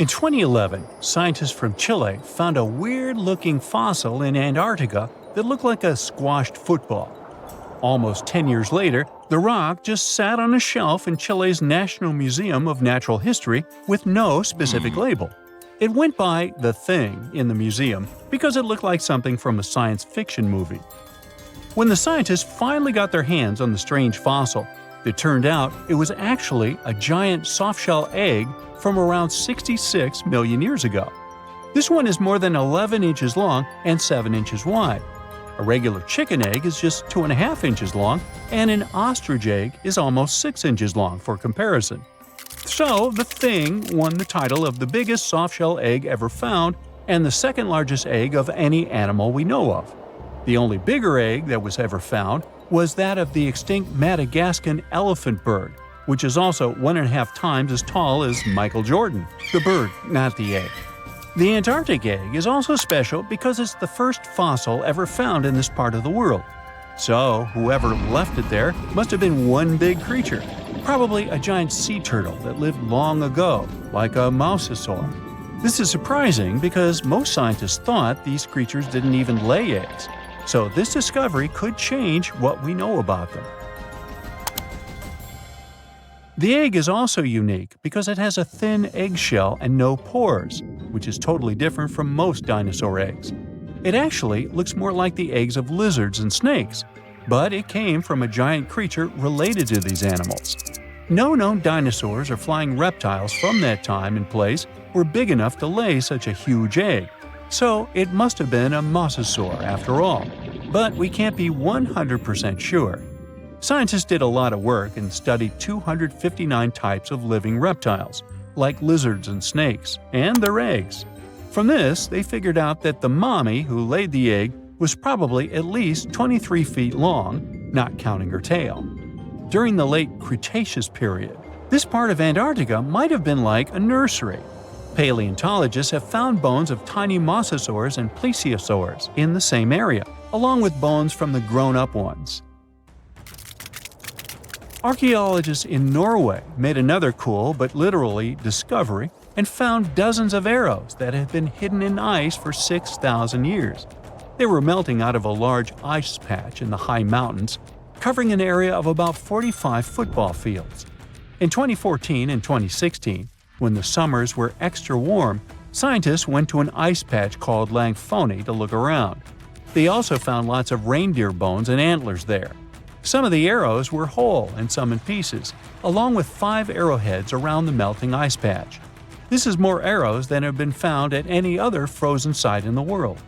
In 2011, scientists from Chile found a weird-looking fossil in Antarctica that looked like a squashed football. Almost 10 years later, the rock just sat on a shelf in Chile's National Museum of Natural History with no specific label. It went by The Thing in the museum because it looked like something from a science fiction movie. When the scientists finally got their hands on the strange fossil, it turned out it was actually a giant soft-shell egg from around 66 million years ago. This one is more than 11 inches long and 7 inches wide. A regular chicken egg is just 2.5 inches long, and an ostrich egg is almost 6 inches long for comparison. So, the Thing won the title of the biggest soft-shell egg ever found and the second largest egg of any animal we know of. The only bigger egg that was ever found was that of the extinct Madagascan elephant bird, which is also 1.5 times as tall as Michael Jordan. The bird, not the egg. The Antarctic egg is also special because it's the first fossil ever found in this part of the world. So, whoever left it there must have been one big creature, probably a giant sea turtle that lived long ago, like a mosasaur. This is surprising because most scientists thought these creatures didn't even lay eggs. So this discovery could change what we know about them. The egg is also unique because it has a thin eggshell and no pores, which is totally different from most dinosaur eggs. It actually looks more like the eggs of lizards and snakes, but it came from a giant creature related to these animals. No known dinosaurs or flying reptiles from that time and place were big enough to lay such a huge egg, so it must have been a mosasaur after all. But we can't be 100% sure. Scientists did a lot of work and studied 259 types of living reptiles, like lizards and snakes, and their eggs. From this, they figured out that the mommy who laid the egg was probably at least 23 feet long, not counting her tail. During the late Cretaceous period, this part of Antarctica might have been like a nursery. Paleontologists have found bones of tiny mosasaurs and plesiosaurs in the same area, along with bones from the grown-up ones. Archaeologists in Norway made another cool but literally discovery and found dozens of arrows that had been hidden in ice for 6,000 years. They were melting out of a large ice patch in the high mountains, covering an area of about 45 football fields. In 2014 and 2016, when the summers were extra warm, scientists went to an ice patch called Langfoni to look around. They also found lots of reindeer bones and antlers there. Some of the arrows were whole and some in pieces, along with 5 arrowheads around the melting ice patch. This is more arrows than have been found at any other frozen site in the world.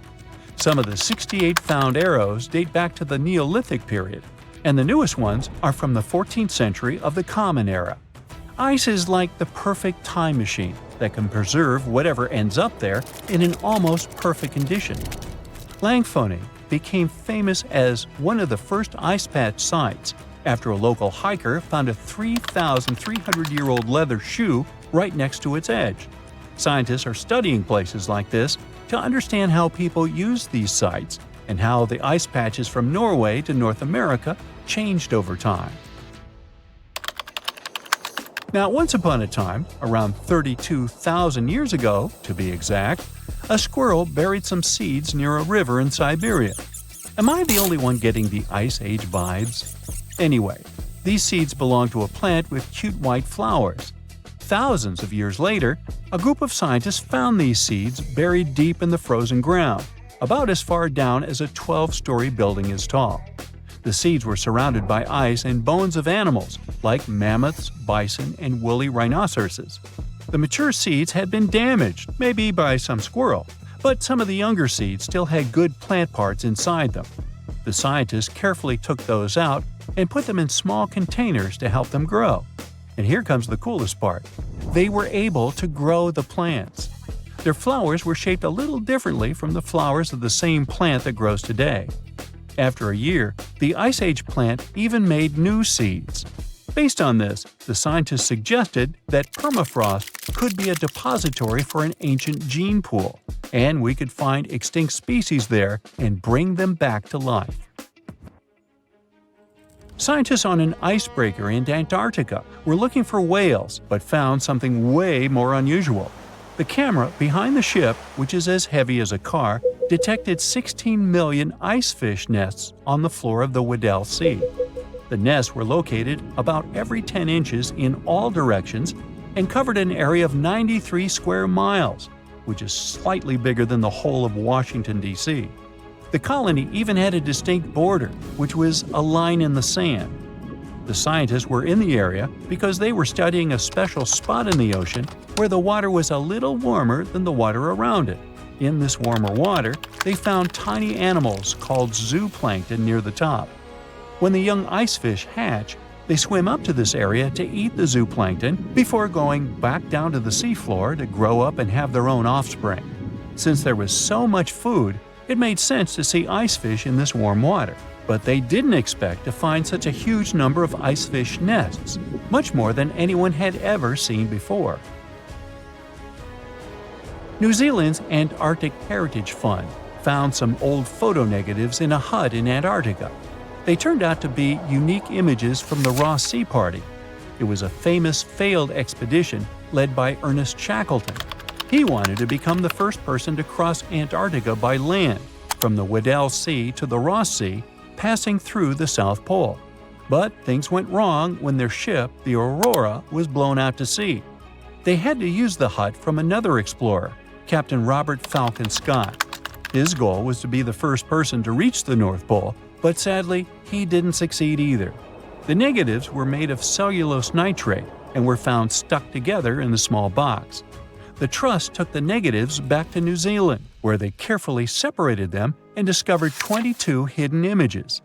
Some of the 68 found arrows date back to the Neolithic period, and the newest ones are from the 14th century of the Common Era. Ice is like the perfect time machine that can preserve whatever ends up there in an almost perfect condition. Langfoni became famous as one of the first ice patch sites after a local hiker found a 3,300-year-old leather shoe right next to its edge. Scientists are studying places like this to understand how people used these sites and how the ice patches from Norway to North America changed over time. Now, once upon a time, around 32,000 years ago, to be exact, a squirrel buried some seeds near a river in Siberia. Am I the only one getting the Ice Age vibes? Anyway, these seeds belong to a plant with cute white flowers. Thousands of years later, a group of scientists found these seeds buried deep in the frozen ground, about as far down as a 12-story building is tall. The seeds were surrounded by ice and bones of animals, like mammoths, bison, and woolly rhinoceroses. The mature seeds had been damaged, maybe by some squirrel, but some of the younger seeds still had good plant parts inside them. The scientists carefully took those out and put them in small containers to help them grow. And here comes the coolest part. They were able to grow the plants. Their flowers were shaped a little differently from the flowers of the same plant that grows today. After a year, the Ice Age plant even made new seeds. Based on this, the scientists suggested that permafrost could be a depository for an ancient gene pool, and we could find extinct species there and bring them back to life. Scientists on an icebreaker in Antarctica were looking for whales but found something way more unusual. The camera behind the ship, which is as heavy as a car, detected 16 million ice fish nests on the floor of the Weddell Sea. The nests were located about every 10 inches in all directions and covered an area of 93 square miles, which is slightly bigger than the whole of Washington, D.C. The colony even had a distinct border, which was a line in the sand. The scientists were in the area because they were studying a special spot in the ocean where the water was a little warmer than the water around it. In this warmer water, they found tiny animals called zooplankton near the top. When the young ice fish hatch, they swim up to this area to eat the zooplankton before going back down to the seafloor to grow up and have their own offspring. Since there was so much food, it made sense to see ice fish in this warm water. But they didn't expect to find such a huge number of ice fish nests, much more than anyone had ever seen before. New Zealand's Antarctic Heritage Fund found some old photo negatives in a hut in Antarctica. They turned out to be unique images from the Ross Sea Party. It was a famous failed expedition led by Ernest Shackleton. He wanted to become the first person to cross Antarctica by land, from the Weddell Sea to the Ross Sea, passing through the South Pole. But things went wrong when their ship, the Aurora, was blown out to sea. They had to use the hut from another explorer, Captain Robert Falcon Scott. His goal was to be the first person to reach the North Pole, but sadly, he didn't succeed either. The negatives were made of cellulose nitrate and were found stuck together in the small box. The Trust took the negatives back to New Zealand, where they carefully separated them and discovered 22 hidden images.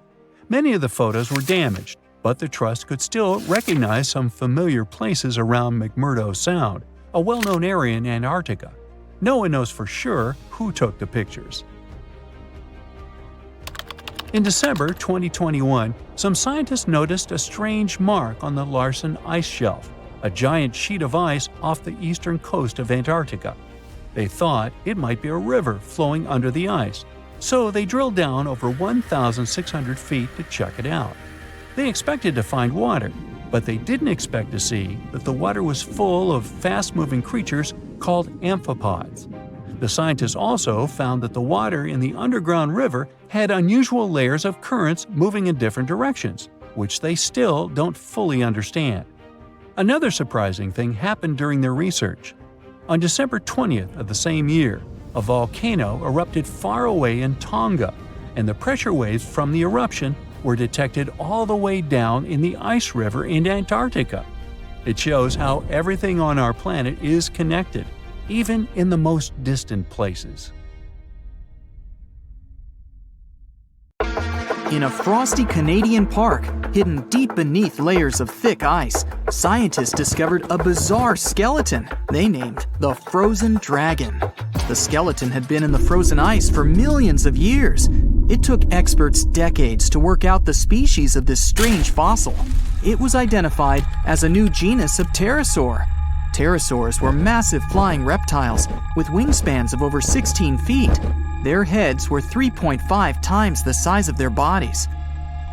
Many of the photos were damaged, but the Trust could still recognize some familiar places around McMurdo Sound, a well-known area in Antarctica. No one knows for sure who took the pictures. In December 2021, some scientists noticed a strange mark on the Larsen Ice Shelf, a giant sheet of ice off the eastern coast of Antarctica. They thought it might be a river flowing under the ice, so they drilled down over 1,600 feet to check it out. They expected to find water, but they didn't expect to see that the water was full of fast-moving creatures called amphipods. The scientists also found that the water in the underground river had unusual layers of currents moving in different directions, which they still don't fully understand. Another surprising thing happened during their research. On December 20th of the same year, a volcano erupted far away in Tonga, and the pressure waves from the eruption were detected all the way down in the ice river in Antarctica. It shows how everything on our planet is connected, even in the most distant places. In a frosty Canadian park, hidden deep beneath layers of thick ice, scientists discovered a bizarre skeleton they named the Frozen Dragon. The skeleton had been in the frozen ice for millions of years. It took experts decades to work out the species of this strange fossil. It was identified as a new genus of pterosaur. Pterosaurs were massive flying reptiles with wingspans of over 16 feet. Their heads were 3.5 times the size of their bodies.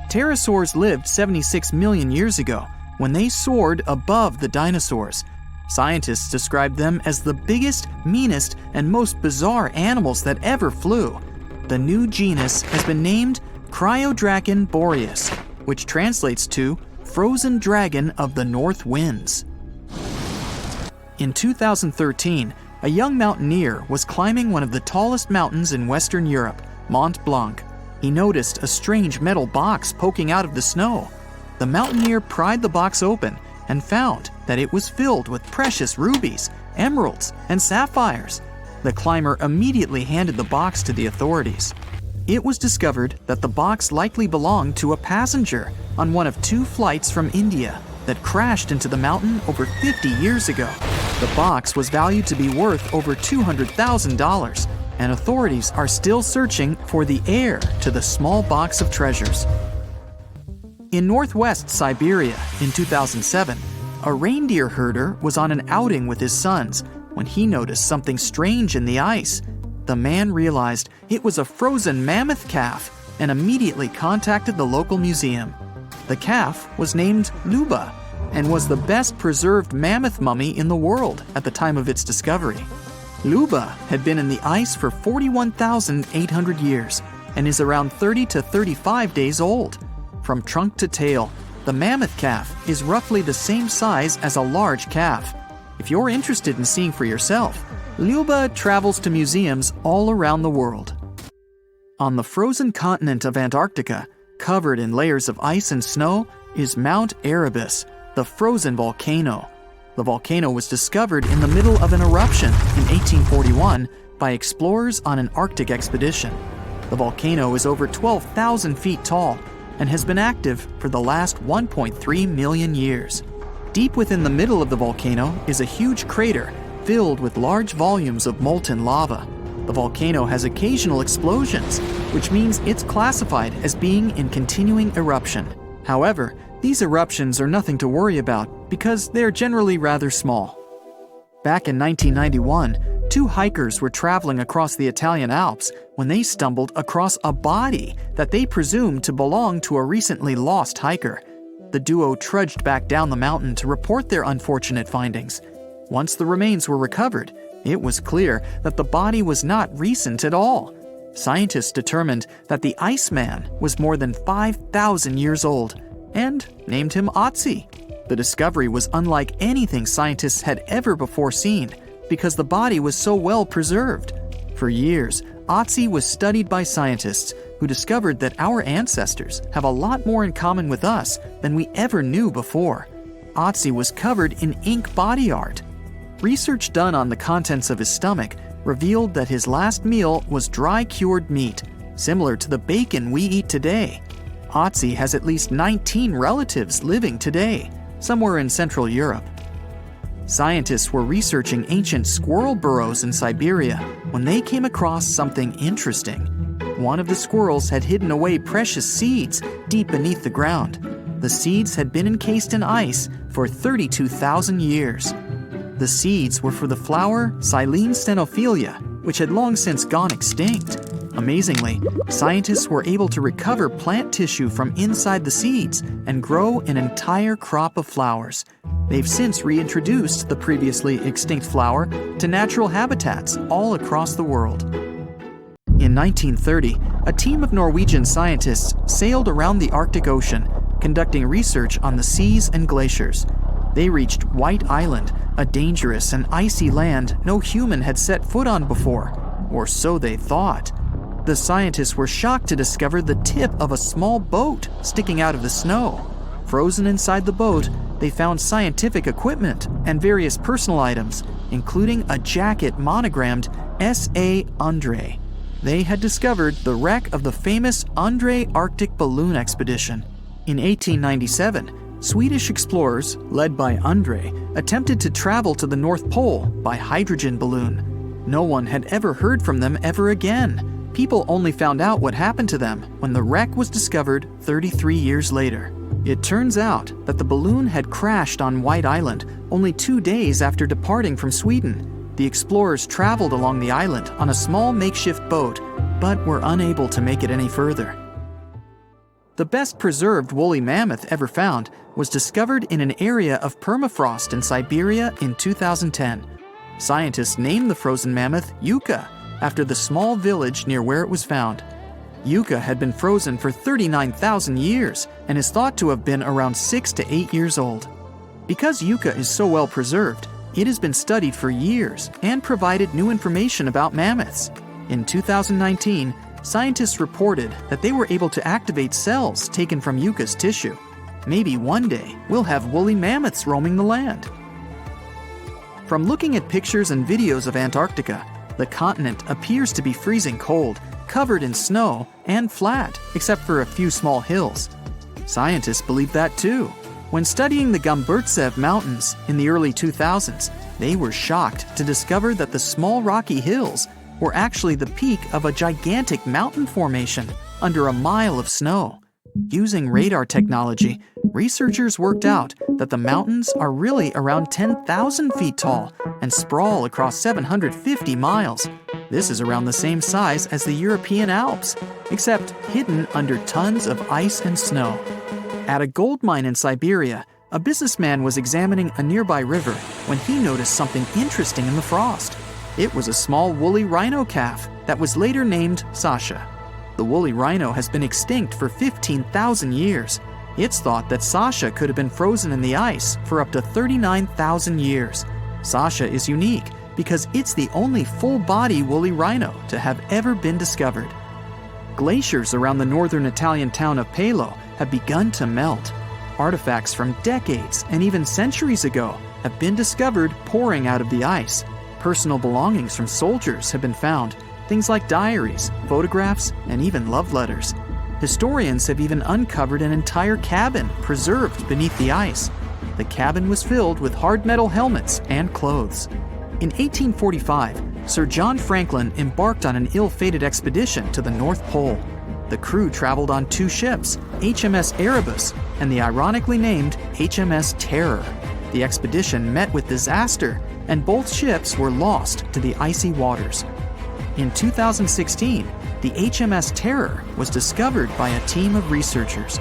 Pterosaurs lived 76 million years ago, when they soared above the dinosaurs. Scientists described them as the biggest, meanest, and most bizarre animals that ever flew. The new genus has been named Cryodragon boreas, which translates to Frozen Dragon of the North Winds. In 2013, a young mountaineer was climbing one of the tallest mountains in Western Europe, Mont Blanc. He noticed a strange metal box poking out of the snow. The mountaineer pried the box open and found that it was filled with precious rubies, emeralds, and sapphires. The climber immediately handed the box to the authorities. It was discovered that the box likely belonged to a passenger on one of 2 flights from India that crashed into the mountain over 50 years ago. The box was valued to be worth over $200,000, and authorities are still searching for the heir to the small box of treasures. In northwest Siberia in 2007, a reindeer herder was on an outing with his sons when he noticed something strange in the ice. The man realized it was a frozen mammoth calf and immediately contacted the local museum. The calf was named Luba and was the best preserved mammoth mummy in the world at the time of its discovery. Luba had been in the ice for 41,800 years and is around 30 to 35 days old. From trunk to tail, the mammoth calf is roughly the same size as a large calf. If you're interested in seeing for yourself, Luba travels to museums all around the world. On the frozen continent of Antarctica, covered in layers of ice and snow, is Mount Erebus, the frozen volcano. The volcano was discovered in the middle of an eruption in 1841 by explorers on an Arctic expedition. The volcano is over 12,000 feet tall and has been active for the last 1.3 million years. Deep within the middle of the volcano is a huge crater filled with large volumes of molten lava. The volcano has occasional explosions, which means it's classified as being in continuing eruption. However, these eruptions are nothing to worry about because they're generally rather small. Back in 1991, two hikers were traveling across the Italian Alps when they stumbled across a body that they presumed to belong to a recently lost hiker. The duo trudged back down the mountain to report their unfortunate findings. Once the remains were recovered, it was clear that the body was not recent at all. Scientists determined that the Iceman was more than 5,000 years old and named him Otzi. The discovery was unlike anything scientists had ever before seen because the body was so well preserved. For years, Otzi was studied by scientists who discovered that our ancestors have a lot more in common with us than we ever knew before. Otzi was covered in ink body art. Research done on the contents of his stomach revealed that his last meal was dry-cured meat, similar to the bacon we eat today. Otzi has at least 19 relatives living today, somewhere in Central Europe. Scientists were researching ancient squirrel burrows in Siberia when they came across something interesting. One of the squirrels had hidden away precious seeds deep beneath the ground. The seeds had been encased in ice for 32,000 years. The seeds were for the flower Silene stenophilia, which had long since gone extinct. Amazingly, scientists were able to recover plant tissue from inside the seeds and grow an entire crop of flowers. They've since reintroduced the previously extinct flower to natural habitats all across the world. In 1930, a team of Norwegian scientists sailed around the Arctic Ocean, conducting research on the seas and glaciers. They reached White Island, a dangerous and icy land no human had set foot on before, or so they thought. The scientists were shocked to discover the tip of a small boat sticking out of the snow. Frozen inside the boat, they found scientific equipment and various personal items, including a jacket monogrammed S.A. Undre. They had discovered the wreck of the famous Undre Arctic balloon expedition. In 1897, Swedish explorers, led by Undre, attempted to travel to the North Pole by hydrogen balloon. No one had ever heard from them ever again. People only found out what happened to them when the wreck was discovered 33 years later. It turns out that the balloon had crashed on White Island only 2 days after departing from Sweden. The explorers traveled along the island on a small makeshift boat, but were unable to make it any further. The best preserved woolly mammoth ever found was discovered in an area of permafrost in Siberia in 2010. Scientists named the frozen mammoth Yucca, after the small village near where it was found. Yucca had been frozen for 39,000 years and is thought to have been around 6 to 8 years old. Because Yucca is so well preserved, it has been studied for years and provided new information about mammoths. In 2019, scientists reported that they were able to activate cells taken from Yucca's tissue. Maybe one day we'll have woolly mammoths roaming the land. From looking at pictures and videos of Antarctica, the continent appears to be freezing cold, covered in snow, and flat, except for a few small hills. Scientists believe that too. When studying the Gomburtsev Mountains in the early 2000s, they were shocked to discover that the small rocky hills were actually the peak of a gigantic mountain formation under a mile of snow. Using radar technology, researchers worked out that the mountains are really around 10,000 feet tall and sprawl across 750 miles. This is around the same size as the European Alps, except hidden under tons of ice and snow. At a gold mine in Siberia, a businessman was examining a nearby river when he noticed something interesting in the frost. It was a small woolly rhino calf that was later named Sasha. The woolly rhino has been extinct for 15,000 years. It's thought that Sasha could have been frozen in the ice for up to 39,000 years. Sasha is unique because it's the only full-body woolly rhino to have ever been discovered. Glaciers around the northern Italian town of Palo have begun to melt. Artifacts from decades and even centuries ago have been discovered pouring out of the ice. Personal belongings from soldiers have been found, things like diaries, photographs, and even love letters. Historians have even uncovered an entire cabin preserved beneath the ice. The cabin was filled with hard metal helmets and clothes. In 1845, Sir John Franklin embarked on an ill-fated expedition to the North Pole. The crew traveled on 2 ships, HMS Erebus and the ironically named HMS Terror. The expedition met with disaster, and both ships were lost to the icy waters. In 2016, the HMS Terror was discovered by a team of researchers.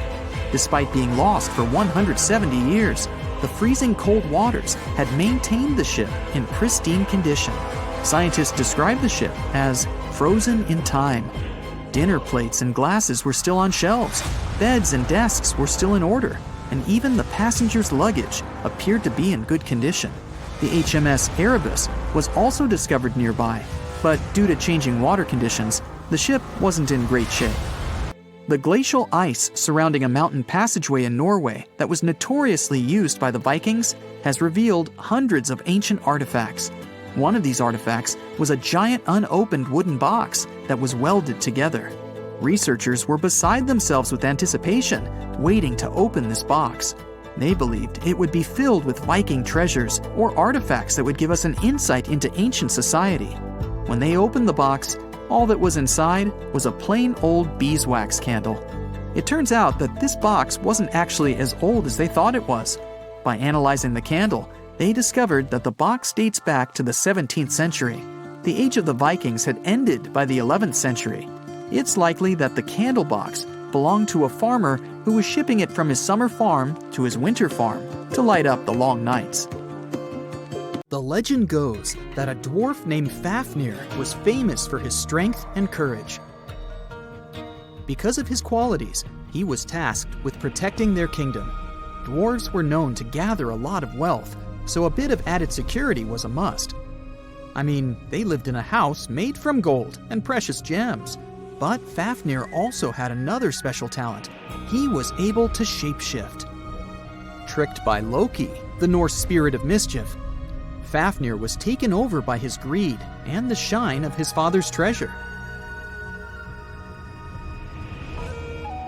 Despite being lost for 170 years, the freezing cold waters had maintained the ship in pristine condition. Scientists describe the ship as frozen in time. Dinner plates and glasses were still on shelves, beds and desks were still in order, and even the passengers' luggage appeared to be in good condition. The HMS Erebus was also discovered nearby, but due to changing water conditions, the ship wasn't in great shape. The glacial ice surrounding a mountain passageway in Norway that was notoriously used by the Vikings has revealed hundreds of ancient artifacts. One of these artifacts was a giant unopened wooden box that was welded together. Researchers were beside themselves with anticipation, waiting to open this box. They believed it would be filled with Viking treasures or artifacts that would give us an insight into ancient society. When they opened the box, all that was inside was a plain old beeswax candle. It turns out that this box wasn't actually as old as they thought it was. By analyzing the candle, they discovered that the box dates back to the 17th century. The age of the Vikings had ended by the 11th century. It's likely that the candle box belonged to a farmer who was shipping it from his summer farm to his winter farm to light up the long nights. The legend goes that a dwarf named Fafnir was famous for his strength and courage. Because of his qualities, he was tasked with protecting their kingdom. Dwarves were known to gather a lot of wealth, so a bit of added security was a must. I mean, they lived in a house made from gold and precious gems. But Fafnir also had another special talent. He was able to shapeshift. Tricked by Loki, the Norse spirit of mischief, Fafnir was taken over by his greed and the shine of his father's treasure.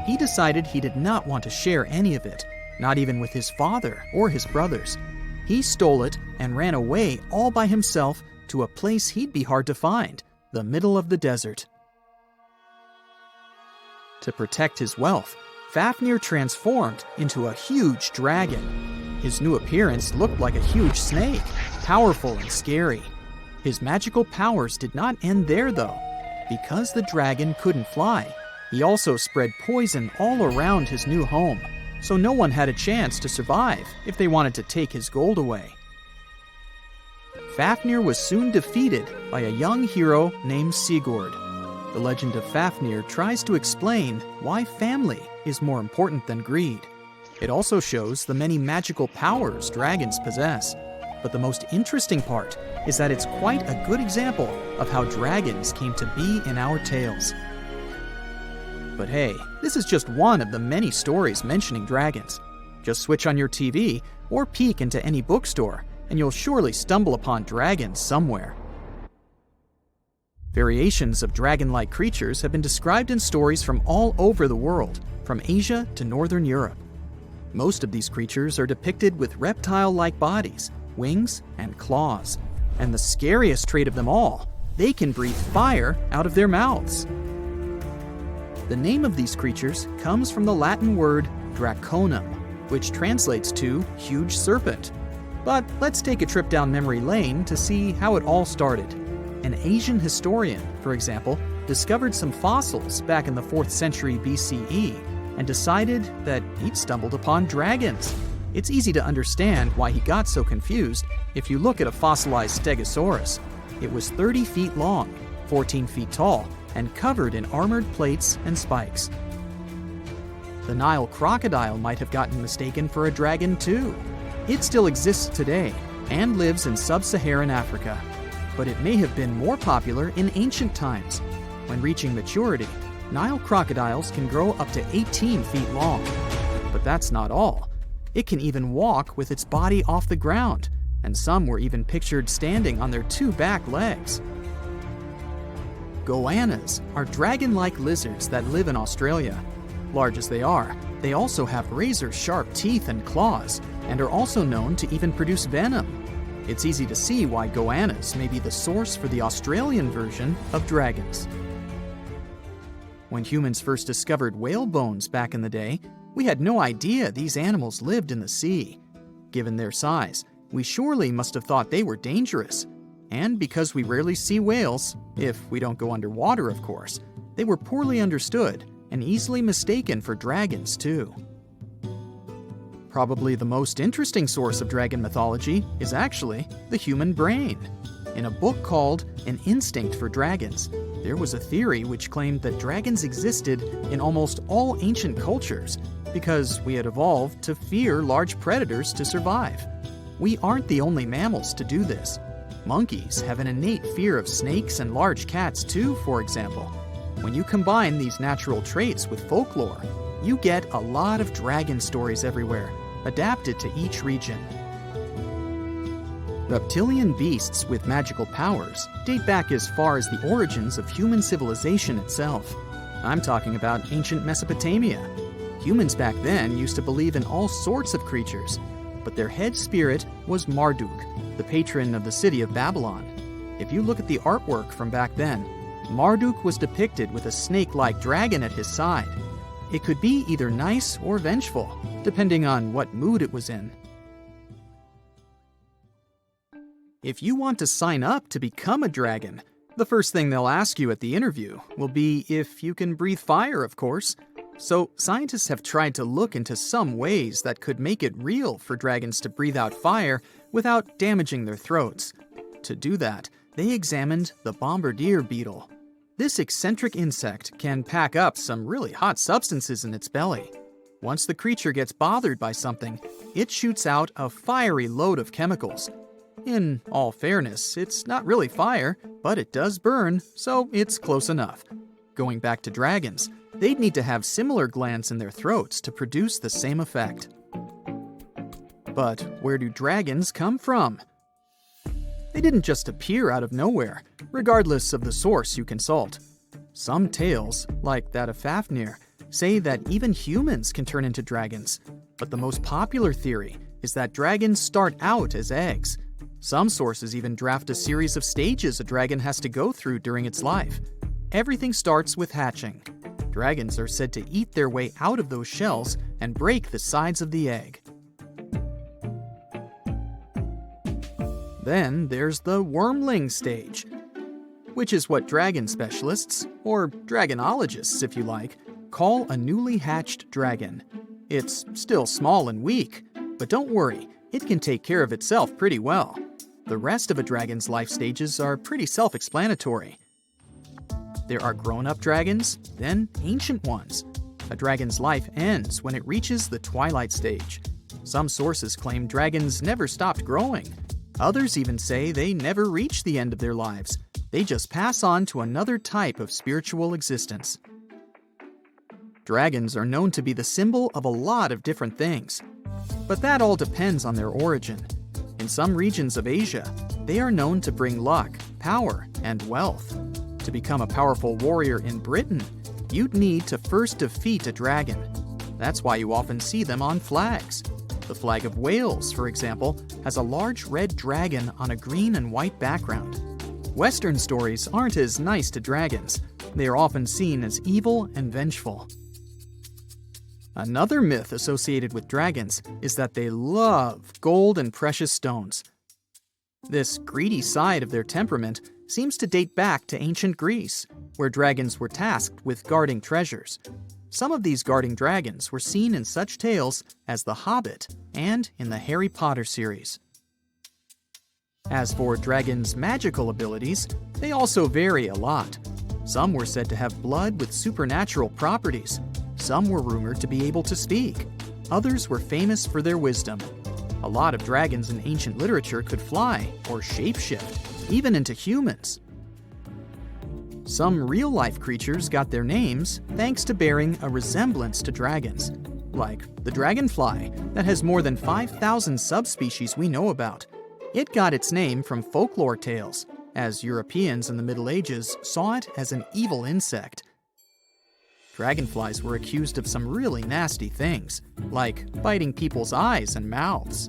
He decided he did not want to share any of it, not even with his father or his brothers. He stole it and ran away all by himself to a place he'd be hard to find, the middle of the desert. To protect his wealth, Fafnir transformed into a huge dragon. His new appearance looked like a huge snake, powerful and scary. His magical powers did not end there, though. Because the dragon couldn't fly, he also spread poison all around his new home, so no one had a chance to survive if they wanted to take his gold away. Fafnir was soon defeated by a young hero named Sigurd. The legend of Fafnir tries to explain why family is more important than greed. It also shows the many magical powers dragons possess. But the most interesting part is that it's quite a good example of how dragons came to be in our tales. But hey, this is just one of the many stories mentioning dragons. Just switch on your TV or peek into any bookstore, and you'll surely stumble upon dragons somewhere. Variations of dragon-like creatures have been described in stories from all over the world, from Asia to Northern Europe. Most of these creatures are depicted with reptile-like bodies, wings, and claws. And the scariest trait of them all, they can breathe fire out of their mouths. The name of these creatures comes from the Latin word draconum, which translates to huge serpent. But let's take a trip down memory lane to see how it all started. An Asian historian, for example, discovered some fossils back in the 4th century BCE and decided that he'd stumbled upon dragons. It's easy to understand why he got so confused if you look at a fossilized stegosaurus. It was 30 feet long, 14 feet tall, and covered in armored plates and spikes. The Nile crocodile might have gotten mistaken for a dragon too. It still exists today and lives in sub-Saharan Africa, but it may have been more popular in ancient times. When reaching maturity, Nile crocodiles can grow up to 18 feet long. But that's not all. It can even walk with its body off the ground, and some were even pictured standing on their two back legs. Goannas are dragon-like lizards that live in Australia. Large as they are, they also have razor-sharp teeth and claws, and are also known to even produce venom. It's easy to see why goannas may be the source for the Australian version of dragons. When humans first discovered whale bones back in the day, we had no idea these animals lived in the sea. Given their size, we surely must have thought they were dangerous. And because we rarely see whales, if we don't go underwater of course, they were poorly understood and easily mistaken for dragons too. Probably the most interesting source of dragon mythology is actually the human brain. In a book called An Instinct for Dragons, there was a theory which claimed that dragons existed in almost all ancient cultures because we had evolved to fear large predators to survive. We aren't the only mammals to do this. Monkeys have an innate fear of snakes and large cats too, for example. When you combine these natural traits with folklore, you get a lot of dragon stories everywhere, adapted to each region. Reptilian beasts with magical powers date back as far as the origins of human civilization itself. I'm talking about ancient Mesopotamia. Humans back then used to believe in all sorts of creatures, but their head spirit was Marduk, the patron of the city of Babylon. If you look at the artwork from back then, Marduk was depicted with a snake-like dragon at his side. It could be either nice or vengeful, depending on what mood it was in. If you want to sign up to become a dragon, the first thing they'll ask you at the interview will be if you can breathe fire, of course. So scientists have tried to look into some ways that could make it real for dragons to breathe out fire without damaging their throats. To do that, they examined the bombardier beetle. This eccentric insect can pack up some really hot substances in its belly. Once the creature gets bothered by something, it shoots out a fiery load of chemicals. In all fairness, it's not really fire, but it does burn, so it's close enough. Going back to dragons, they'd need to have similar glands in their throats to produce the same effect. But where do dragons come from? They didn't just appear out of nowhere, regardless of the source you consult. Some tales, like that of Fafnir, say that even humans can turn into dragons, but the most popular theory is that dragons start out as eggs. Some sources even draft a series of stages a dragon has to go through during its life. Everything starts with hatching. Dragons are said to eat their way out of those shells and break the sides of the egg. Then there's the wormling stage, which is what dragon specialists, or dragonologists if you like, call a newly hatched dragon. It's still small and weak, but don't worry, it can take care of itself pretty well. The rest of a dragon's life stages are pretty self-explanatory. There are grown-up dragons, then ancient ones. A dragon's life ends when it reaches the twilight stage. Some sources claim dragons never stopped growing. Others even say they never reach the end of their lives. They just pass on to another type of spiritual existence. Dragons are known to be the symbol of a lot of different things, but that all depends on their origin. In some regions of Asia, they are known to bring luck, power, and wealth. To become a powerful warrior in Britain, you'd need to first defeat a dragon. That's why you often see them on flags. The flag of Wales, for example, has a large red dragon on a green and white background. Western stories aren't as nice to dragons. They are often seen as evil and vengeful. Another myth associated with dragons is that they love gold and precious stones. This greedy side of their temperament seems to date back to ancient Greece, where dragons were tasked with guarding treasures. Some of these guarding dragons were seen in such tales as The Hobbit and in the Harry Potter series. As for dragons' magical abilities, they also vary a lot. Some were said to have blood with supernatural properties. Some were rumored to be able to speak. Others were famous for their wisdom. A lot of dragons in ancient literature could fly or shapeshift, even into humans. Some real-life creatures got their names thanks to bearing a resemblance to dragons, like the dragonfly that has more than 5,000 subspecies we know about. It got its name from folklore tales, as Europeans in the Middle Ages saw it as an evil insect. Dragonflies were accused of some really nasty things, like biting people's eyes and mouths.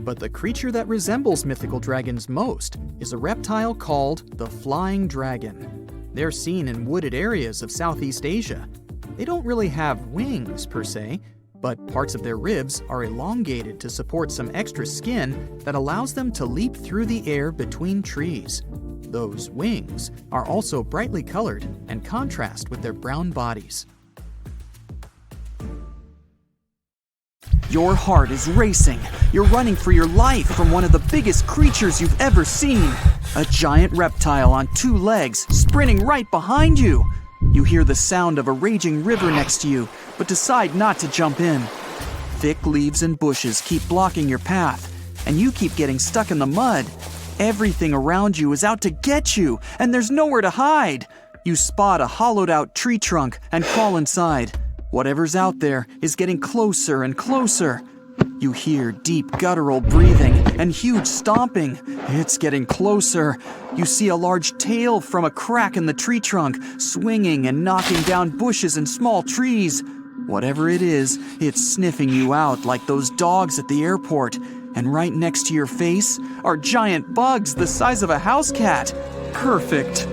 But the creature that resembles mythical dragons most is a reptile called the flying dragon. They're seen in wooded areas of Southeast Asia. They don't really have wings per se, but parts of their ribs are elongated to support some extra skin that allows them to leap through the air between trees. Those wings are also brightly colored and contrast with their brown bodies. Your heart is racing. You're running for your life from one of the biggest creatures you've ever seen. A giant reptile on 2 legs sprinting right behind you. You hear the sound of a raging river next to you, but decide not to jump in. Thick leaves and bushes keep blocking your path, and you keep getting stuck in the mud. Everything around you is out to get you, and there's nowhere to hide. You spot a hollowed-out tree trunk and crawl inside. Whatever's out there is getting closer and closer. You hear deep guttural breathing and huge stomping. It's getting closer. You see a large tail from a crack in the tree trunk, swinging and knocking down bushes and small trees. Whatever it is, it's sniffing you out like those dogs at the airport. And right next to your face are giant bugs the size of a house cat. Perfect.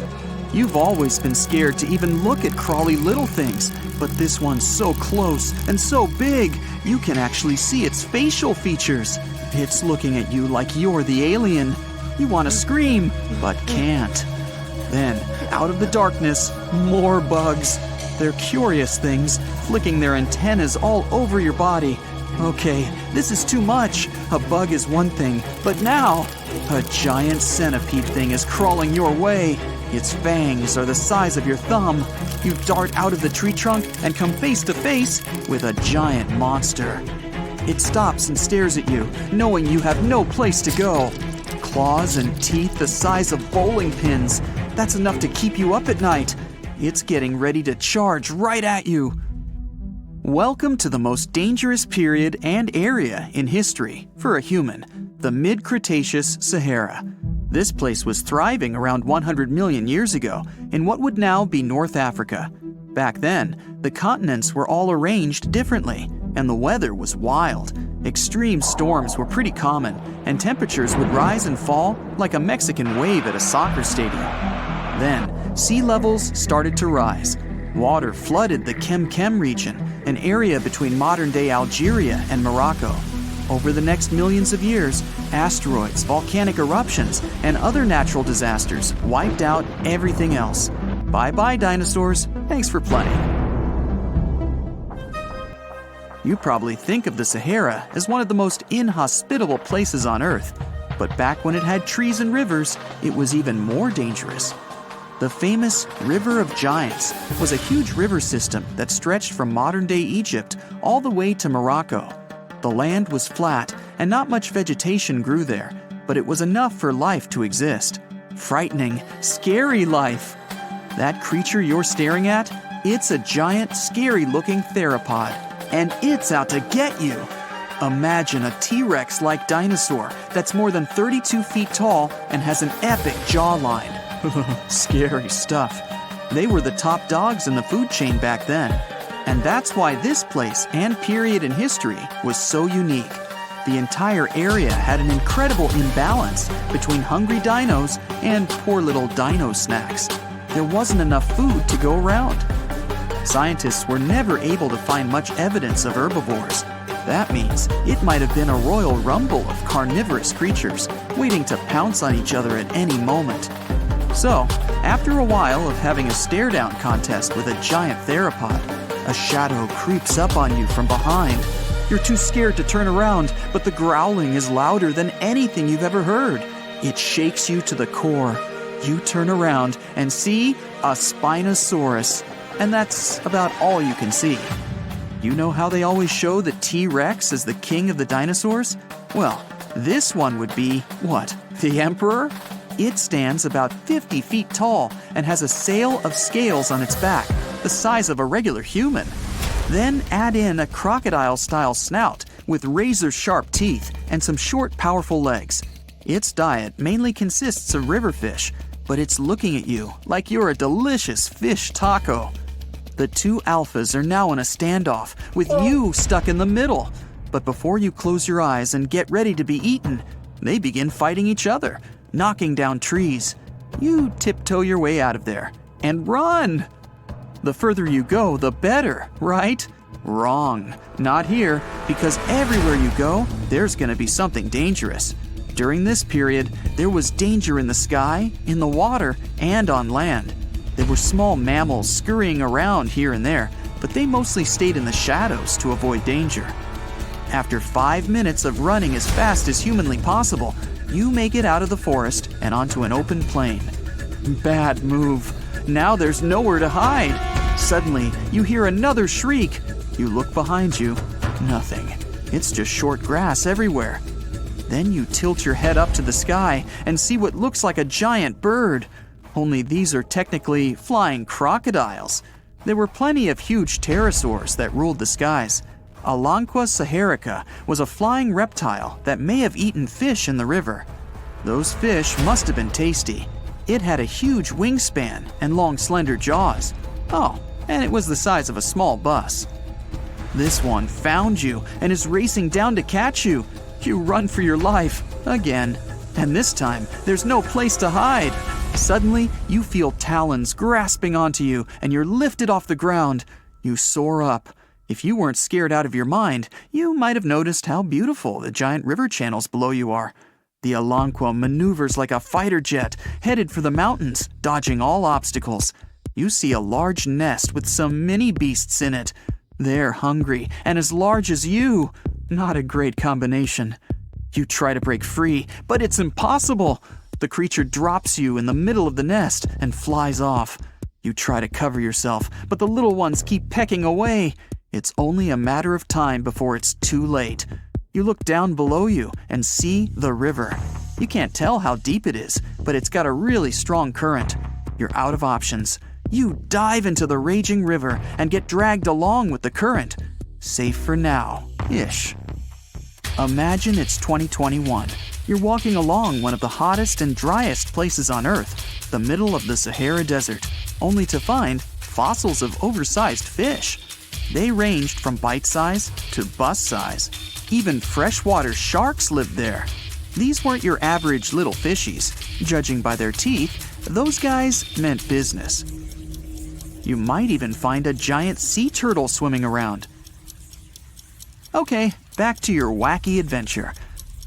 You've always been scared to even look at crawly little things, but this one's so close and so big, you can actually see its facial features. It's looking at you like you're the alien. You want to scream, but can't. Then, out of the darkness, more bugs. They're curious things, flicking their antennas all over your body. Okay, this is too much. A bug is one thing, but now, a giant centipede thing is crawling your way. Its fangs are the size of your thumb. You dart out of the tree trunk and come face to face with a giant monster. It stops and stares at you, knowing you have no place to go. Claws and teeth the size of bowling pins. That's enough to keep you up at night. It's getting ready to charge right at you. Welcome to the most dangerous period and area in history for a human, the mid-Cretaceous Sahara. This place was thriving around 100 million years ago in what would now be North Africa. Back then, the continents were all arranged differently, and the weather was wild. Extreme storms were pretty common, and temperatures would rise and fall like a Mexican wave at a soccer stadium. Then, sea levels started to rise. Water flooded the Kem region, an area between modern-day Algeria and Morocco. Over the next millions of years, asteroids, volcanic eruptions, and other natural disasters wiped out everything else. Bye-bye, dinosaurs. Thanks for playing. You probably think of the Sahara as one of the most inhospitable places on Earth, but back when it had trees and rivers, it was even more dangerous. The famous River of Giants was a huge river system that stretched from modern-day Egypt all the way to Morocco. The land was flat and not much vegetation grew there, but it was enough for life to exist. Frightening, scary life. That creature you're staring at, it's a giant, scary-looking theropod, and it's out to get you. Imagine a T-Rex-like dinosaur that's more than 32 feet tall and has an epic jawline. Scary stuff. They were the top dogs in the food chain back then. And that's why this place and period in history was so unique. The entire area had an incredible imbalance between hungry dinos and poor little dino snacks. There wasn't enough food to go around. Scientists were never able to find much evidence of herbivores. That means it might have been a royal rumble of carnivorous creatures waiting to pounce on each other at any moment. So, after a while of having a stare-down contest with a giant theropod, a shadow creeps up on you from behind. You're too scared to turn around, but the growling is louder than anything you've ever heard. It shakes you to the core. You turn around and see a Spinosaurus, and that's about all you can see. You know how they always show the T-Rex as the king of the dinosaurs? Well, this one would be, what, the emperor? It stands about 50 feet tall and has a sail of scales on its back, the size of a regular human. Then add in a crocodile-style snout with razor-sharp teeth and some short, powerful legs. Its diet mainly consists of river fish, but it's looking at you like you're a delicious fish taco. The two alphas are now in a standoff, with you stuck in the middle. But before you close your eyes and get ready to be eaten, they begin fighting each other, knocking down trees. You tiptoe your way out of there and run. The further you go, the better, right? Wrong. Not here, because everywhere you go, there's going to be something dangerous. During this period, there was danger in the sky, in the water, and on land. There were small mammals scurrying around here and there, but they mostly stayed in the shadows to avoid danger. After 5 minutes of running as fast as humanly possible, you make it out of the forest and onto an open plain. Bad move. Now there's nowhere to hide. Suddenly, you hear another shriek. You look behind you. Nothing. It's just short grass everywhere. Then you tilt your head up to the sky and see what looks like a giant bird. Only these are technically flying crocodiles. There were plenty of huge pterosaurs that ruled the skies. Alanqua saharica was a flying reptile that may have eaten fish in the river. Those fish must have been tasty. It had a huge wingspan and long, slender jaws. Oh, and it was the size of a small bus. This one found you and is racing down to catch you. You run for your life, again. And this time, there's no place to hide. Suddenly, you feel talons grasping onto you and you're lifted off the ground. You soar up. If you weren't scared out of your mind, you might have noticed how beautiful the giant river channels below you are. The Alanqua maneuvers like a fighter jet, headed for the mountains, dodging all obstacles. You see a large nest with some mini beasts in it. They're hungry and as large as you. Not a great combination. You try to break free, but it's impossible. The creature drops you in the middle of the nest and flies off. You try to cover yourself, but the little ones keep pecking away. It's only a matter of time before it's too late. You look down below you and see the river. You can't tell how deep it is, but it's got a really strong current. You're out of options. You dive into the raging river and get dragged along with the current. Safe for now-ish. Imagine it's 2021. You're walking along one of the hottest and driest places on Earth, the middle of the Sahara Desert, only to find fossils of oversized fish. They ranged from bite size to bus size. Even freshwater sharks lived there. These weren't your average little fishies. Judging by their teeth, those guys meant business. You might even find a giant sea turtle swimming around. Okay, back to your wacky adventure.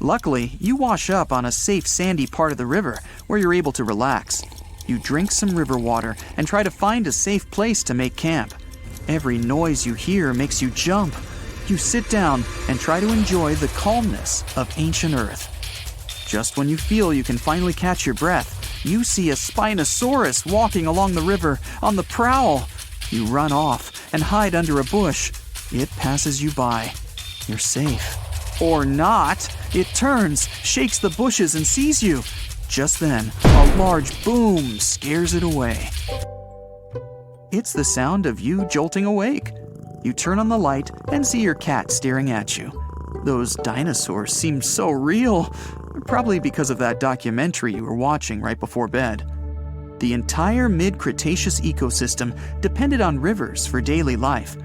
Luckily, you wash up on a safe sandy part of the river where you're able to relax. You drink some river water and try to find a safe place to make camp. Every noise you hear makes you jump. You sit down and try to enjoy the calmness of ancient Earth. Just when you feel you can finally catch your breath, you see a Spinosaurus walking along the river on the prowl. You run off and hide under a bush. It passes you by. You're safe. Or not. It turns, shakes the bushes, and sees you. Just then, a large boom scares it away. It's the sound of you jolting awake. You turn on the light and see your cat staring at you. Those dinosaurs seem so real, probably because of that documentary you were watching right before bed. The entire mid-Cretaceous ecosystem depended on rivers for daily life.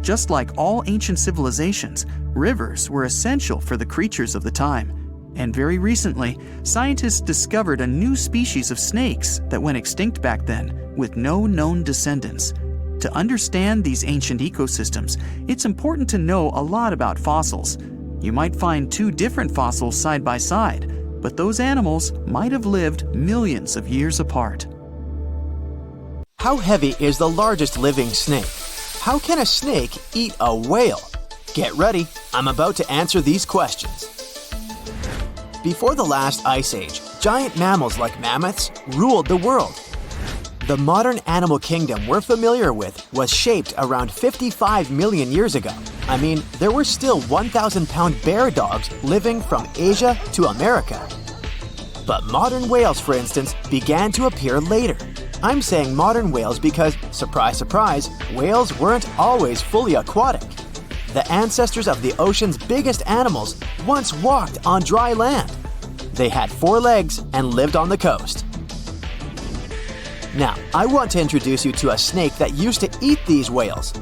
Just like all ancient civilizations, rivers were essential for the creatures of the time. And very recently, scientists discovered a new species of snakes that went extinct back then, with no known descendants. To understand these ancient ecosystems, it's important to know a lot about fossils. You might find two different fossils side by side, but those animals might have lived millions of years apart. How heavy is the largest living snake? How can a snake eat a whale? Get ready, I'm about to answer these questions. Before the last ice age, giant mammals like mammoths ruled the world. The modern animal kingdom we're familiar with was shaped around 55 million years ago. I mean, there were still 1,000-pound bear dogs living from Asia to America. But modern whales, for instance, began to appear later. I'm saying modern whales because, surprise, surprise, whales weren't always fully aquatic. The ancestors of the ocean's biggest animals once walked on dry land. They had 4 legs and lived on the coast. Now, I want to introduce you to a snake that used to eat these whales,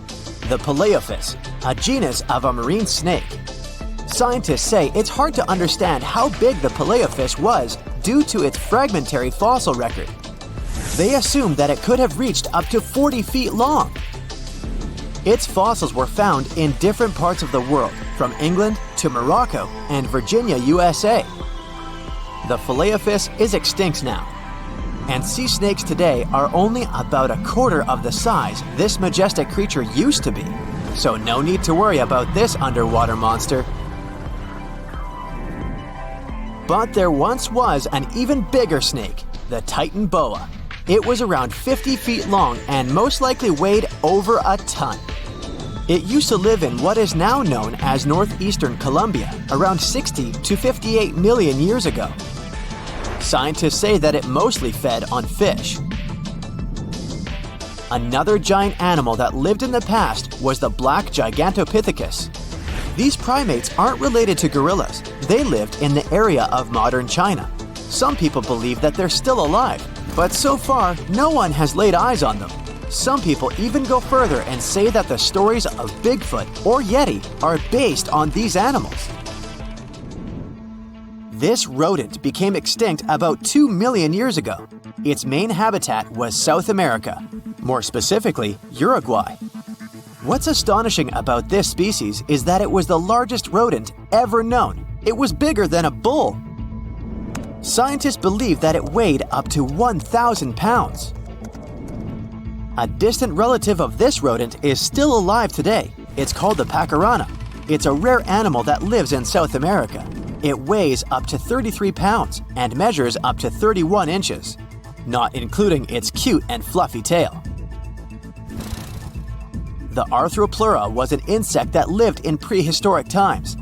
the Paleophis, a genus of a marine snake. Scientists say it's hard to understand how big the Paleophis was due to its fragmentary fossil record. They assumed that it could have reached up to 40 feet long. Its fossils were found in different parts of the world, from England to Morocco and Virginia, USA. The Paleophis is extinct now, and sea snakes today are only about a quarter of the size this majestic creature used to be. So no need to worry about this underwater monster. But there once was an even bigger snake, the Titan boa. It was around 50 feet long and most likely weighed over a ton. It used to live in what is now known as northeastern Colombia around 60 to 58 million years ago. Scientists say that it mostly fed on fish. Another giant animal that lived in the past was the black Gigantopithecus. These primates aren't related to gorillas. They lived in the area of modern China. Some people believe that they're still alive, but so far, no one has laid eyes on them. Some people even go further and say that the stories of Bigfoot or Yeti are based on these animals. This rodent became extinct about 2 million years ago. Its main habitat was South America, more specifically, Uruguay. What's astonishing about this species is that it was the largest rodent ever known. It was bigger than a bull. Scientists believe that it weighed up to 1,000 pounds. A distant relative of this rodent is still alive today. It's called the pacarana. It's a rare animal that lives in South America. It weighs up to 33 pounds and measures up to 31 inches, not including its cute and fluffy tail. The Arthropleura was an insect that lived in prehistoric times.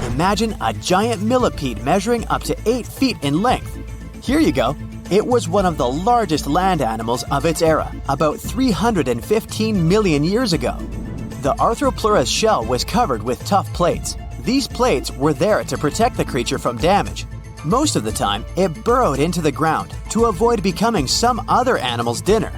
Imagine a giant millipede measuring up to 8 feet in length. Here you go. It was one of the largest land animals of its era, about 315 million years ago. The Arthropleura's shell was covered with tough plates. These plates were there to protect the creature from damage. Most of the time, it burrowed into the ground to avoid becoming some other animal's dinner.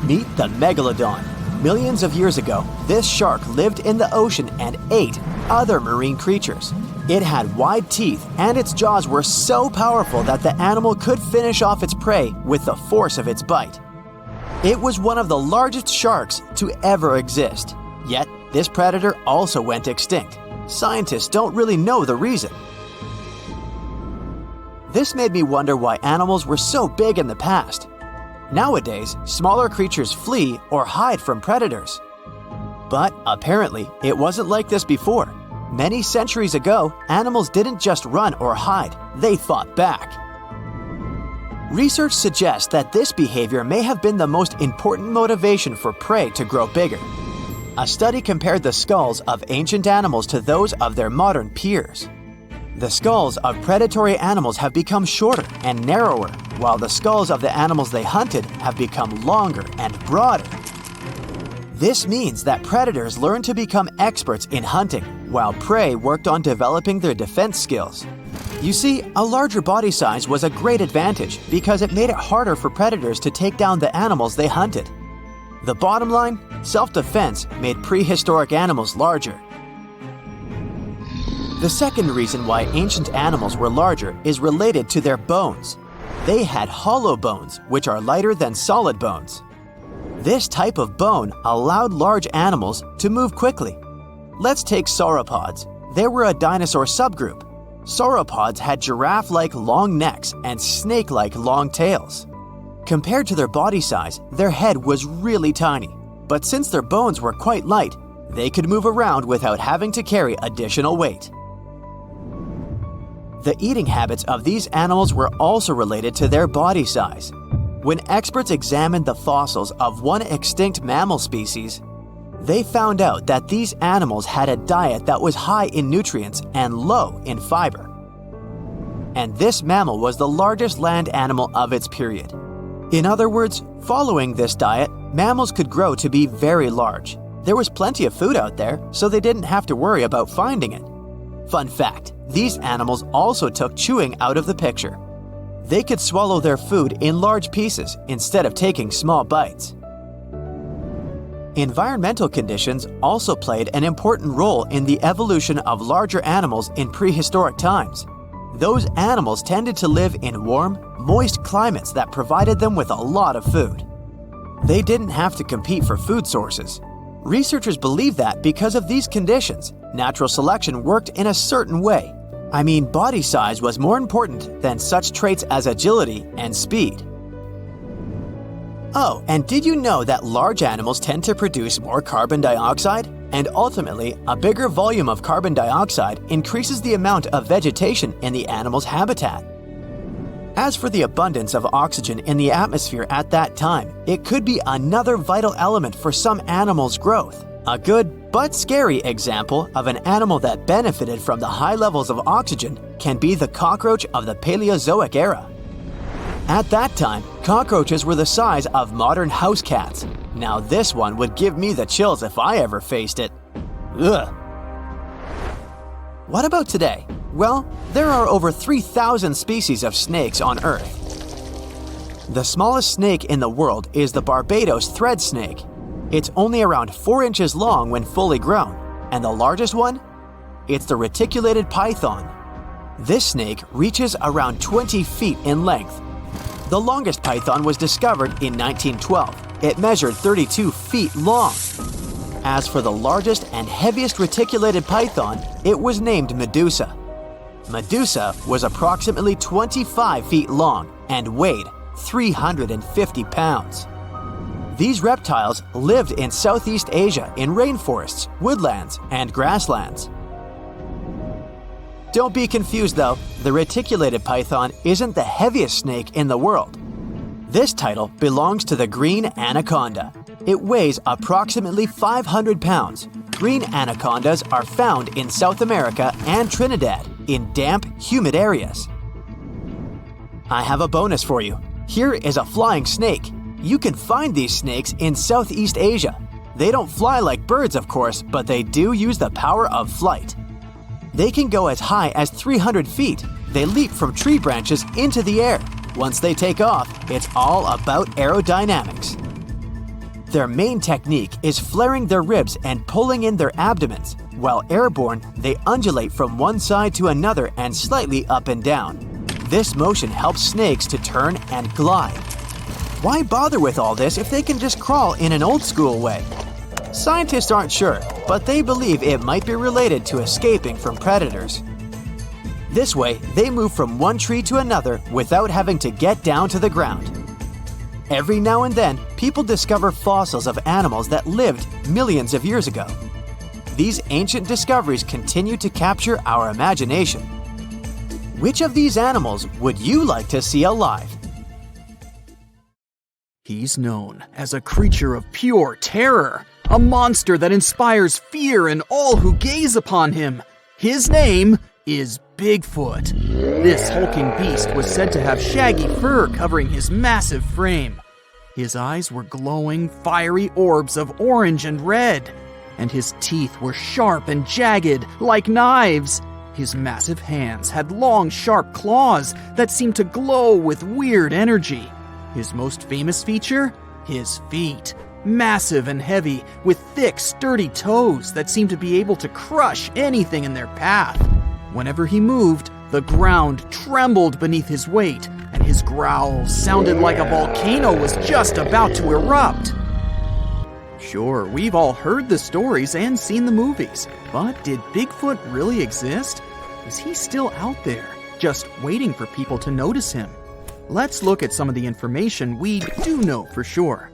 Meet the megalodon. Millions of years ago, this shark lived in the ocean and ate other marine creatures. It had wide teeth, and its jaws were so powerful that the animal could finish off its prey with the force of its bite. It was one of the largest sharks to ever exist. Yet, this predator also went extinct. Scientists don't really know the reason. This made me wonder why animals were so big in the past. Nowadays, smaller creatures flee or hide from predators. But apparently, it wasn't like this before. Many centuries ago, animals didn't just run or hide, they fought back. Research suggests that this behavior may have been the most important motivation for prey to grow bigger. A study compared the skulls of ancient animals to those of their modern peers. The skulls of predatory animals have become shorter and narrower, while the skulls of the animals they hunted have become longer and broader. This means that predators learned to become experts in hunting, while prey worked on developing their defense skills. You see, a larger body size was a great advantage because it made it harder for predators to take down the animals they hunted. The bottom line, self-defense made prehistoric animals larger. The second reason why ancient animals were larger is related to their bones. They had hollow bones, which are lighter than solid bones. This type of bone allowed large animals to move quickly. Let's take sauropods. They were a dinosaur subgroup. Sauropods had giraffe-like long necks and snake-like long tails. Compared to their body size, their head was really tiny. But since their bones were quite light, they could move around without having to carry additional weight. The eating habits of these animals were also related to their body size. When experts examined the fossils of one extinct mammal species, they found out that these animals had a diet that was high in nutrients and low in fiber. And this mammal was the largest land animal of its period. In other words, following this diet, mammals could grow to be very large. There was plenty of food out there, so they didn't have to worry about finding it. Fun fact, these animals also took chewing out of the picture. They could swallow their food in large pieces instead of taking small bites. Environmental conditions also played an important role in the evolution of larger animals in prehistoric times. Those animals tended to live in warm, moist climates that provided them with a lot of food. They didn't have to compete for food sources. Researchers believe that because of these conditions, natural selection worked in a certain way. I mean, body size was more important than such traits as agility and speed. Oh, and did you know that large animals tend to produce more carbon dioxide? And ultimately, a bigger volume of carbon dioxide increases the amount of vegetation in the animal's habitat. As for the abundance of oxygen in the atmosphere at that time, it could be another vital element for some animals' growth. A good but scary example of an animal that benefited from the high levels of oxygen can be the cockroach of the Paleozoic era. At that time, cockroaches were the size of modern house cats. Now this one would give me the chills if I ever faced it. Ugh. What about today? Well, there are over 3,000 species of snakes on Earth. The smallest snake in the world is the Barbados thread snake. It's only around 4 inches long when fully grown, and the largest one? It's the reticulated python. This snake reaches around 20 feet in length. The longest python was discovered in 1912. It measured 32 feet long. As for the largest and heaviest reticulated python, it was named Medusa. Medusa was approximately 25 feet long and weighed 350 pounds. These reptiles lived in Southeast Asia in rainforests, woodlands, and grasslands. Don't be confused though, the reticulated python isn't the heaviest snake in the world. This title belongs to the green anaconda. It weighs approximately 500 pounds. Green anacondas are found in South America and Trinidad in damp, humid areas. I have a bonus for you. Here is a flying snake. You can find these snakes in Southeast Asia. They don't fly like birds, of course, but they do use the power of flight. They can go as high as 300 feet. They leap from tree branches into the air. Once they take off, it's all about aerodynamics. Their main technique is flaring their ribs and pulling in their abdomens. While airborne, they undulate from one side to another and slightly up and down. This motion helps snakes to turn and glide. Why bother with all this if they can just crawl in an old-school way? Scientists aren't sure, but they believe it might be related to escaping from predators. This way, they move from one tree to another without having to get down to the ground. Every now and then, people discover fossils of animals that lived millions of years ago. These ancient discoveries continue to capture our imagination. Which of these animals would you like to see alive? He's known as a creature of pure terror, a monster that inspires fear in all who gaze upon him. His name is Bigfoot. This hulking beast was said to have shaggy fur covering his massive frame. His eyes were glowing, fiery orbs of orange and red, and his teeth were sharp and jagged like knives. His massive hands had long, sharp claws that seemed to glow with weird energy. His most famous feature? His feet. Massive and heavy, with thick, sturdy toes that seemed to be able to crush anything in their path. Whenever he moved, the ground trembled beneath his weight, and his growls sounded like a volcano was just about to erupt. Sure, we've all heard the stories and seen the movies, but did Bigfoot really exist? Is he still out there, just waiting for people to notice him? Let's look at some of the information we do know for sure.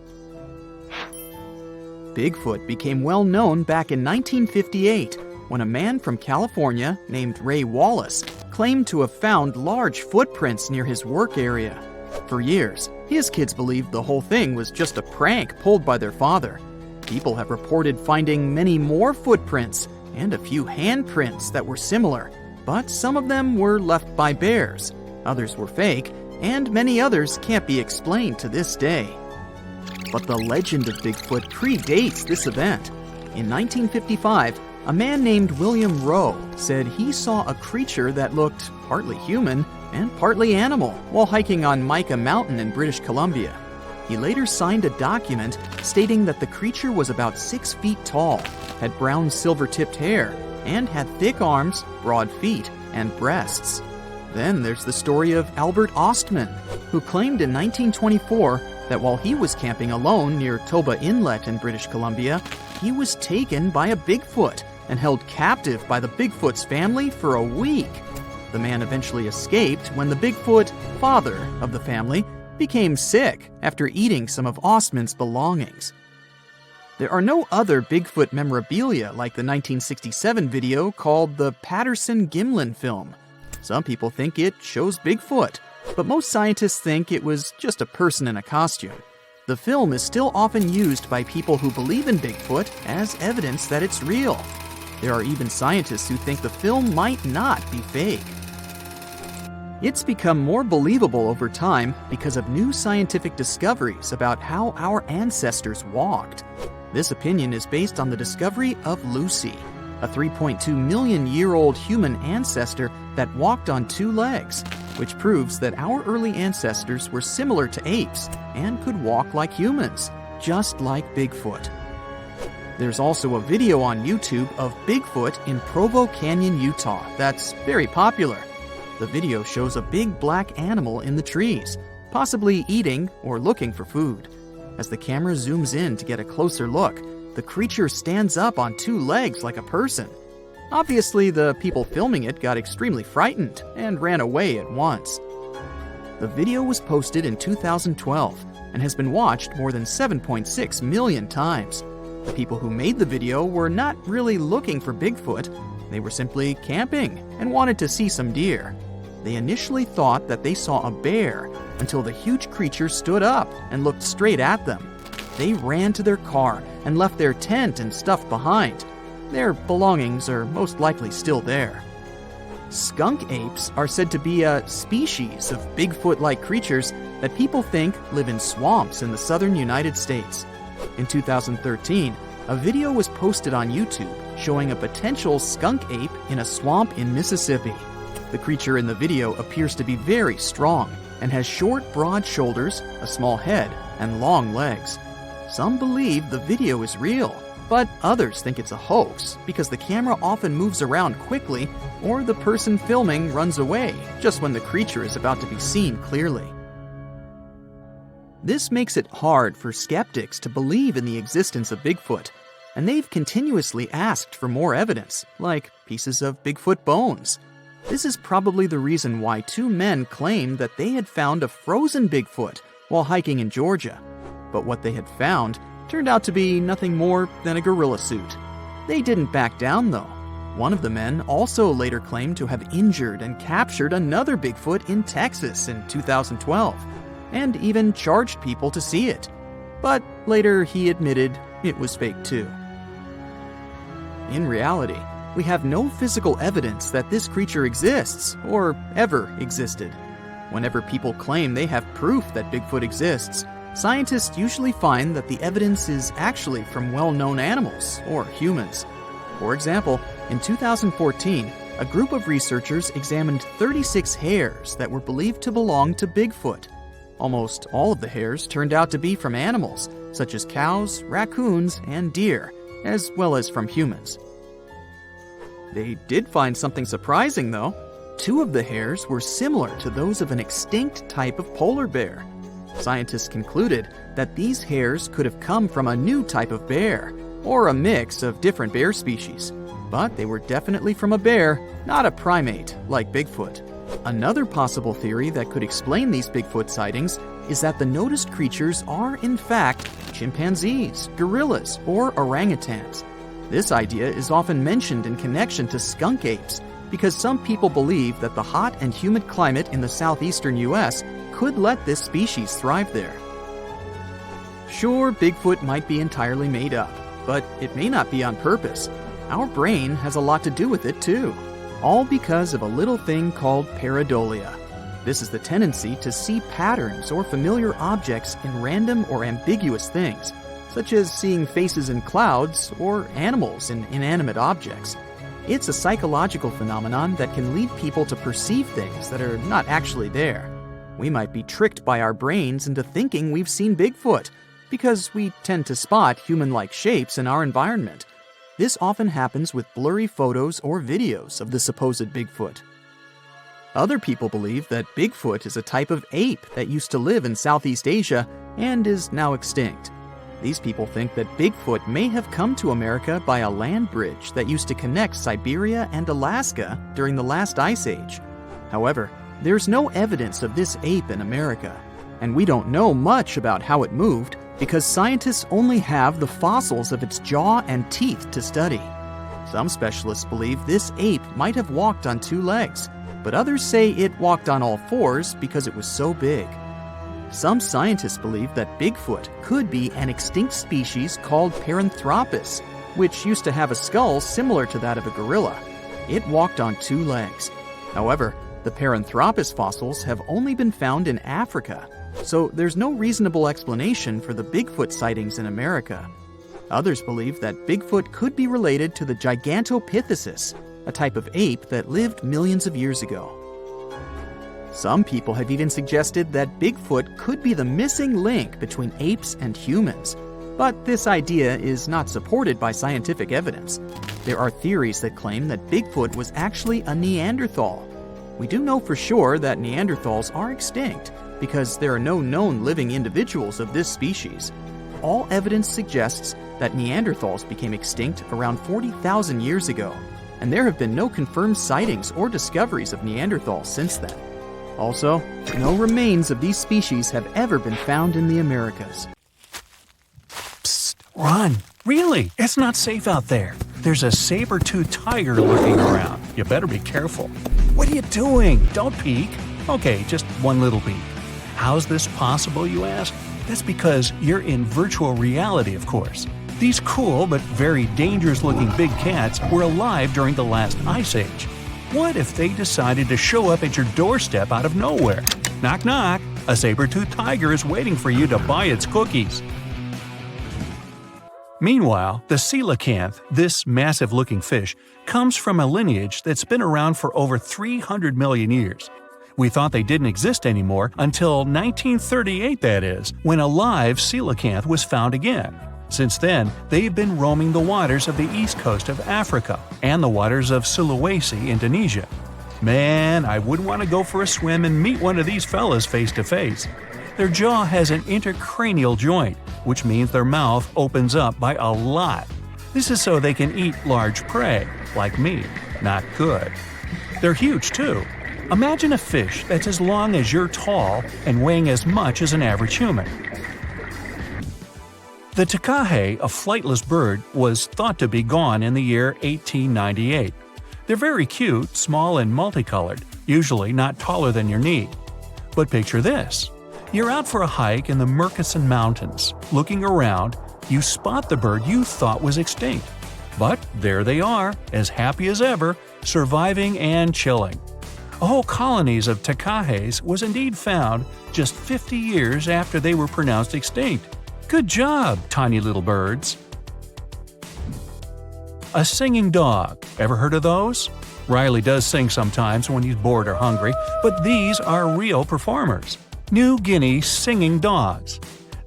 Bigfoot became well known back in 1958 when a man from California named Ray Wallace claimed to have found large footprints near his work area. For years, his kids believed the whole thing was just a prank pulled by their father. People have reported finding many more footprints and a few handprints that were similar, but some of them were left by bears, others were fake, and many others can't be explained to this day. But the legend of Bigfoot predates this event. In 1955, a man named William Rowe said he saw a creature that looked partly human and partly animal while hiking on Mica Mountain in British Columbia. He later signed a document stating that the creature was about 6 feet tall, had brown silver-tipped hair, and had thick arms, broad feet, and breasts. Then there's the story of Albert Ostman, who claimed in 1924 that while he was camping alone near Toba Inlet in British Columbia, he was taken by a Bigfoot and held captive by the Bigfoot's family for a week. The man eventually escaped when the Bigfoot, father of the family, became sick after eating some of Ostman's belongings. There are no other Bigfoot memorabilia like the 1967 video called the Patterson-Gimlin film. Some people think it shows Bigfoot, but most scientists think it was just a person in a costume. The film is still often used by people who believe in Bigfoot as evidence that it's real. There are even scientists who think the film might not be fake. It's become more believable over time because of new scientific discoveries about how our ancestors walked. This opinion is based on the discovery of Lucy, a 3.2 million year old human ancestor that walked on 2 legs, which proves that our early ancestors were similar to apes and could walk like humans, just like Bigfoot. There's also a video on YouTube of Bigfoot in Provo Canyon, Utah that's very popular. The video shows a big black animal in the trees, possibly eating or looking for food. As the camera zooms in to get a closer look, the creature stands up on 2 legs like a person. Obviously, the people filming it got extremely frightened and ran away at once. The video was posted in 2012 and has been watched more than 7.6 million times. The people who made the video were not really looking for Bigfoot. They were simply camping and wanted to see some deer. They initially thought that they saw a bear until the huge creature stood up and looked straight at them. They ran to their car and left their tent and stuff behind. Their belongings are most likely still there. Skunk apes are said to be a species of Bigfoot-like creatures that people think live in swamps in the southern United States. In 2013, a video was posted on YouTube showing a potential skunk ape in a swamp in Mississippi. The creature in the video appears to be very strong and has short, broad shoulders, a small head, and long legs. Some believe the video is real, but others think it's a hoax because the camera often moves around quickly or the person filming runs away just when the creature is about to be seen clearly. This makes it hard for skeptics to believe in the existence of Bigfoot, and they've continuously asked for more evidence, like pieces of Bigfoot bones. This is probably the reason why 2 men claimed that they had found a frozen Bigfoot while hiking in Georgia. But what they had found turned out to be nothing more than a gorilla suit. They didn't back down, though. One of the men also later claimed to have injured and captured another Bigfoot in Texas in 2012, and even charged people to see it. But later he admitted it was fake too. In reality, we have no physical evidence that this creature exists or ever existed. Whenever people claim they have proof that Bigfoot exists, scientists usually find that the evidence is actually from well-known animals or humans. For example, in 2014, a group of researchers examined 36 hairs that were believed to belong to Bigfoot. Almost all of the hairs turned out to be from animals, such as cows, raccoons, and deer, as well as from humans. They did find something surprising, though. 2 of the hairs were similar to those of an extinct type of polar bear. Scientists concluded that these hairs could have come from a new type of bear, or a mix of different bear species. But they were definitely from a bear, not a primate like Bigfoot. Another possible theory that could explain these Bigfoot sightings is that the noticed creatures are, in fact, chimpanzees, gorillas, or orangutans. This idea is often mentioned in connection to skunk apes, because some people believe that the hot and humid climate in the southeastern US could let this species thrive there. Sure, Bigfoot might be entirely made up, but it may not be on purpose. Our brain has a lot to do with it too, all because of a little thing called pareidolia. This is the tendency to see patterns or familiar objects in random or ambiguous things, such as seeing faces in clouds or animals in inanimate objects. It's a psychological phenomenon that can lead people to perceive things that are not actually there. We might be tricked by our brains into thinking we've seen Bigfoot, because we tend to spot human-like shapes in our environment. This often happens with blurry photos or videos of the supposed Bigfoot. Other people believe that Bigfoot is a type of ape that used to live in Southeast Asia and is now extinct. These people think that Bigfoot may have come to America by a land bridge that used to connect Siberia and Alaska during the last ice age. However, there's no evidence of this ape in America, and we don't know much about how it moved because scientists only have the fossils of its jaw and teeth to study. Some specialists believe this ape might have walked on 2 legs, but others say it walked on all 4s because it was so big. Some scientists believe that Bigfoot could be an extinct species called Paranthropus, which used to have a skull similar to that of a gorilla. It walked on 2 legs. However, the Paranthropus fossils have only been found in Africa, so there's no reasonable explanation for the Bigfoot sightings in America. Others believe that Bigfoot could be related to the Gigantopithecus, a type of ape that lived millions of years ago. Some people have even suggested that Bigfoot could be the missing link between apes and humans, but this idea is not supported by scientific evidence. There are theories that claim that Bigfoot was actually a Neanderthal. We do know for sure that Neanderthals are extinct because there are no known living individuals of this species. All evidence suggests that Neanderthals became extinct around 40,000 years ago, and there have been no confirmed sightings or discoveries of Neanderthals since then. Also, no remains of these species have ever been found in the Americas. Psst, run! Really, it's not safe out there. There's a saber-toothed tiger lurking around. You better be careful. What are you doing? Don't peek. Okay, just one little peek. How's this possible, you ask? That's because you're in virtual reality, of course. These cool but very dangerous-looking big cats were alive during the last ice age. What if they decided to show up at your doorstep out of nowhere? Knock knock, a saber-toothed tiger is waiting for you to buy its cookies. Meanwhile, the coelacanth, this massive-looking fish, comes from a lineage that's been around for over 300 million years. We thought they didn't exist anymore until 1938, that is, when a live coelacanth was found again. Since then, they've been roaming the waters of the east coast of Africa and the waters of Sulawesi, Indonesia. Man, I wouldn't want to go for a swim and meet one of these fellas face to face. Their jaw has an intercranial joint, which means their mouth opens up by a lot. This is so they can eat large prey, like me. Not good. They're huge, too. Imagine a fish that's as long as you're tall and weighing as much as an average human. The takahe, a flightless bird, was thought to be gone in the year 1898. They're very cute, small and multicolored, usually not taller than your knee. But picture this. You're out for a hike in the Murchison Mountains. Looking around, you spot the bird you thought was extinct. But there they are, as happy as ever, surviving and chilling. Whole colonies of takahes was indeed found just 50 years after they were pronounced extinct. Good job, tiny little birds. A singing dog. Ever heard of those? Riley does sing sometimes when he's bored or hungry, but these are real performers. New Guinea singing dogs.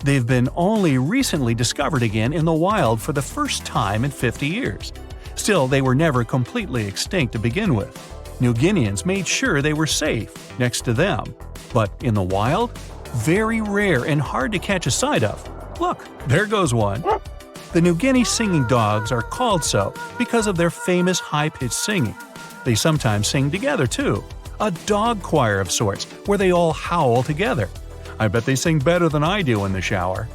They've been only recently discovered again in the wild for the first time in 50 years. Still, they were never completely extinct to begin with. New Guineans made sure they were safe next to them. But in the wild, very rare and hard to catch a sight of. Look, there goes one. The New Guinea singing dogs are called so because of their famous high-pitched singing. They sometimes sing together, too. A dog choir of sorts, where they all howl together. I bet they sing better than I do in the shower.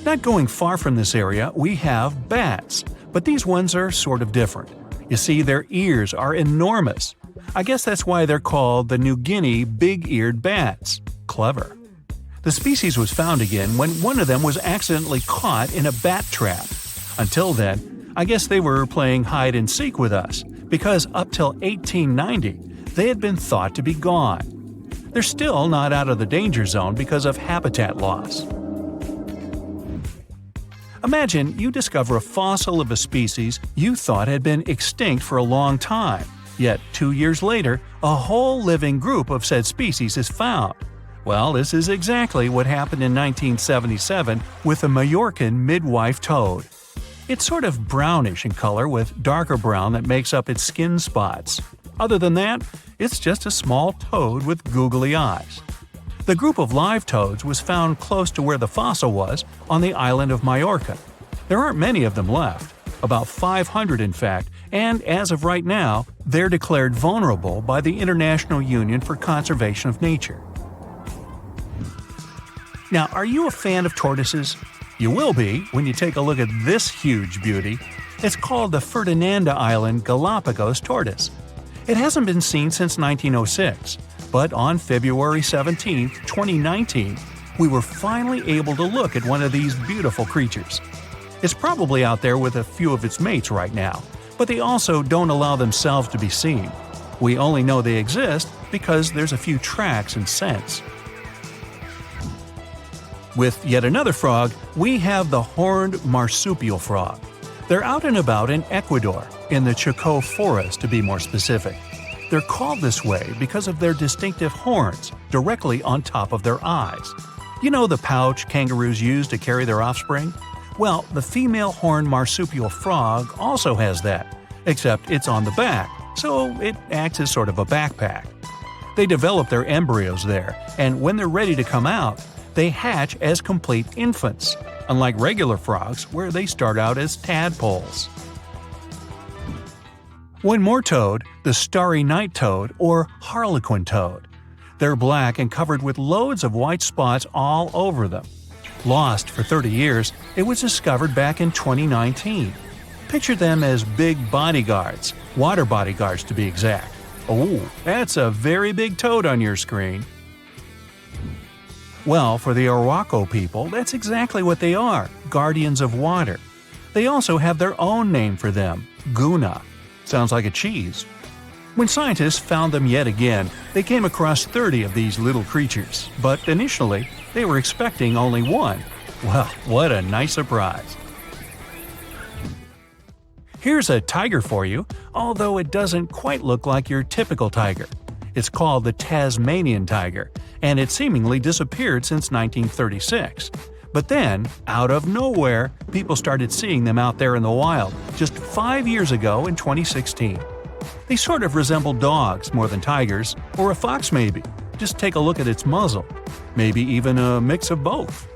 Not going far from this area, we have bats, but these ones are sort of different. You see, their ears are enormous. I guess that's why they're called the New Guinea big-eared bats. Clever. The species was found again when one of them was accidentally caught in a bat trap. Until then, I guess they were playing hide-and-seek with us, because up till 1890, they had been thought to be gone. They're still not out of the danger zone because of habitat loss. Imagine you discover a fossil of a species you thought had been extinct for a long time, yet 2 years later, a whole living group of said species is found. Well, this is exactly what happened in 1977 with the Majorcan midwife toad. It's sort of brownish in color with darker brown that makes up its skin spots. Other than that, it's just a small toad with googly eyes. The group of live toads was found close to where the fossil was, on the island of Majorca. There aren't many of them left, about 500 in fact, and as of right now, they're declared vulnerable by the International Union for Conservation of Nature. Now, are you a fan of tortoises? You will be when you take a look at this huge beauty. It's called the Ferdinanda Island Galapagos tortoise. It hasn't been seen since 1906. But on February 17, 2019, we were finally able to look at one of these beautiful creatures. It's probably out there with a few of its mates right now, but they also don't allow themselves to be seen. We only know they exist because there's a few tracks and scents. With yet another frog, we have the horned marsupial frog. They're out and about in Ecuador, in the Chocó Forest to be more specific. They're called this way because of their distinctive horns directly on top of their eyes. You know the pouch kangaroos use to carry their offspring? Well, the female horned marsupial frog also has that, except it's on the back, so it acts as sort of a backpack. They develop their embryos there, and when they're ready to come out, they hatch as complete infants, unlike regular frogs where they start out as tadpoles. One more toad, the starry night toad or harlequin toad. They're black and covered with loads of white spots all over them. Lost for 30 years, it was discovered back in 2019. Picture them as big bodyguards, water bodyguards to be exact. Oh, that's a very big toad on your screen. Well, for the Arhuaco people, that's exactly what they are, guardians of water. They also have their own name for them, Guna. Sounds like a cheese. When scientists found them yet again, they came across 30 of these little creatures, but initially, they were expecting only one. Well, what a nice surprise. Here's a tiger for you, although it doesn't quite look like your typical tiger. It's called the Tasmanian tiger, and it seemingly disappeared since 1936. But then, out of nowhere, people started seeing them out there in the wild just 5 years ago in 2016. They sort of resemble dogs more than tigers, or a fox maybe. Just take a look at its muzzle. Maybe even a mix of both.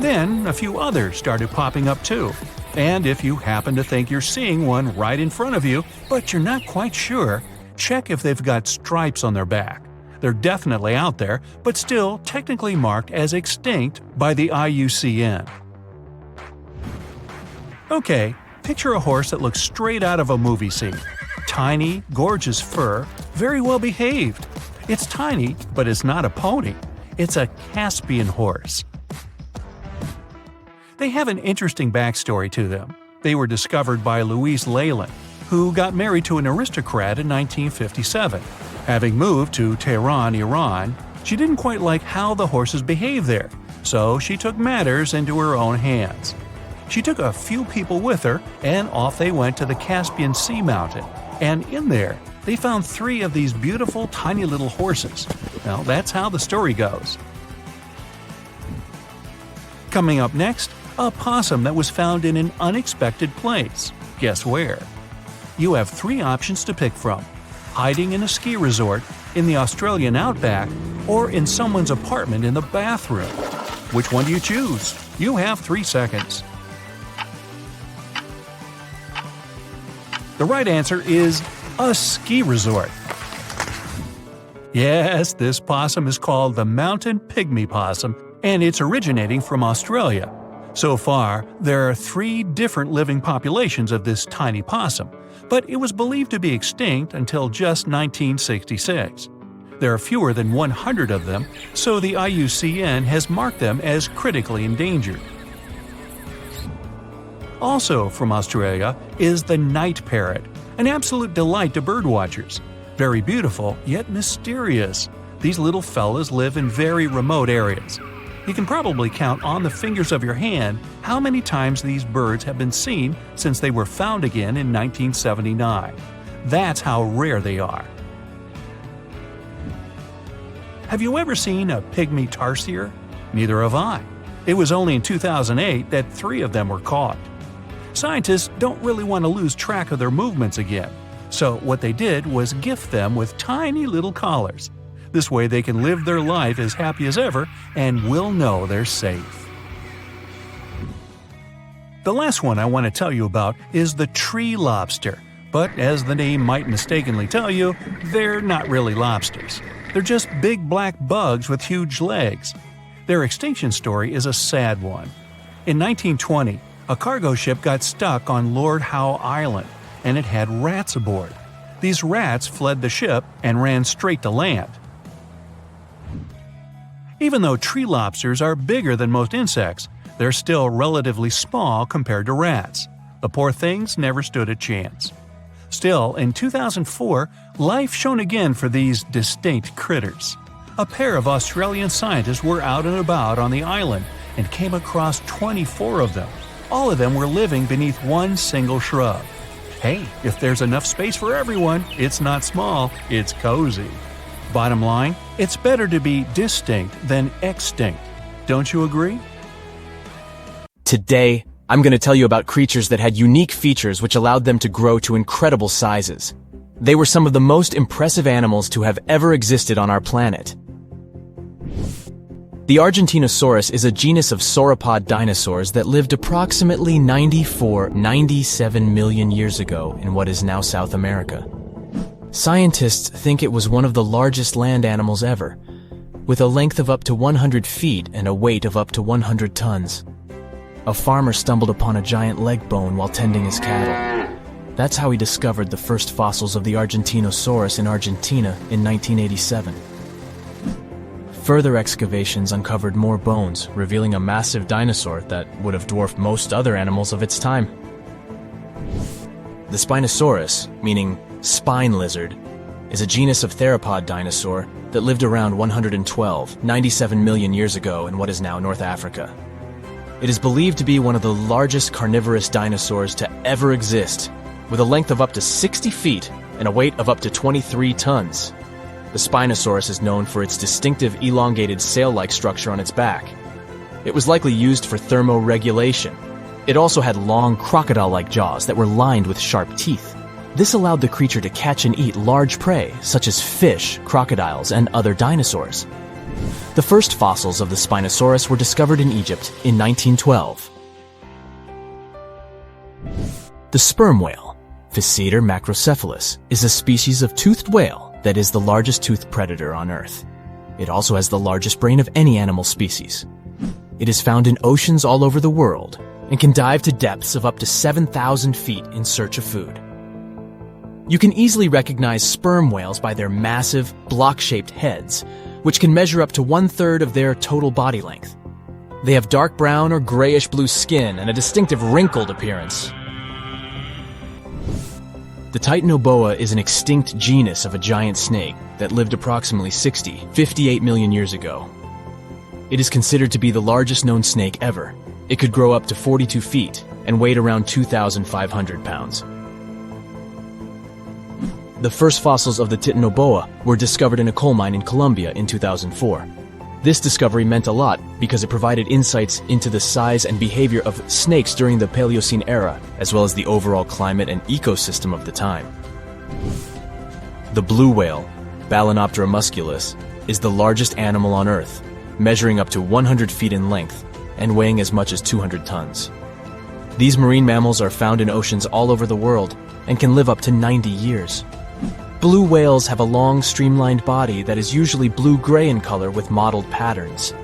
Then, a few others started popping up too. And if you happen to think you're seeing one right in front of you, but you're not quite sure, check if they've got stripes on their back. They're definitely out there, but still technically marked as extinct by the IUCN. Okay, picture a horse that looks straight out of a movie scene. Tiny, gorgeous fur, very well behaved. It's tiny, but it's not a pony. It's a Caspian horse. They have an interesting backstory to them. They were discovered by Louise Leyland, who got married to an aristocrat in 1957. Having moved to Tehran, Iran, she didn't quite like how the horses behaved there, so she took matters into her own hands. She took a few people with her, and off they went to the Caspian Sea mountain. And in there, they found 3 of these beautiful tiny little horses. Well, that's how the story goes. Coming up next, a possum that was found in an unexpected place. Guess where? You have 3 options to pick from: hiding in a ski resort, in the Australian outback, or in someone's apartment in the bathroom. Which one do you choose? You have 3 seconds. The right answer is a ski resort. Yes, this possum is called the mountain pygmy possum, and it's originating from Australia. So far, there are 3 different living populations of this tiny possum, but it was believed to be extinct until just 1966. There are fewer than 100 of them, so the IUCN has marked them as critically endangered. Also from Australia is the night parrot, an absolute delight to birdwatchers. Very beautiful, yet mysterious. These little fellas live in very remote areas. You can probably count on the fingers of your hand how many times these birds have been seen since they were found again in 1979. That's how rare they are. Have you ever seen a pygmy tarsier? Neither have I. It was only in 2008 that 3 of them were caught. Scientists don't really want to lose track of their movements again, so what they did was gift them with tiny little collars. This way they can live their life as happy as ever and will know they're safe. The last one I want to tell you about is the tree lobster, but as the name might mistakenly tell you, they're not really lobsters. They're just big black bugs with huge legs. Their extinction story is a sad one. In 1920, a cargo ship got stuck on Lord Howe Island, and it had rats aboard. These rats fled the ship and ran straight to land. Even though tree lobsters are bigger than most insects, they're still relatively small compared to rats. The poor things never stood a chance. Still, in 2004, life shone again for these distinct critters. A pair of Australian scientists were out and about on the island and came across 24 of them. All of them were living beneath one single shrub. Hey, if there's enough space for everyone, it's not small, it's cozy. Bottom line, it's better to be distinct than extinct. Don't you agree? Today, I'm going to tell you about creatures that had unique features which allowed them to grow to incredible sizes. They were some of the most impressive animals to have ever existed on our planet. The Argentinosaurus is a genus of sauropod dinosaurs that lived approximately 97 million years ago in what is now South America. Scientists think it was one of the largest land animals ever, with a length of up to 100 feet and a weight of up to 100 tons. A farmer stumbled upon a giant leg bone while tending his cattle. That's how he discovered the first fossils of the Argentinosaurus in Argentina in 1987. Further excavations uncovered more bones, revealing a massive dinosaur that would have dwarfed most other animals of its time. The Spinosaurus, meaning spine lizard, is a genus of theropod dinosaur that lived around 97 million years ago in what is now North Africa. It is believed to be one of the largest carnivorous dinosaurs to ever exist, with a length of up to 60 feet and a weight of up to 23 tons. The Spinosaurus is known for its distinctive elongated sail-like structure on its back. It was likely used for thermoregulation. It also had long crocodile-like jaws that were lined with sharp teeth. This allowed the creature to catch and eat large prey, such as fish, crocodiles, and other dinosaurs. The first fossils of the Spinosaurus were discovered in Egypt in 1912. The sperm whale, Physeter macrocephalus, is a species of toothed whale that is the largest toothed predator on Earth. It also has the largest brain of any animal species. It is found in oceans all over the world and can dive to depths of up to 7,000 feet in search of food. You can easily recognize sperm whales by their massive, block-shaped heads, which can measure up to 1/3 of their total body length. They have dark brown or grayish-blue skin and a distinctive wrinkled appearance. The Titanoboa is an extinct genus of a giant snake that lived approximately 58 million years ago. It is considered to be the largest known snake ever. It could grow up to 42 feet and weighed around 2,500 pounds. The first fossils of the Titanoboa were discovered in a coal mine in Colombia in 2004. This discovery meant a lot because it provided insights into the size and behavior of snakes during the Paleocene era, as well as the overall climate and ecosystem of the time. The blue whale, Balænoptera musculus, is the largest animal on Earth, measuring up to 100 feet in length and weighing as much as 200 tons. These marine mammals are found in oceans all over the world and can live up to 90 years. Blue whales have a long, streamlined body that is usually blue-gray in color with mottled patterns.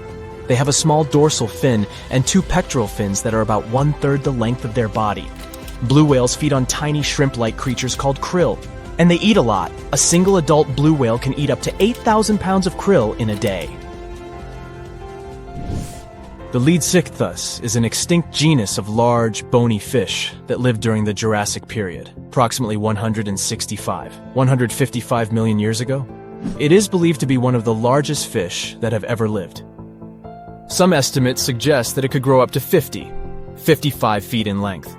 They have a small dorsal fin and 2 pectoral fins that are about 1/3 the length of their body. Blue whales feed on tiny shrimp-like creatures called krill, and they eat a lot. A single adult blue whale can eat up to 8,000 pounds of krill in a day. The Leadsichthus is an extinct genus of large, bony fish that lived during the Jurassic period, approximately 155 million years ago. It is believed to be one of the largest fish that have ever lived. Some estimates suggest that it could grow up to 55 feet in length.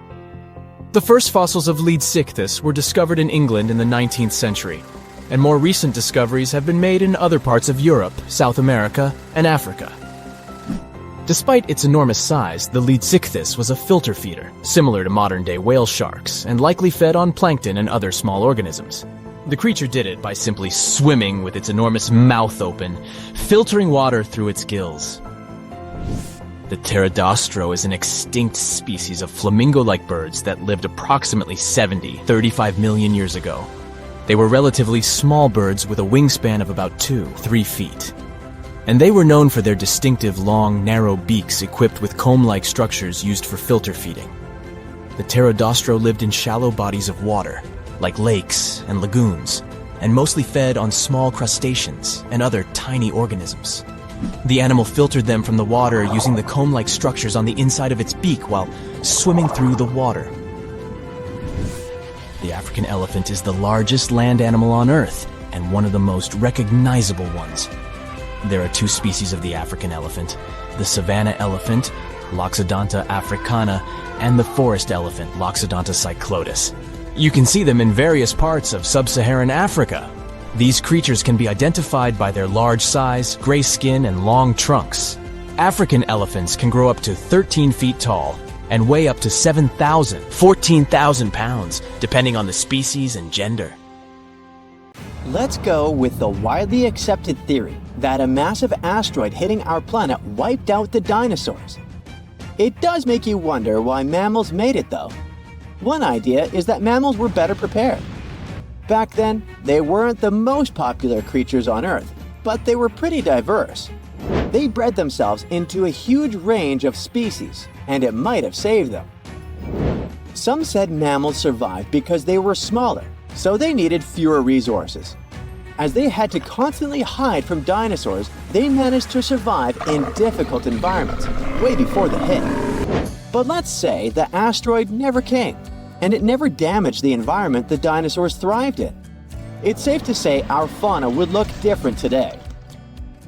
The first fossils of Leadsichthus were discovered in England in the 19th century, and more recent discoveries have been made in other parts of Europe, South America, and Africa. Despite its enormous size, the Leadsichthus was a filter feeder, similar to modern-day whale sharks, and likely fed on plankton and other small organisms. The creature did it by simply swimming with its enormous mouth open, filtering water through its gills. The pterodostro is an extinct species of flamingo-like birds that lived approximately 35 million years ago. They were relatively small birds with a wingspan of about 2-3 feet. And they were known for their distinctive long, narrow beaks equipped with comb-like structures used for filter feeding. The pterodostro lived in shallow bodies of water, like lakes and lagoons, and mostly fed on small crustaceans and other tiny organisms. The animal filtered them from the water using the comb-like structures on the inside of its beak while swimming through the water. The African elephant is the largest land animal on Earth and one of the most recognizable ones. There are 2 species of the African elephant, the savanna elephant, Loxodonta africana, and the forest elephant, Loxodonta cyclotis. You can see them in various parts of sub-Saharan Africa. These creatures can be identified by their large size, gray skin, and long trunks. African elephants can grow up to 13 feet tall and weigh up to 14,000 pounds, depending on the species and gender. Let's go with the widely accepted theory that a massive asteroid hitting our planet wiped out the dinosaurs. It does make you wonder why mammals made it, though. One idea is that mammals were better prepared. Back then, they weren't the most popular creatures on Earth, but they were pretty diverse. They bred themselves into a huge range of species, and it might have saved them. Some said mammals survived because they were smaller, so they needed fewer resources. As they had to constantly hide from dinosaurs, they managed to survive in difficult environments, way before the hit. But let's say the asteroid never came, and it never damaged the environment the dinosaurs thrived in. It's safe to say our fauna would look different today.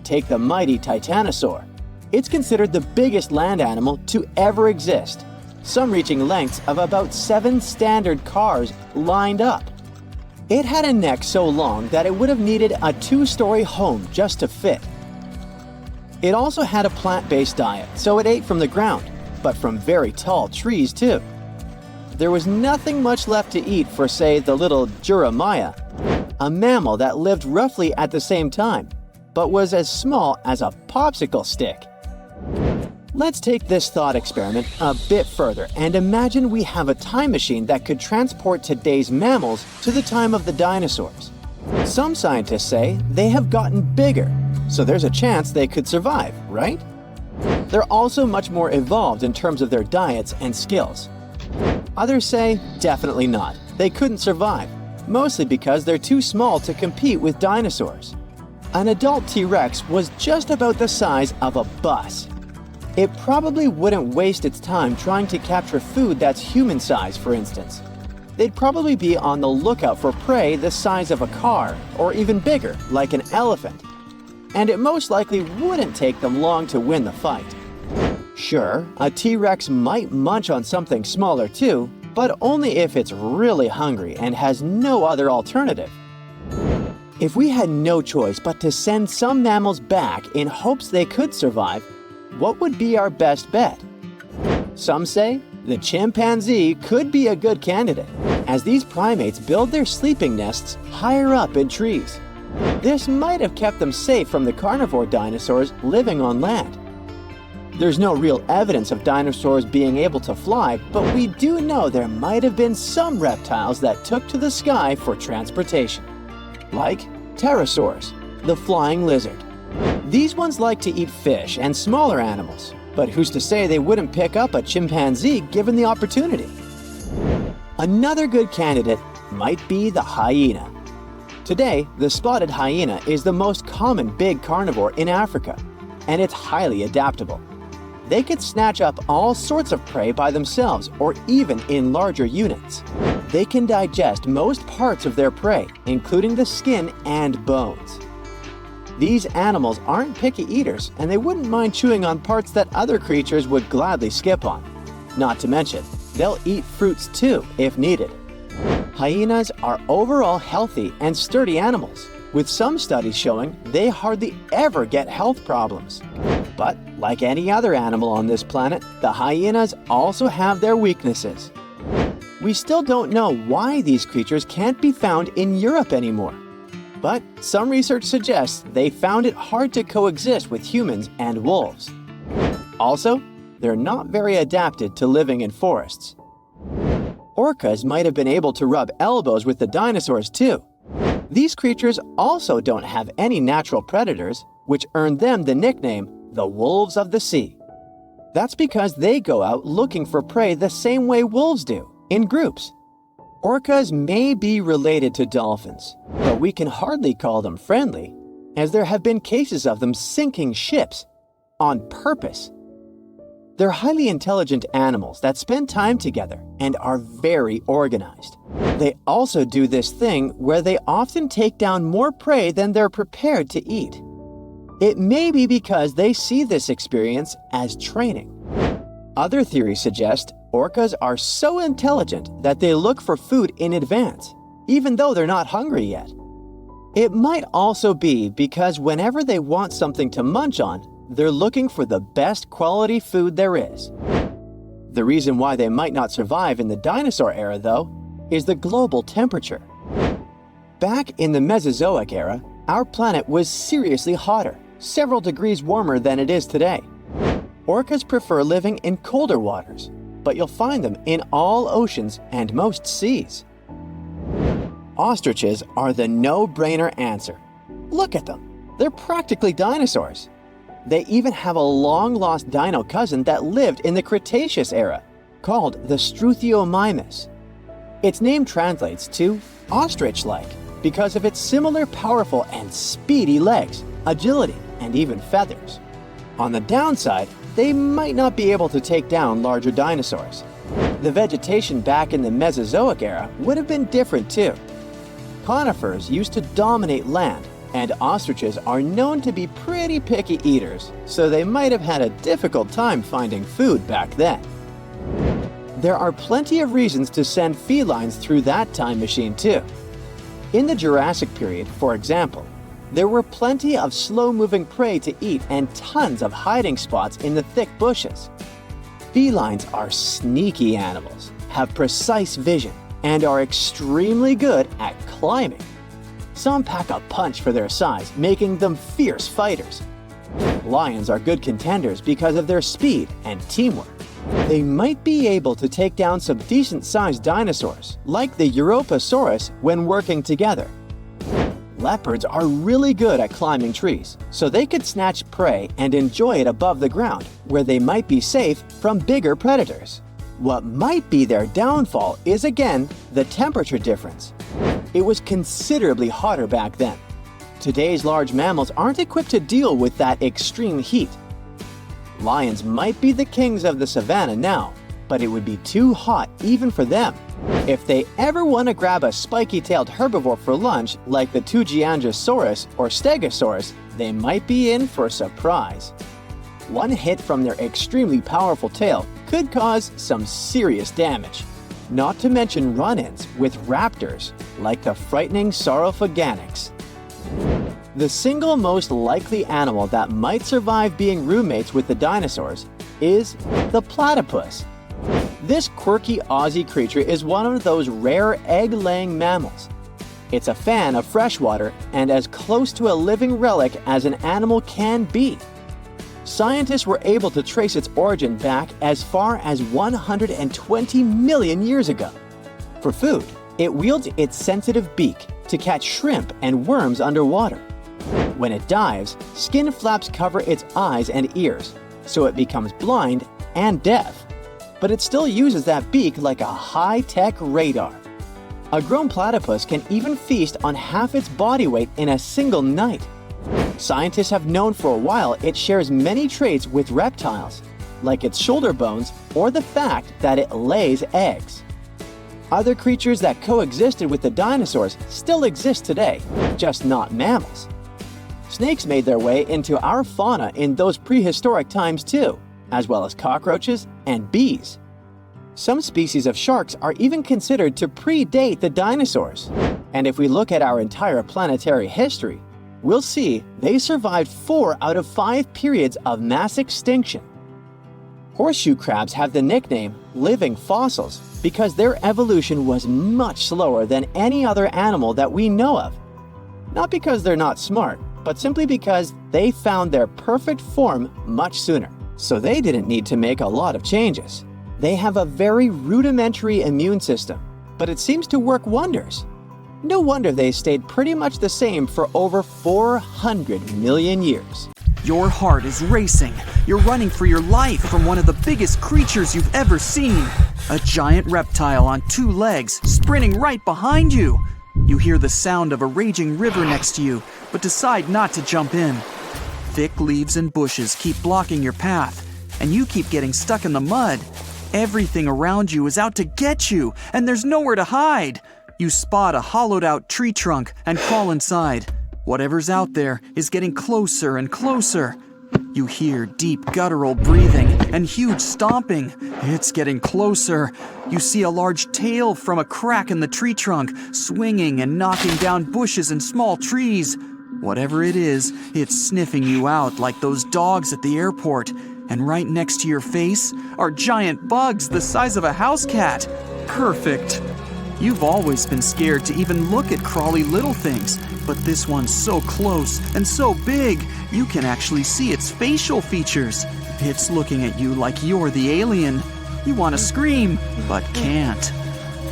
Take the mighty titanosaur. It's considered the biggest land animal to ever exist, some reaching lengths of about 7 standard cars lined up. It had a neck so long that it would have needed a 2-story home just to fit. It also had a plant-based diet, so it ate from the ground, but from very tall trees too. There was nothing much left to eat for, say, the little Jeremiah, a mammal that lived roughly at the same time, but was as small as a popsicle stick. Let's take this thought experiment a bit further and imagine we have a time machine that could transport today's mammals to the time of the dinosaurs. Some scientists say they have gotten bigger, so there's a chance they could survive, right? They're also much more evolved in terms of their diets and skills. Others say definitely not. They couldn't survive, mostly because they're too small to compete with dinosaurs. An adult T-Rex was just about the size of a bus. It probably wouldn't waste its time trying to capture food that's human-sized, for instance. They'd probably be on the lookout for prey the size of a car, or even bigger, like an elephant. And it most likely wouldn't take them long to win the fight. Sure, a T-Rex might munch on something smaller too, but only if it's really hungry and has no other alternative. If we had no choice but to send some mammals back in hopes they could survive, what would be our best bet? Some say the chimpanzee could be a good candidate, as these primates build their sleeping nests higher up in trees. This might have kept them safe from the carnivore dinosaurs living on land. There's no real evidence of dinosaurs being able to fly, but we do know there might have been some reptiles that took to the sky for transportation. Like pterosaurs, the flying lizard. These ones like to eat fish and smaller animals, but who's to say they wouldn't pick up a chimpanzee given the opportunity? Another good candidate might be the hyena. Today, the spotted hyena is the most common big carnivore in Africa, and it's highly adaptable. They could snatch up all sorts of prey by themselves or even in larger units. They can digest most parts of their prey, including the skin and bones. These animals aren't picky eaters, and they wouldn't mind chewing on parts that other creatures would gladly skip on. Not to mention, they'll eat fruits too if needed. Hyenas are overall healthy and sturdy animals, with some studies showing they hardly ever get health problems. But like any other animal on this planet, the hyenas also have their weaknesses. We still don't know why these creatures can't be found in Europe anymore. But some research suggests they found it hard to coexist with humans and wolves. Also, they're not very adapted to living in forests. Orcas might have been able to rub elbows with the dinosaurs too. These creatures also don't have any natural predators, which earned them the nickname the wolves of the sea. That's because they go out looking for prey the same way wolves do, in groups. Orcas may be related to dolphins, but we can hardly call them friendly, as there have been cases of them sinking ships on purpose. They're highly intelligent animals that spend time together and are very organized. They also do this thing where they often take down more prey than they're prepared to eat. It may be because they see this experience as training. Other theories suggest orcas are so intelligent that they look for food in advance, even though they're not hungry yet. It might also be because whenever they want something to munch on, they're looking for the best quality food there is. The reason why they might not survive in the dinosaur era, though, is the global temperature. Back in the Mesozoic era, our planet was seriously hotter, several degrees warmer than it is today. Orcas prefer living in colder waters, but you'll find them in all oceans and most seas. Ostriches are the no-brainer answer. Look at them. They're practically dinosaurs. They even have a long-lost dino cousin that lived in the Cretaceous era, called the Struthiomimus. Its name translates to ostrich-like because of its similar powerful and speedy legs, agility, and even feathers. On the downside, they might not be able to take down larger dinosaurs. The vegetation back in the Mesozoic era would have been different too. Conifers used to dominate land, and ostriches are known to be pretty picky eaters, so they might have had a difficult time finding food back then. There are plenty of reasons to send felines through that time machine too. In the Jurassic period, for example, there were plenty of slow-moving prey to eat and tons of hiding spots in the thick bushes. Felines are sneaky animals, have precise vision, and are extremely good at climbing. Some pack a punch for their size, making them fierce fighters. Lions are good contenders because of their speed and teamwork. They might be able to take down some decent-sized dinosaurs, like the Erebus, when working together. Leopards are really good at climbing trees, so they could snatch prey and enjoy it above the ground, where they might be safe from bigger predators. What might be their downfall is again the temperature difference. It was considerably hotter back then. Today's large mammals aren't equipped to deal with that extreme heat. Lions might be the kings of the savannah now, but it would be too hot even for them. If they ever want to grab a spiky-tailed herbivore for lunch like the Tugiangosaurus or Stegosaurus, they might be in for a surprise. One hit from their extremely powerful tail could cause some serious damage. Not to mention run-ins with raptors like the frightening Saurophaganix. The single most likely animal that might survive being roommates with the dinosaurs is the platypus. This quirky Aussie creature is one of those rare egg-laying mammals. It's a fan of freshwater and as close to a living relic as an animal can be. Scientists were able to trace its origin back as far as 120 million years ago. For food, it wields its sensitive beak to catch shrimp and worms underwater. When it dives, skin flaps cover its eyes and ears, so it becomes blind and deaf. But it still uses that beak like a high-tech radar. A grown platypus can even feast on half its body weight in a single night. Scientists have known for a while it shares many traits with reptiles, like its shoulder bones or the fact that it lays eggs. Other creatures that coexisted with the dinosaurs still exist today, just not mammals. Snakes made their way into our fauna in those prehistoric times too, as well as cockroaches and bees. Some species of sharks are even considered to predate the dinosaurs. And if we look at our entire planetary history, we'll see they survived 4 out of 5 periods of mass extinction. Horseshoe crabs have the nickname living fossils because their evolution was much slower than any other animal that we know of. Not because they're not smart, but simply because they found their perfect form much sooner. So they didn't need to make a lot of changes. They have a very rudimentary immune system, but it seems to work wonders. No wonder they stayed pretty much the same for over 400 million years. Your heart is racing. You're running for your life from one of the biggest creatures you've ever seen. A giant reptile on 2 legs, sprinting right behind you. You hear the sound of a raging river next to you, but decide not to jump in. Thick leaves and bushes keep blocking your path, and you keep getting stuck in the mud. Everything around you is out to get you, and there's nowhere to hide. You spot a hollowed-out tree trunk and crawl inside. Whatever's out there is getting closer and closer. You hear deep guttural breathing and huge stomping. It's getting closer. You see a large tail from a crack in the tree trunk, swinging and knocking down bushes and small trees. Whatever it is, it's sniffing you out like those dogs at the airport. And right next to your face are giant bugs the size of a house cat. Perfect. You've always been scared to even look at crawly little things, but this one's so close and so big, you can actually see its facial features. It's looking at you like you're the alien. You want to scream, but can't.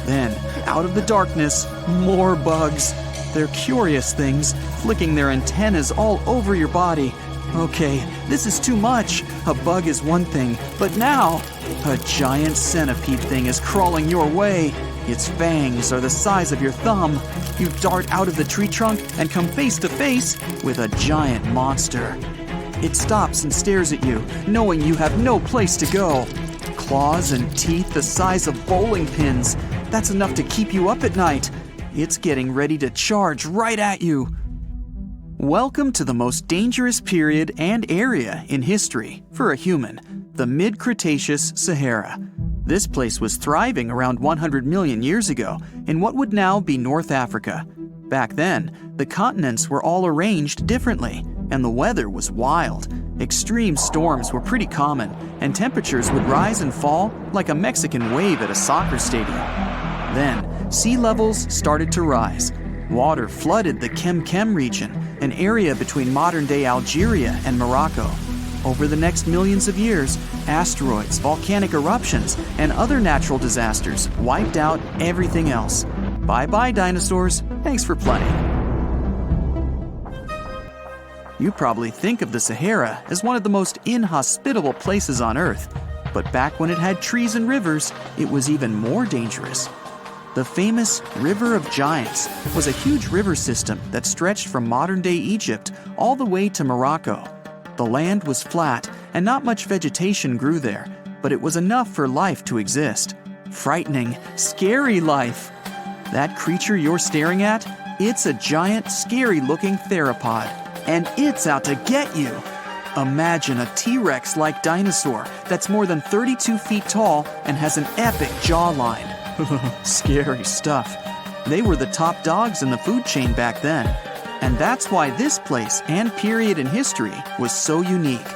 Then, out of the darkness, more bugs. They're curious things, flicking their antennas all over your body. Okay, this is too much. A bug is one thing, but now, a giant centipede thing is crawling your way. Its fangs are the size of your thumb. You dart out of the tree trunk and come face to face with a giant monster. It stops and stares at you, knowing you have no place to go. Claws and teeth the size of bowling pins. That's enough to keep you up at night. It's getting ready to charge right at you. Welcome to the most dangerous period and area in history for a human, the mid-Cretaceous Sahara. This place was thriving around 100 million years ago in what would now be North Africa. Back then, the continents were all arranged differently, and the weather was wild. Extreme storms were pretty common, and temperatures would rise and fall like a Mexican wave at a soccer stadium. Then, sea levels started to rise. Water flooded the Kem region, an area between modern-day Algeria and Morocco. Over the next millions of years, asteroids, volcanic eruptions, and other natural disasters wiped out everything else. Bye-bye, dinosaurs. Thanks for playing. You probably think of the Sahara as one of the most inhospitable places on Earth, but back when it had trees and rivers, it was even more dangerous. The famous River of Giants was a huge river system that stretched from modern-day Egypt all the way to Morocco. The land was flat and not much vegetation grew there, but it was enough for life to exist. Frightening, scary life. That creature you're staring at, it's a giant, scary-looking theropod, and it's out to get you. Imagine a T-Rex-like dinosaur that's more than 32 feet tall and has an epic jawline. Scary stuff. They were the top dogs in the food chain back then. And that's why this place and period in history was so unique.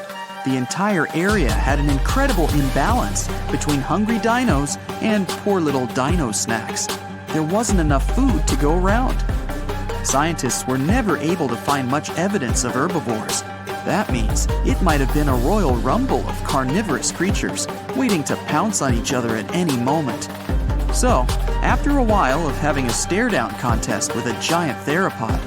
The entire area had an incredible imbalance between hungry dinos and poor little dino snacks. There wasn't enough food to go around. Scientists were never able to find much evidence of herbivores. That means it might have been a royal rumble of carnivorous creatures waiting to pounce on each other at any moment. So, after a while of having a stare-down contest with a giant theropod,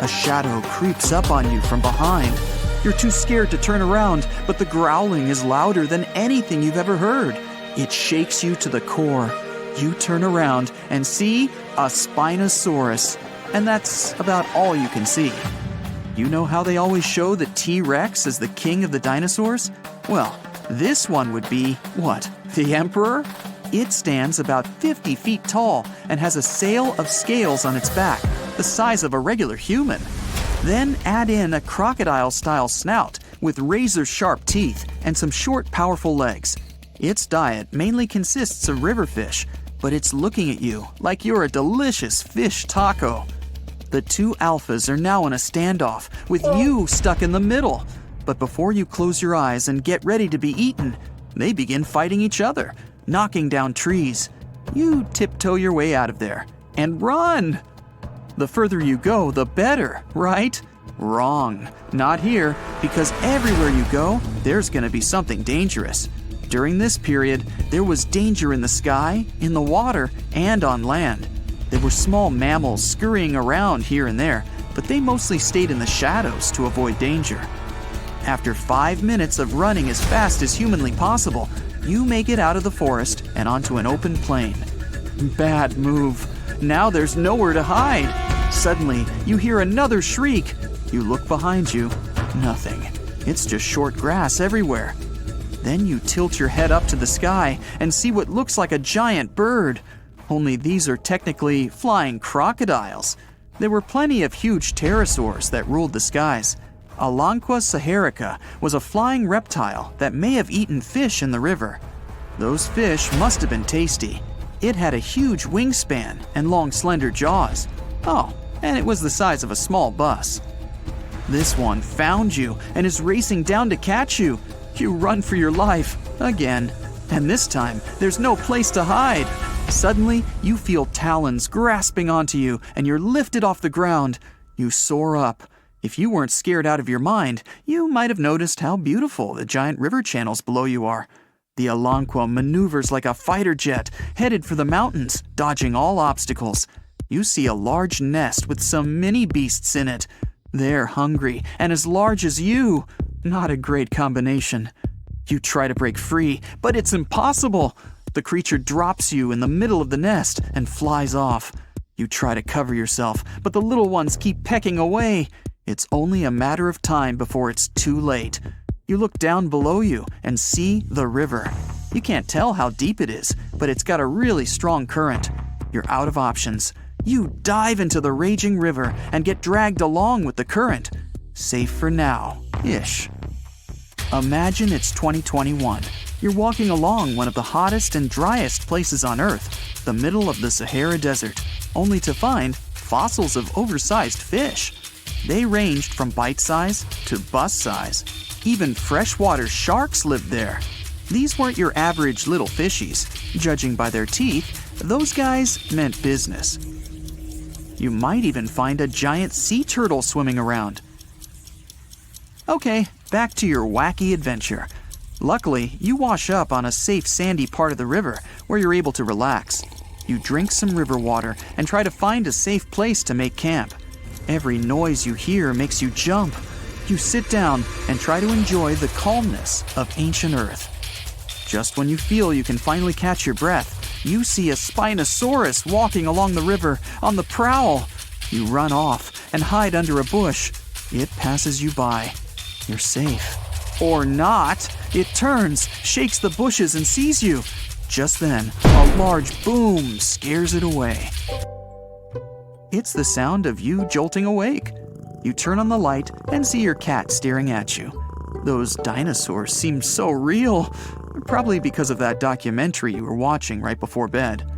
A shadow creeps up on you from behind. You're too scared to turn around, but the growling is louder than anything you've ever heard. It shakes you to the core. You turn around and see a Spinosaurus, and that's about all you can see. You know how they always show the T-Rex as the king of the dinosaurs? Well, this one would be, what, the emperor? It stands about 50 feet tall and has a sail of scales on its back, the size of a regular human. Then add in a crocodile-style snout with razor-sharp teeth and some short, powerful legs. Its diet mainly consists of river fish, but it's looking at you like you're a delicious fish taco. The two alphas are now in a standoff, with you stuck in the middle. But before you close your eyes and get ready to be eaten, they begin fighting each other, knocking down trees. You tiptoe your way out of there and run. The further you go, the better, right? Wrong. Not here, because everywhere you go, there's going to be something dangerous. During this period, there was danger in the sky, in the water, and on land. There were small mammals scurrying around here and there, but they mostly stayed in the shadows to avoid danger. After 5 minutes of running as fast as humanly possible, you make it out of the forest and onto an open plain. Bad move. Now there's nowhere to hide. Suddenly, you hear another shriek. You look behind you. Nothing. It's just short grass everywhere. Then you tilt your head up to the sky and see what looks like a giant bird. Only these are technically flying crocodiles. There were plenty of huge pterosaurs that ruled the skies. Alanqua saharica was a flying reptile that may have eaten fish in the river. Those fish must have been tasty. It had a huge wingspan and long, slender jaws. Oh, and it was the size of a small bus. This one found you and is racing down to catch you. You run for your life, again. And this time, there's no place to hide. Suddenly, you feel talons grasping onto you and you're lifted off the ground. You soar up. If you weren't scared out of your mind, you might have noticed how beautiful the giant river channels below you are. The Alanqua maneuvers like a fighter jet, headed for the mountains, dodging all obstacles. You see a large nest with some mini beasts in it. They're hungry and as large as you. Not a great combination. You try to break free, but it's impossible. The creature drops you in the middle of the nest and flies off. You try to cover yourself, but the little ones keep pecking away. It's only a matter of time before it's too late. You look down below you and see the river. You can't tell how deep it is, but it's got a really strong current. You're out of options. You dive into the raging river and get dragged along with the current. Safe for now-ish. Imagine it's 2021. You're walking along one of the hottest and driest places on Earth, the middle of the Sahara Desert, only to find fossils of oversized fish. They ranged from bite size to bus size. Even freshwater sharks lived there. These weren't your average little fishies. Judging by their teeth, those guys meant business. You might even find a giant sea turtle swimming around. Okay, back to your wacky adventure. Luckily, you wash up on a safe sandy part of the river where you're able to relax. You drink some river water and try to find a safe place to make camp. Every noise you hear makes you jump. You sit down and try to enjoy the calmness of ancient Earth. Just when you feel you can finally catch your breath, you see a Spinosaurus walking along the river on the prowl. You run off and hide under a bush. It passes you by. You're safe. Or not. It turns, shakes the bushes, and sees you. Just then, a large boom scares it away. It's the sound of you jolting awake. You turn on the light and see your cat staring at you. Those dinosaurs seem so real, probably because of that documentary you were watching right before bed.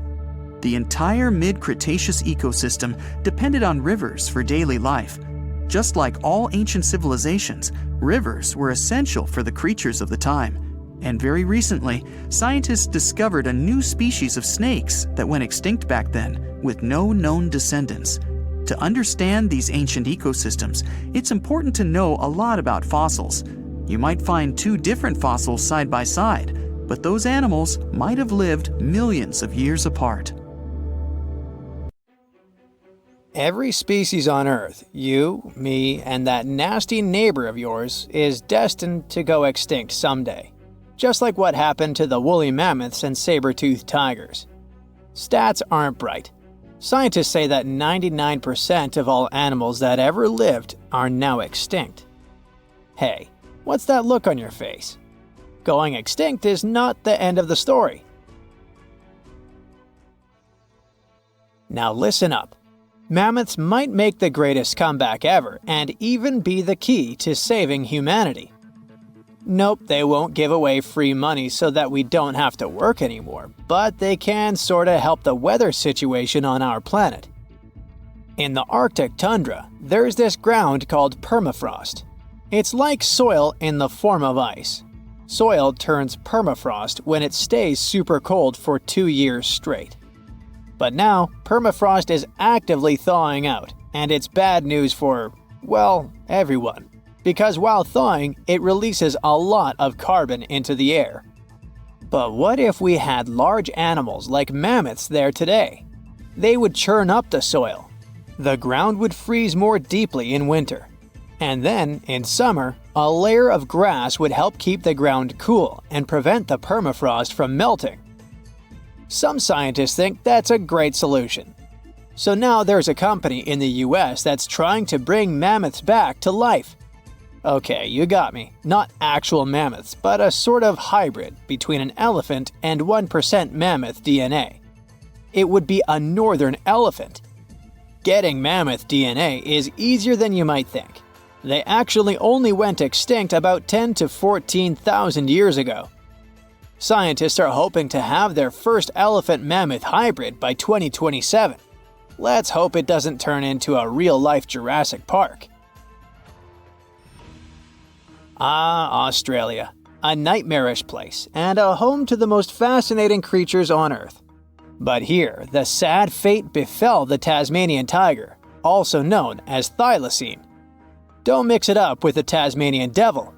The entire mid-Cretaceous ecosystem depended on rivers for daily life. Just like all ancient civilizations, rivers were essential for the creatures of the time. And very recently, scientists discovered a new species of snakes that went extinct back then, with no known descendants. To understand these ancient ecosystems, it's important to know a lot about fossils. You might find two different fossils side by side, but those animals might have lived millions of years apart. Every species on Earth, you, me, and that nasty neighbor of yours, is destined to go extinct someday. Just like what happened to the woolly mammoths and saber-toothed tigers. Stats aren't bright. Scientists say that 99% of all animals that ever lived are now extinct. Hey, what's that look on your face? Going extinct is not the end of the story. Now listen up. Mammoths might make the greatest comeback ever and even be the key to saving humanity. Nope, they won't give away free money so that we don't have to work anymore, but they can sorta help the weather situation on our planet. In the Arctic tundra, there's this ground called permafrost. It's like soil in the form of ice. Soil turns permafrost when it stays super cold for 2 years straight. But now, permafrost is actively thawing out, and it's bad news for, well, everyone. Because while thawing, it releases a lot of carbon into the air. But what if we had large animals like mammoths there today? They would churn up the soil. The ground would freeze more deeply in winter. And then, in summer, a layer of grass would help keep the ground cool and prevent the permafrost from melting. Some scientists think that's a great solution. So now there's a company in the US that's trying to bring mammoths back to life. Okay, you got me. Not actual mammoths, but a sort of hybrid between an elephant and 1% mammoth DNA. It would be a northern elephant. Getting mammoth DNA is easier than you might think. They actually only went extinct about 10 to 14,000 years ago. Scientists are hoping to have their first elephant-mammoth hybrid by 2027. Let's hope it doesn't turn into a real-life Jurassic Park. Ah, Australia. A nightmarish place, and a home to the most fascinating creatures on Earth. But here, the sad fate befell the Tasmanian tiger, also known as thylacine. Don't mix it up with the Tasmanian devil.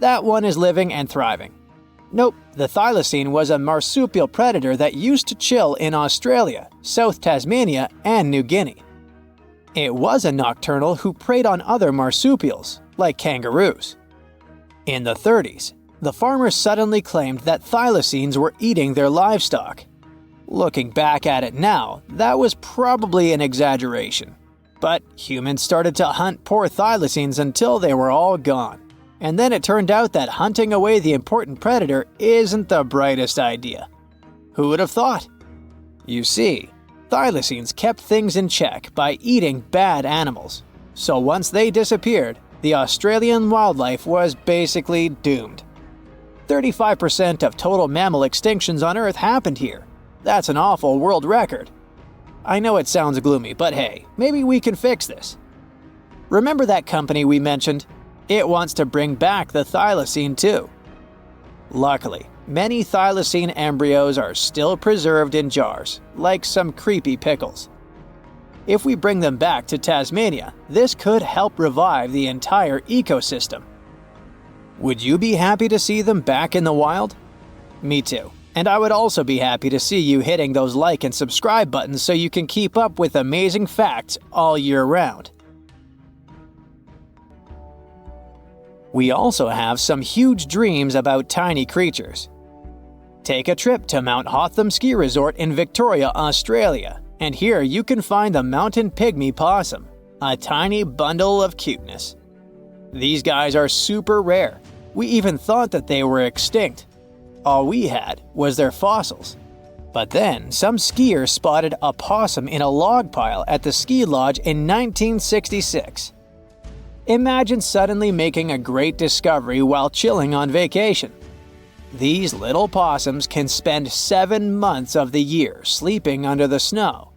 That one is living and thriving. Nope, the thylacine was a marsupial predator that used to chill in Australia, South Tasmania, and New Guinea. It was a nocturnal who preyed on other marsupials, like kangaroos. In the 30s, the farmers suddenly claimed that thylacines were eating their livestock. Looking back at it now, that was probably an exaggeration. But humans started to hunt poor thylacines until they were all gone. And then it turned out that hunting away the important predator isn't the brightest idea. Who would have thought? You see, thylacines kept things in check by eating bad animals. So once they disappeared, the Australian wildlife was basically doomed. 35% of total mammal extinctions on Earth happened here. That's an awful world record. I know it sounds gloomy, but hey, maybe we can fix this. Remember that company we mentioned? It wants to bring back the thylacine too. Luckily, many thylacine embryos are still preserved in jars, like some creepy pickles. If we bring them back to Tasmania, this could help revive the entire ecosystem. Would you be happy to see them back in the wild? Me too. And I would also be happy to see you hitting those like and subscribe buttons so you can keep up with amazing facts all year round. We also have some huge dreams about tiny creatures. Take a trip to Mount Hotham Ski Resort in Victoria, Australia, and here you can find the mountain pygmy possum, a tiny bundle of cuteness. These guys are super rare. We even thought that they were extinct. All we had was their fossils. But then, some skiers spotted a possum in a log pile at the ski lodge in 1966. Imagine suddenly making a great discovery while chilling on vacation. These little possums can spend 7 months of the year sleeping under the snow.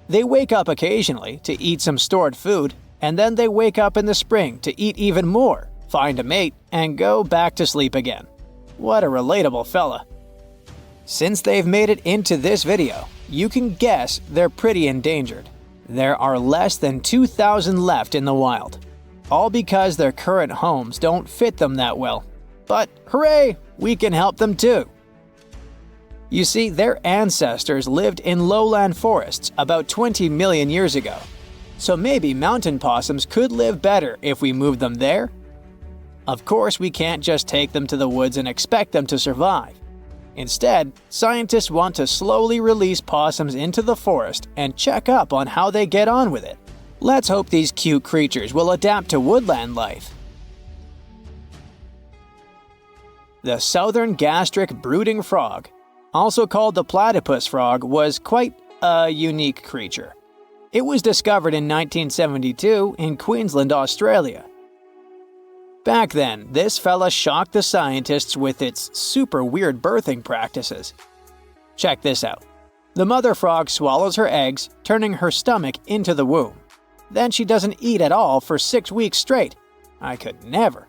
They wake up occasionally to eat some stored food, and then they wake up in the spring to eat even more, find a mate, and go back to sleep again. What a relatable fella. Since they've made it into this video, you can guess they're pretty endangered. There are less than 2,000 left in the wild, all because their current homes don't fit them that well. But hooray, we can help them too. You see, their ancestors lived in lowland forests about 20 million years ago. so maybe mountain possums could live better if we moved them there? Of course, we can't just take them to the woods and expect them to survive. Instead, scientists want to slowly release possums into the forest and check up on how they get on with it. Let's hope these cute creatures will adapt to woodland life. The southern gastric brooding frog, also called the platypus frog, was quite a unique creature. It was discovered in 1972 in Queensland, Australia. Back then, this fella shocked the scientists with its super weird birthing practices. Check this out. The mother frog swallows her eggs, turning her stomach into the womb. Then she doesn't eat at all for 6 weeks straight. I could never.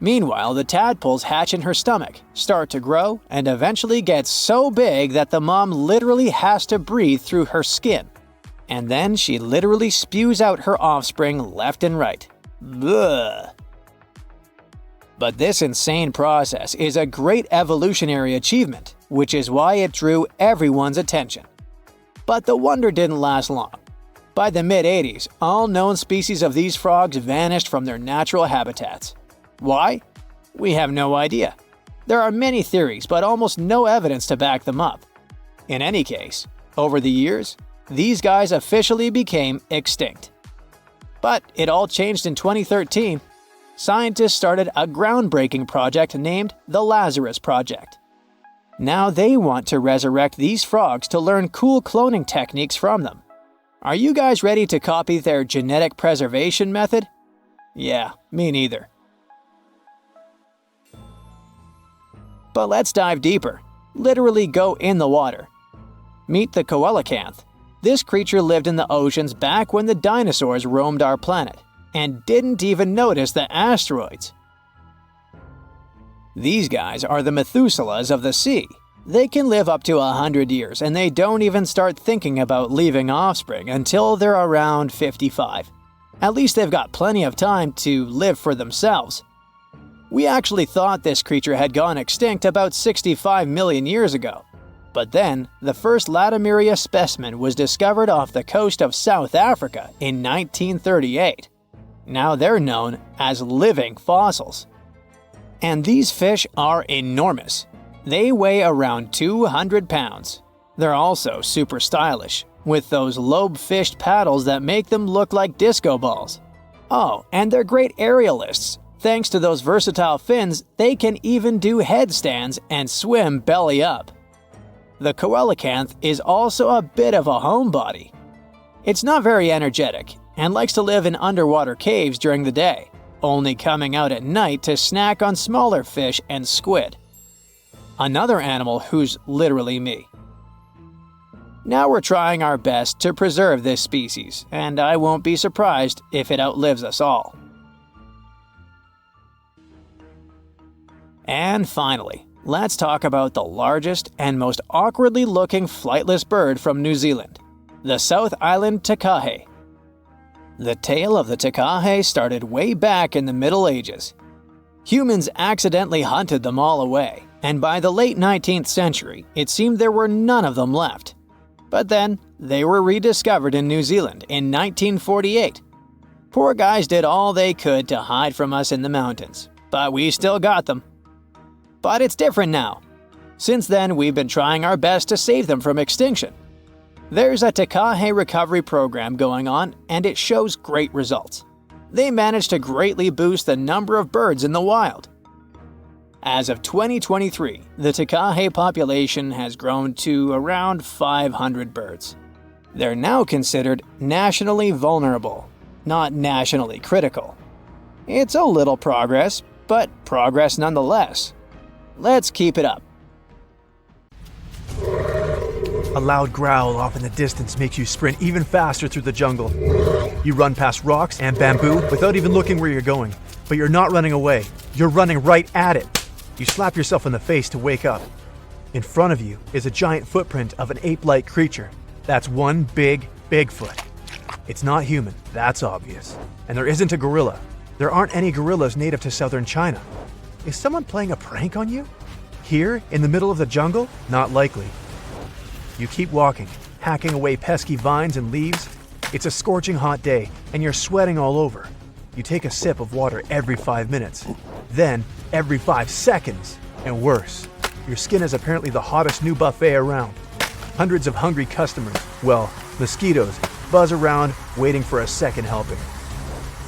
Meanwhile, the tadpoles hatch in her stomach, start to grow, and eventually get so big that the mom literally has to breathe through her skin. And then she literally spews out her offspring left and right. Bleh. But this insane process is a great evolutionary achievement, which is why it drew everyone's attention. But the wonder didn't last long. By the mid-80s, all known species of these frogs vanished from their natural habitats. Why? We have no idea. There are many theories, but almost no evidence to back them up. In any case, over the years, these guys officially became extinct. But it all changed in 2013. Scientists started a groundbreaking project named the Lazarus Project. Now they want to resurrect these frogs to learn cool cloning techniques from them. Are you guys ready to copy their genetic preservation method? Yeah, me neither. But let's dive deeper. Literally go in the water. Meet the coelacanth. This creature lived in the oceans back when the dinosaurs roamed our planet, and didn't even notice the asteroids. These guys are the Methuselahs of the sea. They can live up to 100 years, and they don't even start thinking about leaving offspring until they're around 55. At least they've got plenty of time to live for themselves. We actually thought this creature had gone extinct about 65 million years ago. But then, the first Latimeria specimen was discovered off the coast of South Africa in 1938. Now they're known as living fossils. And these fish are enormous. They weigh around 200 pounds. They're also super stylish, with those lobe-fished paddles that make them look like disco balls. Oh, and they're great aerialists. Thanks to those versatile fins, they can even do headstands and swim belly up. The coelacanth is also a bit of a homebody. It's not very energetic and likes to live in underwater caves during the day, only coming out at night to snack on smaller fish and squid. Another animal who's literally me. Now we're trying our best to preserve this species, and I won't be surprised if it outlives us all. And finally, let's talk about the largest and most awkwardly looking flightless bird from New Zealand, the South Island takahe. The tale of the takahe started way back in the Middle Ages. Humans accidentally hunted them all away, and by the late 19th century, it seemed there were none of them left. But then, they were rediscovered in New Zealand in 1948. Poor guys did all they could to hide from us in the mountains, but we still got them. But it's different now. Since then, we've been trying our best to save them from extinction. There's a takahe recovery program going on, and it shows great results. They managed to greatly boost the number of birds in the wild. As of 2023, the takahe population has grown to around 500 birds. They're now considered nationally vulnerable, not nationally critical. It's a little progress, but progress nonetheless. Let's keep it up. A loud growl off in the distance makes you sprint even faster through the jungle. You run past rocks and bamboo without even looking where you're going. But you're not running away. You're running right at it. You slap yourself in the face to wake up. In front of you is a giant footprint of an ape-like creature. That's one big Bigfoot. It's not human, that's obvious. And there isn't a gorilla. There aren't any gorillas native to southern China. Is someone playing a prank on you? Here, in the middle of the jungle? Not likely. You keep walking, hacking away pesky vines and leaves, It's a scorching hot day, and you're sweating all over. You take a sip of water every 5 minutes, then every 5 seconds, and worse. Your skin is apparently the hottest new buffet around. Hundreds of hungry customers, well, mosquitoes, buzz around waiting for a second helping.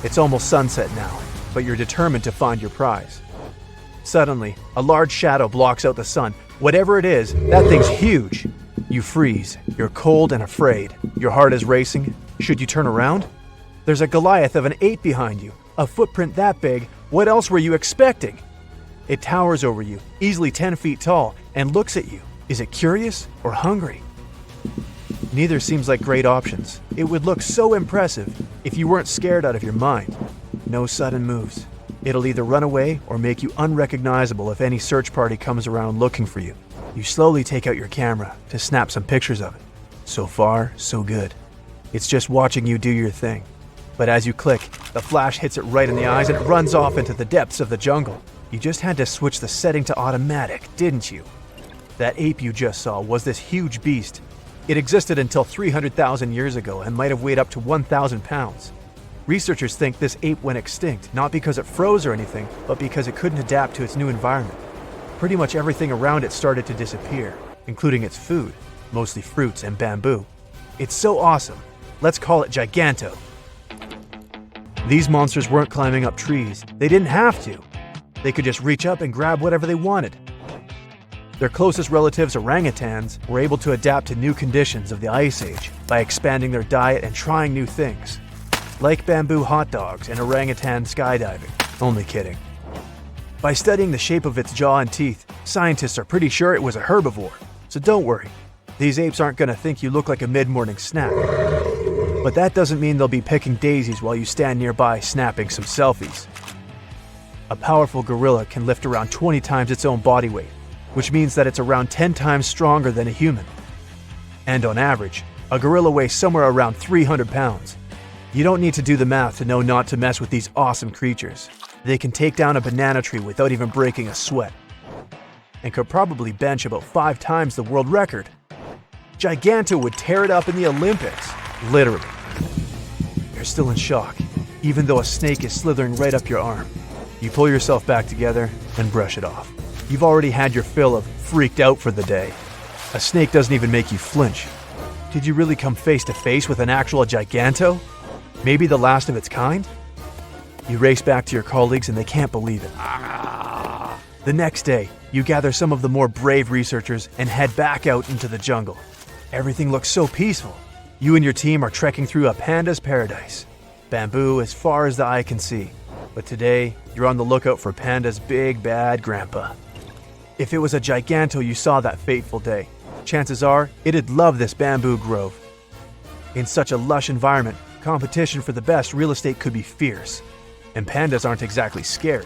It's almost sunset now, but you're determined to find your prize. Suddenly, a large shadow blocks out the sun. Whatever it is, that thing's huge. You freeze. You're cold and afraid. Your heart is racing. Should you turn around? There's a Goliath of an ape behind you. A footprint that big. What else were you expecting? It towers over you, easily 10 feet tall, and looks at you. Is it curious or hungry? Neither seems like great options. It would look so impressive if you weren't scared out of your mind. No sudden moves. It'll either run away or make you unrecognizable if any search party comes around looking for you. You slowly take out your camera to snap some pictures of it. So far, so good. It's just watching you do your thing. But as you click, the flash hits it right in the eyes and it runs off into the depths of the jungle. You just had to switch the setting to automatic, didn't you? That ape you just saw was this huge beast. It existed until 300,000 years ago and might have weighed up to 1,000 pounds. Researchers think this ape went extinct, not because it froze or anything, but because it couldn't adapt to its new environment. Pretty much everything around it started to disappear, including its food, mostly fruits and bamboo. It's so awesome. Let's call it Giganto. These monsters weren't climbing up trees. They didn't have to. They could just reach up and grab whatever they wanted. Their closest relatives, orangutans, were able to adapt to new conditions of the Ice Age by expanding their diet and trying new things. Like bamboo hot dogs and orangutan skydiving. Only kidding. By studying the shape of its jaw and teeth, scientists are pretty sure it was a herbivore. So don't worry. These apes aren't going to think you look like a mid-morning snack. But that doesn't mean they'll be picking daisies while you stand nearby snapping some selfies. A powerful gorilla can lift around 20 times its own body weight, which means that it's around 10 times stronger than a human. And on average, a gorilla weighs somewhere around 300 pounds. You don't need to do the math to know not to mess with these awesome creatures. They can take down a banana tree without even breaking a sweat, and could probably bench about 5 times the world record. Giganto would tear it up in the Olympics, literally. You're still in shock, even though a snake is slithering right up your arm. You pull yourself back together and brush it off. You've already had your fill of freaked out for the day. A snake doesn't even make you flinch. Did you really come face to face with an actual Giganto? Maybe the last of its kind? You race back to your colleagues and they can't believe it. The next day, you gather some of the more brave researchers and head back out into the jungle. Everything looks so peaceful. You and your team are trekking through a panda's paradise. Bamboo as far as the eye can see. But today, you're on the lookout for Panda's big bad grandpa. If it was a Giganto you saw that fateful day, chances are it'd love this bamboo grove. In such a lush environment, competition for the best real estate could be fierce. And pandas aren't exactly scared.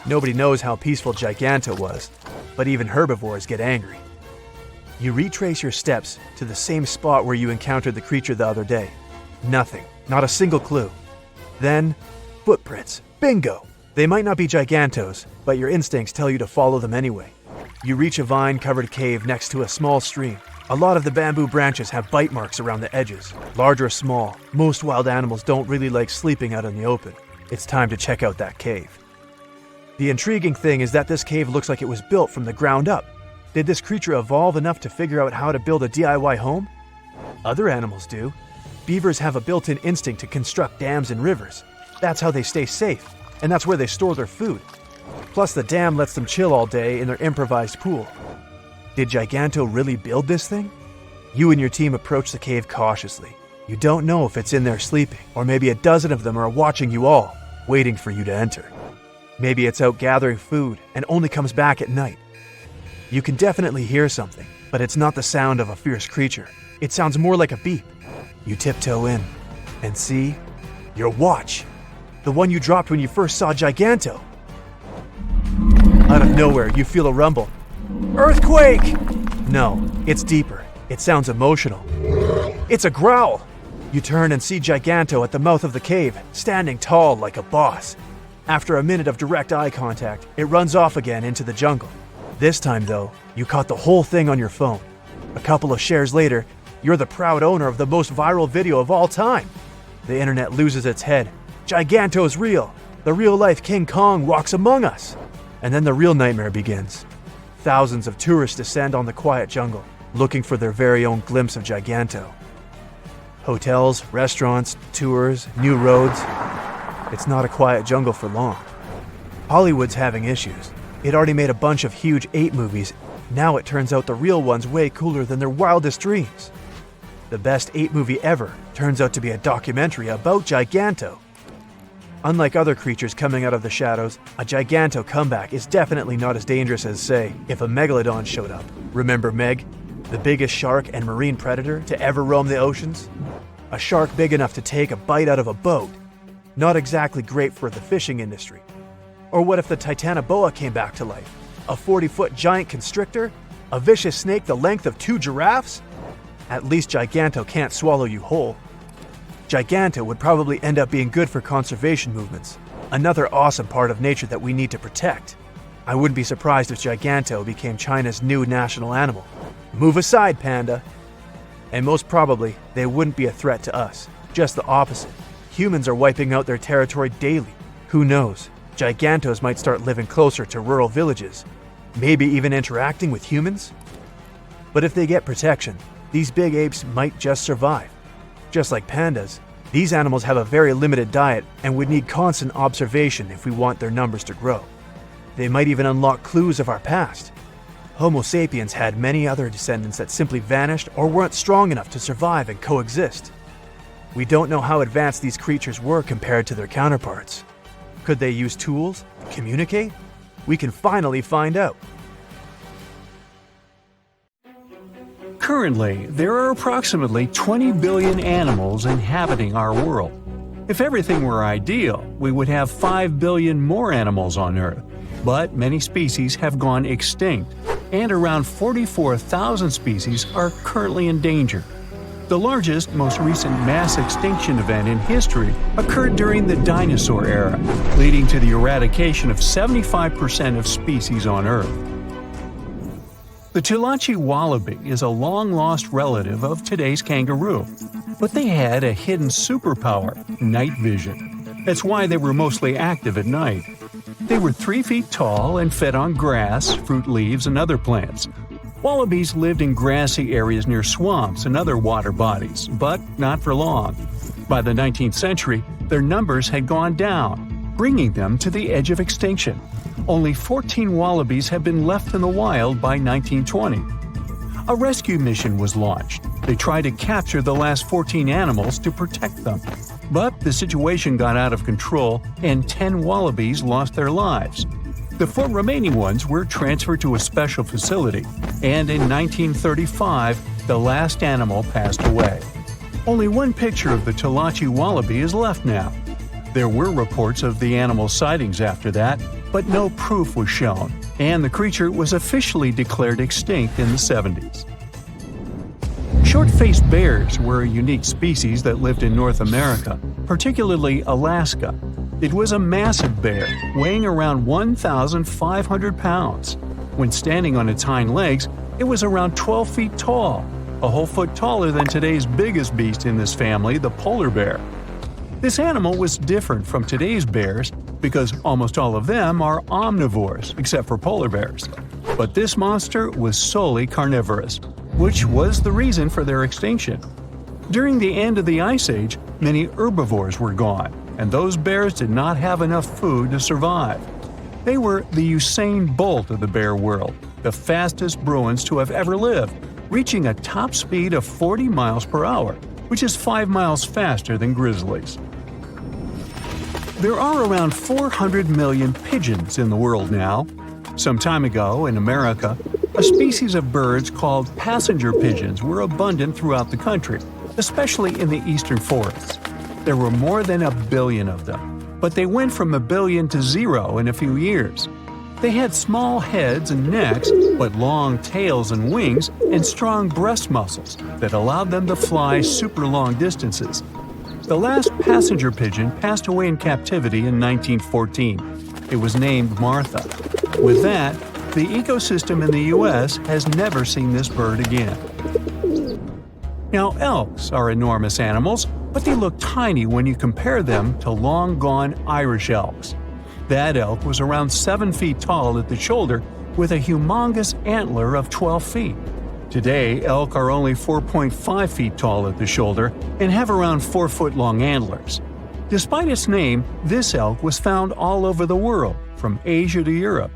Nobody knows how peaceful Giganto was, but even herbivores get angry. You retrace your steps to the same spot where you encountered the creature the other day. Nothing, not a single clue. Then, footprints. Bingo! They might not be Gigantos, but your instincts tell you to follow them anyway. You reach a vine-covered cave next to a small stream. A lot of the bamboo branches have bite marks around the edges, large or small. Most wild animals don't really like sleeping out in the open. It's time to check out that cave. The intriguing thing is that this cave looks like it was built from the ground up. Did this creature evolve enough to figure out how to build a DIY home? Other animals do. Beavers have a built-in instinct to construct dams and rivers. That's how they stay safe, and that's where they store their food. Plus, the dam lets them chill all day in their improvised pool. Did Giganto really build this thing? You and your team approach the cave cautiously. You don't know if it's in there sleeping, or maybe a dozen of them are watching you all, waiting for you to enter. Maybe it's out gathering food and only comes back at night. You can definitely hear something, but it's not the sound of a fierce creature. It sounds more like a beep. You tiptoe in and see your watch. The one you dropped when you first saw Giganto. Out of nowhere, you feel a rumble. Earthquake! No, it's deeper. It sounds emotional. It's a growl. You turn and see Giganto at the mouth of the cave, standing tall like a boss. After a minute of direct eye contact, it runs off again into the jungle. This time, though, you caught the whole thing on your phone. A couple of shares later, You're the proud owner of the most viral video of all time. The internet loses its head. Giganto's real. The real-life King Kong walks among us. And then the real nightmare begins. Thousands of tourists descend on the quiet jungle, looking for their very own glimpse of Giganto. Hotels, restaurants, tours, new roads. It's not a quiet jungle for long. Hollywood's having issues. It already made a bunch of huge ape movies. Now it turns out the real one's way cooler than their wildest dreams. The best ape movie ever turns out to be a documentary about Giganto. Unlike other creatures coming out of the shadows, a Giganto comeback is definitely not as dangerous as, say, if a megalodon showed up. Remember Meg? The biggest shark and marine predator to ever roam the oceans? A shark big enough to take a bite out of a boat. Not exactly great for the fishing industry. Or what if the Titanoboa came back to life? A 40-foot giant constrictor? A vicious snake the length of 2 giraffes? At least Giganto can't swallow you whole. Giganto would probably end up being good for conservation movements, another awesome part of nature that we need to protect. I wouldn't be surprised if Giganto became China's new national animal. Move aside, panda! And most probably, they wouldn't be a threat to us, just the opposite. Humans are wiping out their territory daily. Who knows? Gigantos might start living closer to rural villages, maybe even interacting with humans. But if they get protection, these big apes might just survive. Just like pandas, these animals have a very limited diet and would need constant observation if we want their numbers to grow. They might even unlock clues of our past. Homo sapiens had many other descendants that simply vanished or weren't strong enough to survive and coexist. We don't know how advanced these creatures were compared to their counterparts. Could they use tools? Communicate? We can finally find out. Currently, there are approximately 20 billion animals inhabiting our world. If everything were ideal, we would have 5 billion more animals on Earth. But many species have gone extinct, and around 44,000 species are currently in danger. The largest, most recent mass extinction event in history occurred during the dinosaur era, leading to the eradication of 75% of species on Earth. The Tulachi wallaby is a long-lost relative of today's kangaroo, but they had a hidden superpower, night vision. That's why they were mostly active at night. They were 3 feet tall and fed on grass, fruit leaves, and other plants. Wallabies lived in grassy areas near swamps and other water bodies, but not for long. By the 19th century, their numbers had gone down, bringing them to the edge of extinction. Only 14 wallabies had been left in the wild by 1920. A rescue mission was launched. They tried to capture the last 14 animals to protect them. But the situation got out of control and 10 wallabies lost their lives. The 4 remaining ones were transferred to a special facility, and in 1935, the last animal passed away. Only one picture of the Tulachi wallaby is left now. There were reports of the animal's sightings after that, but no proof was shown, and the creature was officially declared extinct in the 70s. Short-faced bears were a unique species that lived in North America, particularly Alaska. It was a massive bear, weighing around 1,500 pounds. When standing on its hind legs, it was around 12 feet tall, a whole foot taller than today's biggest beast in this family, the polar bear. This animal was different from today's bears because almost all of them are omnivores, except for polar bears. But this monster was solely carnivorous, which was the reason for their extinction. During the end of the Ice Age, many herbivores were gone, and those bears did not have enough food to survive. They were the Usain Bolt of the bear world, the fastest Bruins to have ever lived, reaching a top speed of 40 miles per hour, which is 5 miles faster than grizzlies. There are around 400 million pigeons in the world now. Some time ago, in America, a species of birds called passenger pigeons were abundant throughout the country, especially in the eastern forests. There were more than 1 billion of them, but they went from 1 billion to 0 in a few years. They had small heads and necks, but long tails and wings and strong breast muscles that allowed them to fly super long distances. The last passenger pigeon passed away in captivity in 1914. It was named Martha. With that, the ecosystem in the U.S. has never seen this bird again. Now, elks are enormous animals, but they look tiny when you compare them to long-gone Irish elks. That elk was around 7 feet tall at the shoulder with a humongous antler of 12 feet. Today, elk are only 4.5 feet tall at the shoulder and have around 4-foot-long antlers. Despite its name, this elk was found all over the world, from Asia to Europe.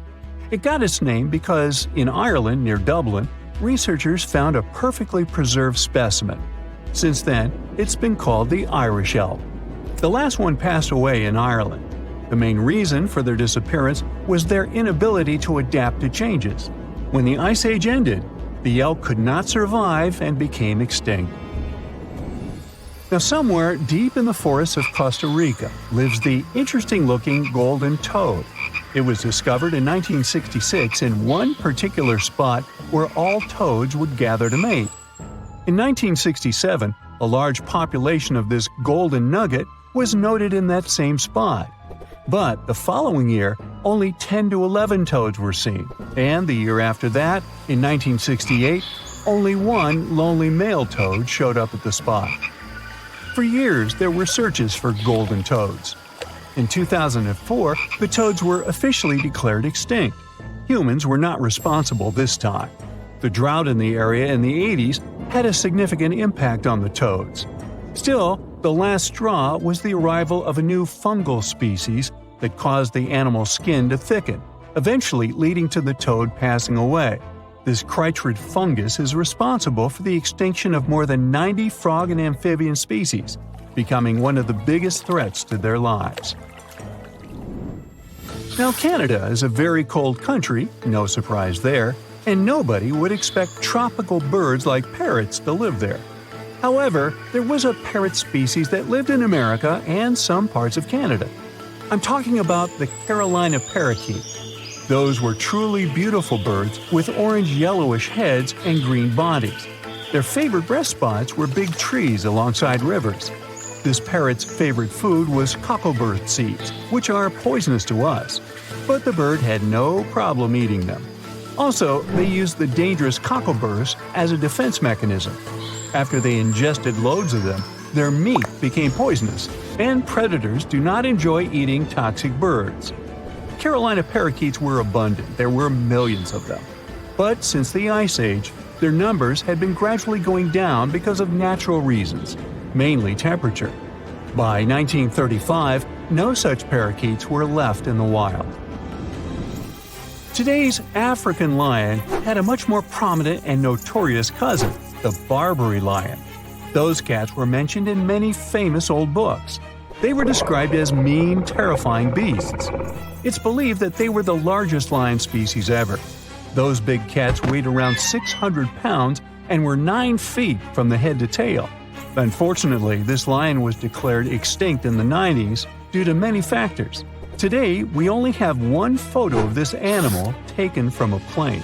It got its name because, in Ireland near Dublin, researchers found a perfectly preserved specimen. Since then, it's been called the Irish elk. The last one passed away in Ireland. The main reason for their disappearance was their inability to adapt to changes. When the Ice Age ended, the elk could not survive and became extinct. Now, somewhere deep in the forests of Costa Rica lives the interesting-looking golden toad. It was discovered in 1966 in one particular spot where all toads would gather to mate. In 1967, a large population of this golden nugget was noted in that same spot. But the following year, only 10 to 11 toads were seen, and the year after that, in 1968, only one lonely male toad showed up at the spot. For years, there were searches for golden toads. In 2004, the toads were officially declared extinct. Humans were not responsible this time. The drought in the area in the 80s had a significant impact on the toads. Still, the last straw was the arrival of a new fungal species that caused the animal's skin to thicken, eventually leading to the toad passing away. This chytrid fungus is responsible for the extinction of more than 90 frog and amphibian species, becoming one of the biggest threats to their lives. Now, Canada is a very cold country, no surprise there, and nobody would expect tropical birds like parrots to live there. However, there was a parrot species that lived in America and some parts of Canada. I'm talking about the Carolina parakeet. Those were truly beautiful birds with orange-yellowish heads and green bodies. Their favorite rest spots were big trees alongside rivers. This parrot's favorite food was cocklebur seeds, which are poisonous to us, but the bird had no problem eating them. Also, they used the dangerous cockleburs as a defense mechanism. After they ingested loads of them, their meat became poisonous, and predators do not enjoy eating toxic birds. Carolina parakeets were abundant, there were millions of them. But since the Ice Age, their numbers had been gradually going down because of natural reasons, mainly temperature. By 1935, no such parakeets were left in the wild. Today's African lion had a much more prominent and notorious cousin, the Barbary lion. Those cats were mentioned in many famous old books. They were described as mean, terrifying beasts. It's believed that they were the largest lion species ever. Those big cats weighed around 600 pounds and were 9 feet from the head to tail. Unfortunately, this lion was declared extinct in the 90s due to many factors. Today, we only have one photo of this animal taken from a plane.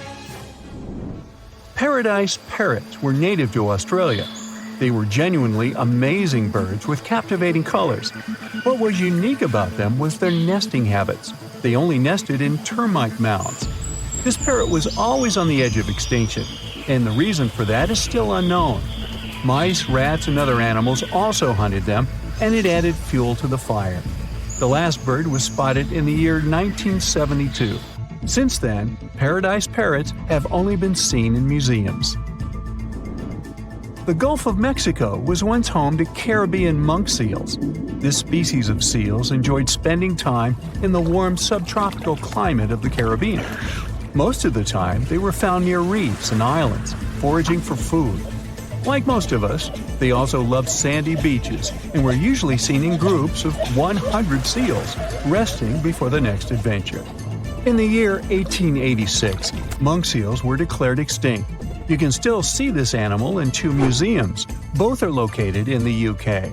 Paradise parrots were native to Australia. They were genuinely amazing birds with captivating colors. What was unique about them was their nesting habits. They only nested in termite mounds. This parrot was always on the edge of extinction, and the reason for that is still unknown. Mice, rats, and other animals also hunted them, and it added fuel to the fire. The last bird was spotted in the year 1972. Since then, paradise parrots have only been seen in museums. The Gulf of Mexico was once home to Caribbean monk seals. This species of seals enjoyed spending time in the warm subtropical climate of the Caribbean. Most of the time, they were found near reefs and islands, foraging for food. Like most of us, they also loved sandy beaches and were usually seen in groups of 100 seals, resting before the next adventure. In the year 1886, monk seals were declared extinct. You can still see this animal in 2 museums. Both are located in the UK.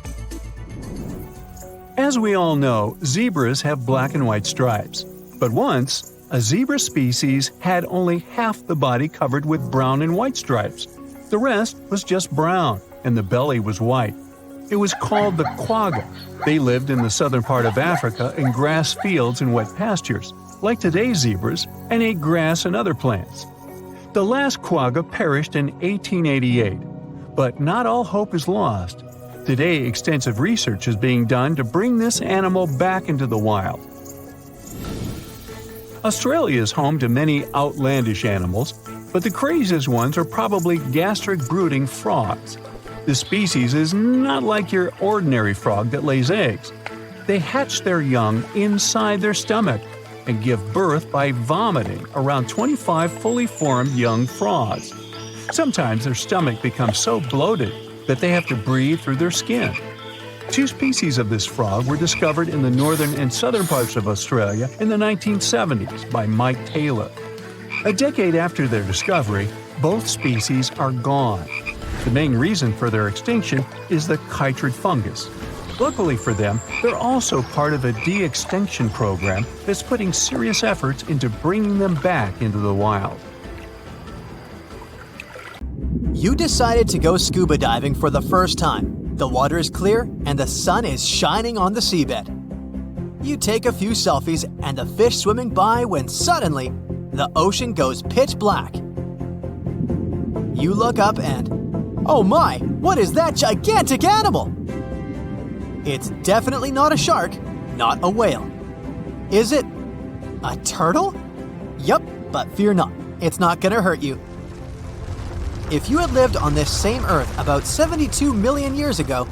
As we all know, zebras have black and white stripes. But once, a zebra species had only half the body covered with brown and white stripes. The rest was just brown, and the belly was white. It was called the quagga. They lived in the southern part of Africa in grass fields and wet pastures, like today's zebras, and ate grass and other plants. The last quagga perished in 1888, But not all hope is lost. Today, extensive research is being done to bring this animal back into the wild. Australia is home to many outlandish animals, but the craziest ones are probably gastric brooding frogs. This species is not like your ordinary frog that lays eggs. They hatch their young inside their stomach and give birth by vomiting around 25 fully formed young frogs. Sometimes their stomach becomes so bloated that they have to breathe through their skin. 2 species of this frog were discovered in the northern and southern parts of Australia in the 1970s by Mike Taylor. A decade after their discovery, both species are gone. The main reason for their extinction is the chytrid fungus. Luckily for them, they're also part of a de-extinction program that's putting serious efforts into bringing them back into the wild. You decided to go scuba diving for the first time. The water is clear and the sun is shining on the seabed. You take a few selfies and the fish swimming by when suddenly, the ocean goes pitch black. You look up and, oh my, what is that gigantic animal? It's definitely not a shark, not a whale. Is it a turtle? Yup, but fear not, it's not gonna hurt you. If you had lived on this same Earth about 72 million years ago,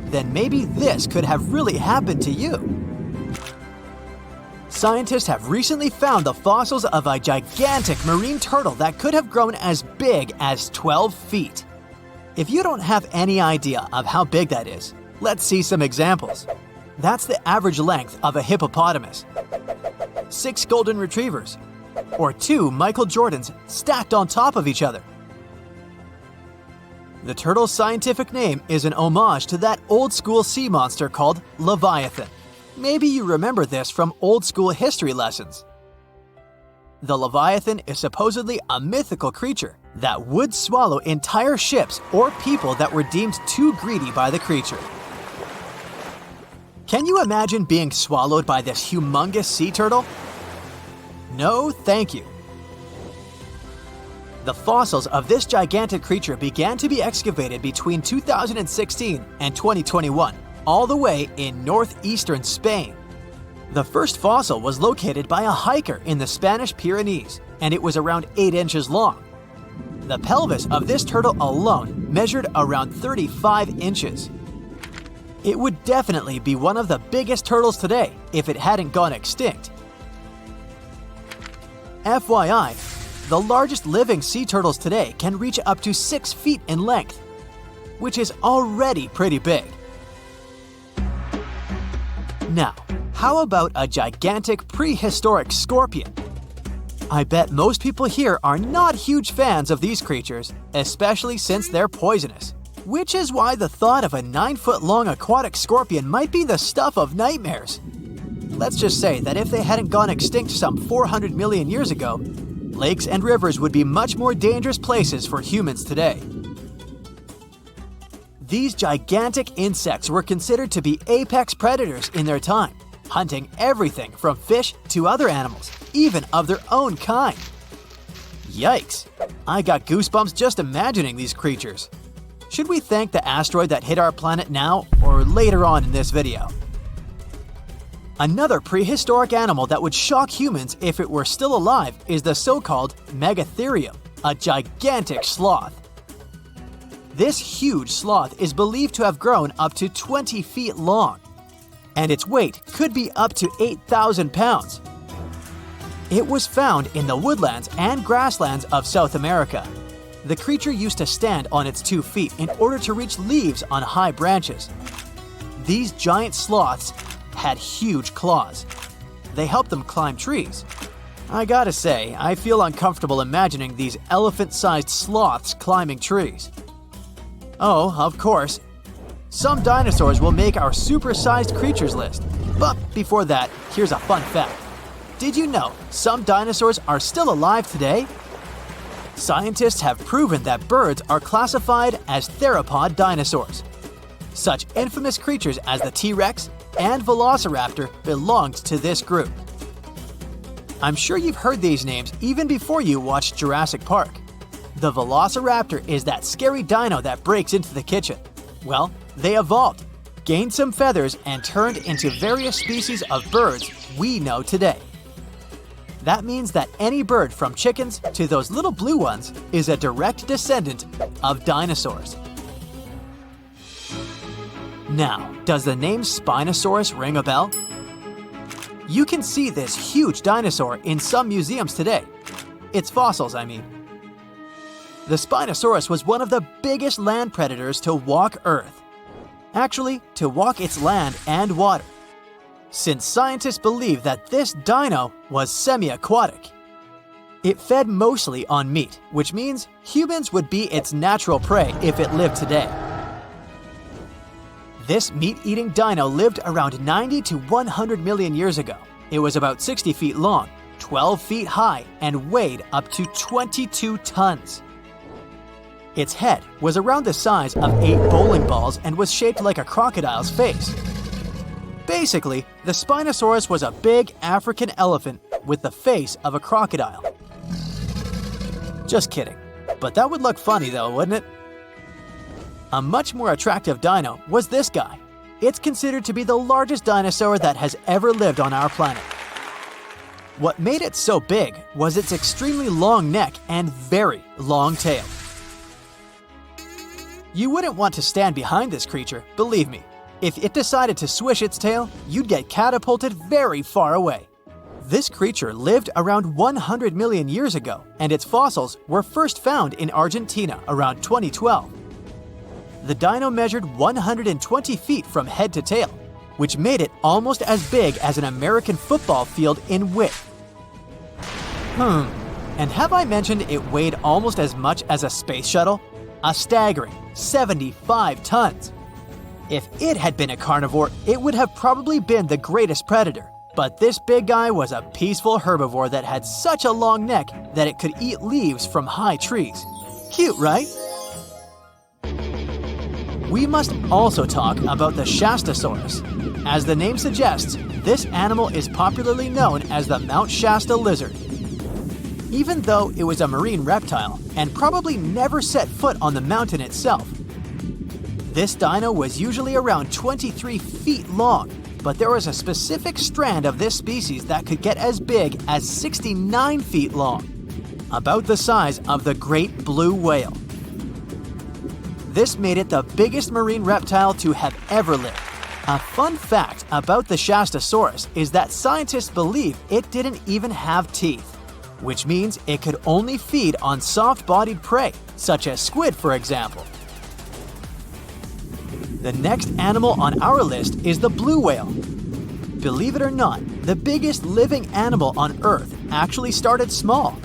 then maybe this could have really happened to you. Scientists have recently found the fossils of a gigantic marine turtle that could have grown as big as 12 feet. If you don't have any idea of how big that is, let's see some examples. That's the average length of a hippopotamus, 6 golden retrievers, or 2 Michael Jordans stacked on top of each other. The turtle's scientific name is an homage to that old-school sea monster called Leviathan. Maybe you remember this from old-school history lessons. The Leviathan is supposedly a mythical creature that would swallow entire ships or people that were deemed too greedy by the creature. Can you imagine being swallowed by this humongous sea turtle? No, thank you. The fossils of this gigantic creature began to be excavated between 2016 and 2021, all the way in northeastern Spain. The first fossil was located by a hiker in the Spanish Pyrenees, and it was around 8 inches long. The pelvis of this turtle alone measured around 35 inches. It would definitely be one of the biggest turtles today if it hadn't gone extinct. FYI, the largest living sea turtles today can reach up to 6 feet in length, which is already pretty big. Now, how about a gigantic prehistoric scorpion? I bet most people here are not huge fans of these creatures, especially since they're poisonous, which is why the thought of a 9-foot-long aquatic scorpion might be the stuff of nightmares. Let's just say that if they hadn't gone extinct some 400 million years ago, lakes and rivers would be much more dangerous places for humans today. These gigantic insects were considered to be apex predators in their time, hunting everything from fish to other animals, even of their own kind. Yikes! I got goosebumps just imagining these creatures. Should we thank the asteroid that hit our planet now or later on in this video? Another prehistoric animal that would shock humans if it were still alive is the so-called Megatherium, a gigantic sloth. This huge sloth is believed to have grown up to 20 feet long, and its weight could be up to 8,000 pounds. It was found in the woodlands and grasslands of South America. The creature used to stand on its 2 feet in order to reach leaves on high branches. These giant sloths had huge claws. They helped them climb trees. I gotta say, I feel uncomfortable imagining these elephant-sized sloths climbing trees. Oh, of course, some dinosaurs will make our super-sized creatures list. But before that, here's a fun fact. Did you know some dinosaurs are still alive today? Scientists have proven that birds are classified as theropod dinosaurs. Such infamous creatures as the T-Rex and Velociraptor belonged to this group. I'm sure you've heard these names even before you watched Jurassic Park. The velociraptor is that scary dino that breaks into the kitchen. Well, they evolved, gained some feathers, and turned into various species of birds we know today. That means that any bird from chickens to those little blue ones is a direct descendant of dinosaurs. Now, does the name Spinosaurus ring a bell? You can see this huge dinosaur in some museums today. Its fossils, I mean. The Spinosaurus was one of the biggest land predators to walk Earth. Actually, to walk its land and water, since scientists believe that this dino was semi-aquatic. It fed mostly on meat, which means humans would be its natural prey if it lived today. This meat-eating dino lived around 90 to 100 million years ago. It was about 60 feet long, 12 feet high, and weighed up to 22 tons. Its head was around the size of 8 bowling balls and was shaped like a crocodile's face. Basically, the Spinosaurus was a big African elephant with the face of a crocodile. Just kidding. But that would look funny though, wouldn't it? A much more attractive dino was this guy. It's considered to be the largest dinosaur that has ever lived on our planet. What made it so big was its extremely long neck and very long tail. You wouldn't want to stand behind this creature, believe me. If it decided to swish its tail, you'd get catapulted very far away. This creature lived around 100 million years ago, and its fossils were first found in Argentina around 2012. The dino measured 120 feet from head to tail, which made it almost as big as an American football field in width. And have I mentioned it weighed almost as much as a space shuttle? A staggering 75 tons. If it had been a carnivore, it would have probably been the greatest predator. But this big guy was a peaceful herbivore that had such a long neck that it could eat leaves from high trees. Cute, right? We must also talk about the Shastasaurus. As the name suggests, this animal is popularly known as the Mount Shasta lizard. Even though it was a marine reptile and probably never set foot on the mountain itself, this dino was usually around 23 feet long, but there was a specific strand of this species that could get as big as 69 feet long, about the size of the great blue whale. This made it the biggest marine reptile to have ever lived. A fun fact about the Shastasaurus is that scientists believe it didn't even have teeth, which means it could only feed on soft-bodied prey, such as squid, for example. The next animal on our list is the blue whale. Believe it or not, the biggest living animal on Earth actually started small.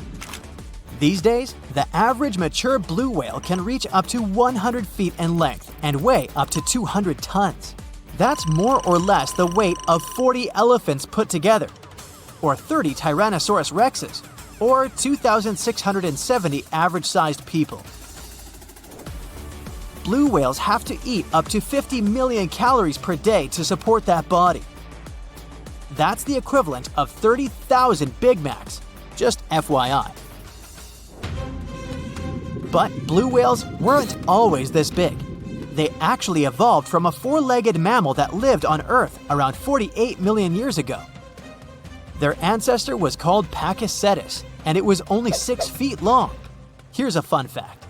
These days, the average mature blue whale can reach up to 100 feet in length and weigh up to 200 tons. That's more or less the weight of 40 elephants put together, or 30 Tyrannosaurus rexes, or 2,670 average-sized people. Blue whales have to eat up to 50 million calories per day to support that body. That's the equivalent of 30,000 Big Macs, just FYI. But blue whales weren't always this big. They actually evolved from a four-legged mammal that lived on Earth around 48 million years ago. Their ancestor was called Pakicetus, and it was only 6 feet long. Here's a fun fact.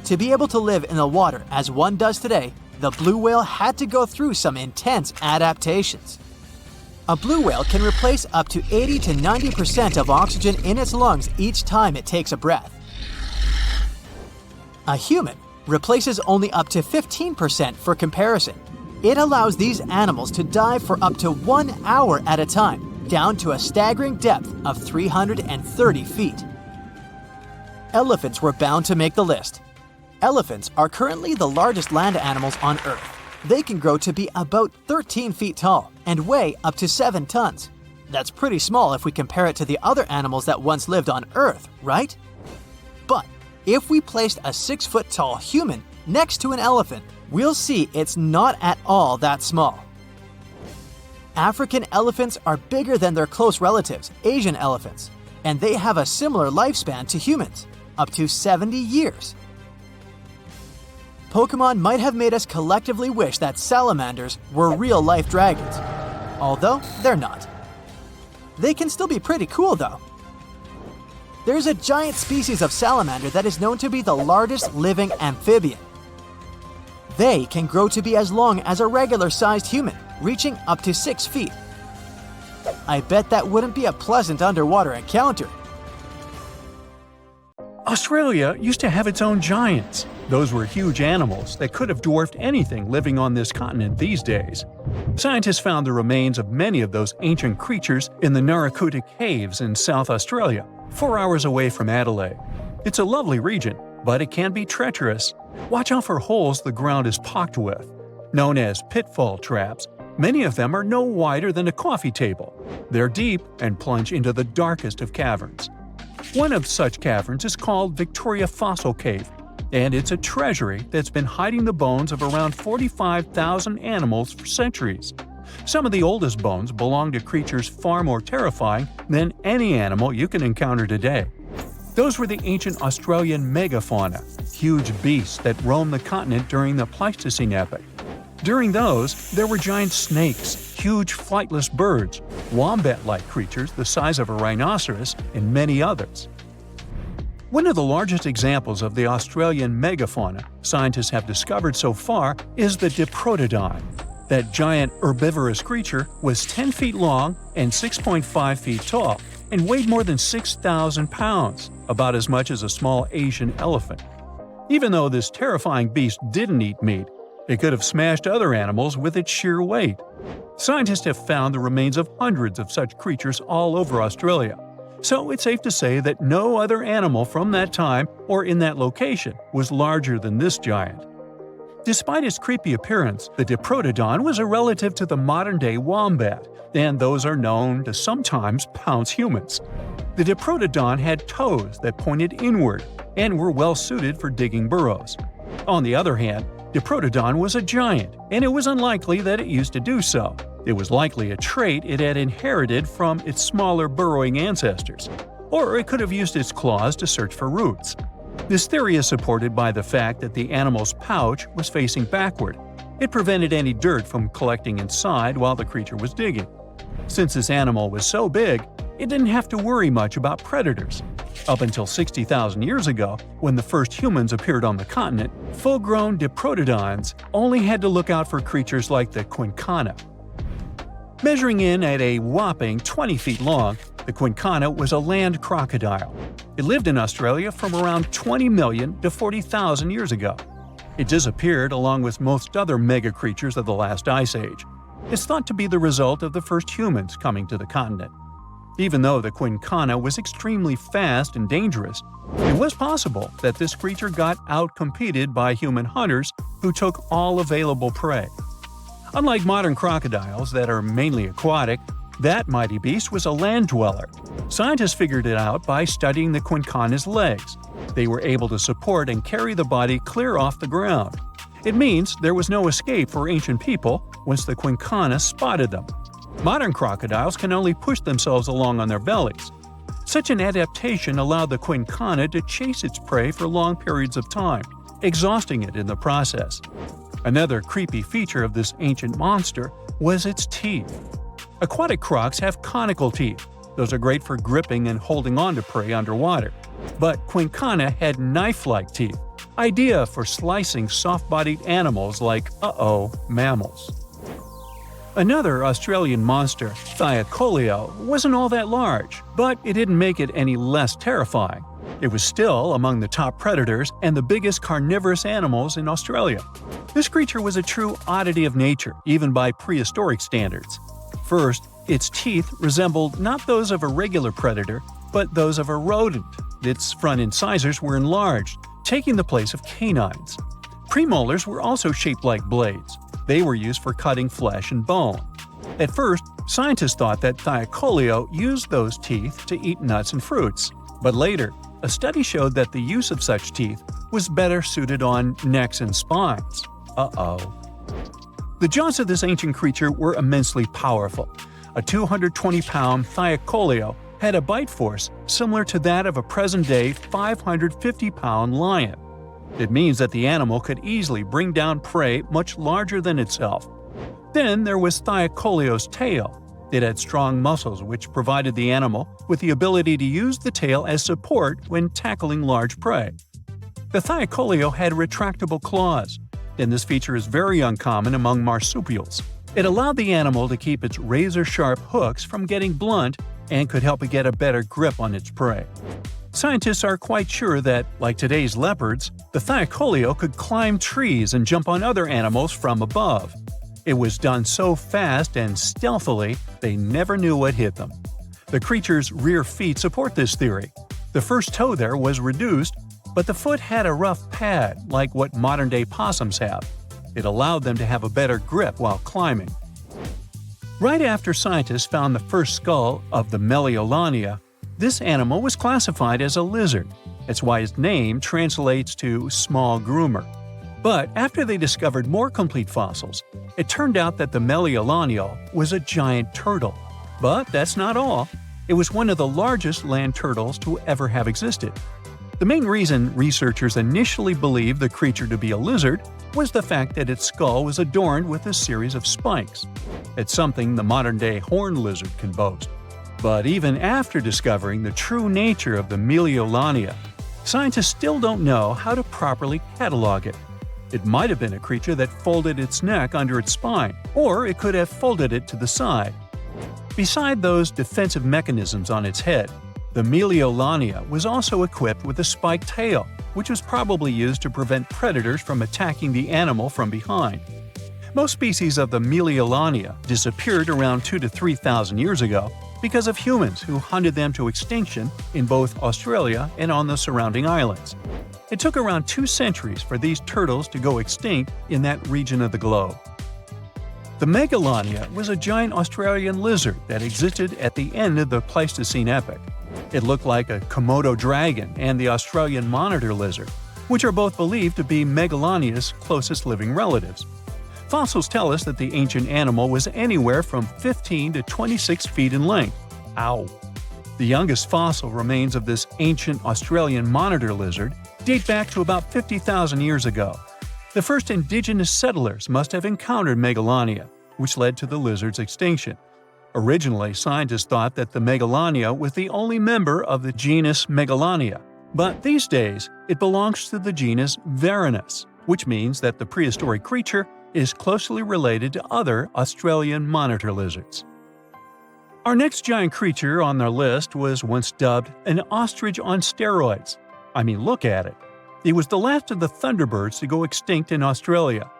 To be able to live in the water as one does today, the blue whale had to go through some intense adaptations. A blue whale can replace up to 80 to 90% of oxygen in its lungs each time it takes a breath. A human replaces only up to 15% for comparison. It allows these animals to dive for up to 1 hour at a time, down to a staggering depth of 330 feet. Elephants were bound to make the list. Elephants are currently the largest land animals on Earth. They can grow to be about 13 feet tall and weigh up to 7 tons. That's pretty small if we compare it to the other animals that once lived on Earth, right? But if we placed a 6-foot-tall human next to an elephant, we'll see it's not at all that small. African elephants are bigger than their close relatives, Asian elephants, and they have a similar lifespan to humans. up to 70 years. Pokemon might have made us collectively wish that salamanders were real-life dragons, although they're not. They can still be pretty cool though. There's a giant species of salamander that is known to be the largest living amphibian. They can grow to be as long as a regular-sized human, reaching up to 6 feet. I bet that wouldn't be a pleasant underwater encounter. Australia used to have its own giants. Those were huge animals that could have dwarfed anything living on this continent these days. Scientists found the remains of many of those ancient creatures in the Narracuta Caves in South Australia, 4 hours away from Adelaide. It's a lovely region, but it can be treacherous. Watch out for holes the ground is pocked with. Known as pitfall traps, many of them are no wider than a coffee table. They're deep and plunge into the darkest of caverns. One of such caverns is called Victoria Fossil Cave, and it's a treasury that's been hiding the bones of around 45,000 animals for centuries. Some of the oldest bones belong to creatures far more terrifying than any animal you can encounter today. Those were the ancient Australian megafauna, huge beasts that roamed the continent during the Pleistocene epoch. During those, there were giant snakes, huge flightless birds, wombat-like creatures the size of a rhinoceros, and many others. One of the largest examples of the Australian megafauna scientists have discovered so far is the Diprotodon. That giant herbivorous creature was 10 feet long and 6.5 feet tall, and weighed more than 6,000 pounds, about as much as a small Asian elephant. Even though this terrifying beast didn't eat meat, it could have smashed other animals with its sheer weight. Scientists have found the remains of hundreds of such creatures all over Australia, so it's safe to say that no other animal from that time or in that location was larger than this giant. Despite its creepy appearance, the Diprotodon was a relative to the modern-day wombat, and those are known to sometimes pounce humans. The Diprotodon had toes that pointed inward and were well suited for digging burrows. On the other hand, Diprotodon was a giant, and it was unlikely that it used to do so. It was likely a trait it had inherited from its smaller burrowing ancestors, or it could have used its claws to search for roots. This theory is supported by the fact that the animal's pouch was facing backward. It prevented any dirt from collecting inside while the creature was digging. Since this animal was so big, it didn't have to worry much about predators. Up until 60,000 years ago, when the first humans appeared on the continent, full-grown Diprotodons only had to look out for creatures like the quincana. Measuring in at a whopping 20 feet long, the quincana was a land crocodile. It lived in Australia from around 20 million to 40,000 years ago. It disappeared along with most other mega creatures of the last ice age. It's thought to be the result of the first humans coming to the continent. Even though the quincana was extremely fast and dangerous, it was possible that this creature got outcompeted by human hunters who took all available prey. Unlike modern crocodiles that are mainly aquatic, that mighty beast was a land dweller. Scientists figured it out by studying the quincana's legs. They were able to support and carry the body clear off the ground. It means there was no escape for ancient people once the quincana spotted them. Modern crocodiles can only push themselves along on their bellies. Such an adaptation allowed the quincana to chase its prey for long periods of time, exhausting it in the process. Another creepy feature of this ancient monster was its teeth. Aquatic crocs have conical teeth. Those are great for gripping and holding on to prey underwater. But quincana had knife-like teeth, ideal for slicing soft-bodied animals like, mammals. Another Australian monster, Thylacoleo, wasn't all that large, but it didn't make it any less terrifying. It was still among the top predators and the biggest carnivorous animals in Australia. This creature was a true oddity of nature, even by prehistoric standards. First, its teeth resembled not those of a regular predator, but those of a rodent. Its front incisors were enlarged, taking the place of canines. Premolars were also shaped like blades. They were used for cutting flesh and bone. At first, scientists thought that Thylacoleo used those teeth to eat nuts and fruits. But later, a study showed that the use of such teeth was better suited on necks and spines. The jaws of this ancient creature were immensely powerful. A 220-pound Thylacoleo had a bite force similar to that of a present-day 550-pound lion. It means that the animal could easily bring down prey much larger than itself. Then there was Thylacolio's tail. It had strong muscles which provided the animal with the ability to use the tail as support when tackling large prey. The Thylacolio had retractable claws, and this feature is very uncommon among marsupials. It allowed the animal to keep its razor-sharp hooks from getting blunt and could help it get a better grip on its prey. Scientists are quite sure that, like today's leopards, the Thylacolio could climb trees and jump on other animals from above. It was done so fast and stealthily, they never knew what hit them. The creature's rear feet support this theory. The first toe there was reduced, but the foot had a rough pad like what modern-day possums have. It allowed them to have a better grip while climbing. Right after scientists found the first skull of the Meliolania, this animal was classified as a lizard. That's why its name translates to small groomer. But after they discovered more complete fossils, it turned out that the Meliolania was a giant turtle. But that's not all. It was one of the largest land turtles to ever have existed. The main reason researchers initially believed the creature to be a lizard was the fact that its skull was adorned with a series of spikes. It's something the modern-day horned lizard can boast. But even after discovering the true nature of the Meliolania, scientists still don't know how to properly catalog it. It might have been a creature that folded its neck under its spine, or it could have folded it to the side. Beside those defensive mechanisms on its head, the Meliolania was also equipped with a spiked tail, which was probably used to prevent predators from attacking the animal from behind. Most species of the Meliolania disappeared around 2,000 to 3,000 years ago because of humans who hunted them to extinction in both Australia and on the surrounding islands. It took around 2 centuries for these turtles to go extinct in that region of the globe. The Megalania was a giant Australian lizard that existed at the end of the Pleistocene epoch. It looked like a Komodo dragon and the Australian monitor lizard, which are both believed to be Megalania's closest living relatives. Fossils tell us that the ancient animal was anywhere from 15 to 26 feet in length. Ow! The youngest fossil remains of this ancient Australian monitor lizard date back to about 50,000 years ago. The first indigenous settlers must have encountered Megalania, which led to the lizard's extinction. Originally, scientists thought that the Megalania was the only member of the genus Megalania, but these days it belongs to the genus Varanus, which means that the prehistoric creature is closely related to other Australian monitor lizards. Our next giant creature on our list was once dubbed an ostrich on steroids. I mean, look at it. It was the last of the thunderbirds to go extinct in Australia.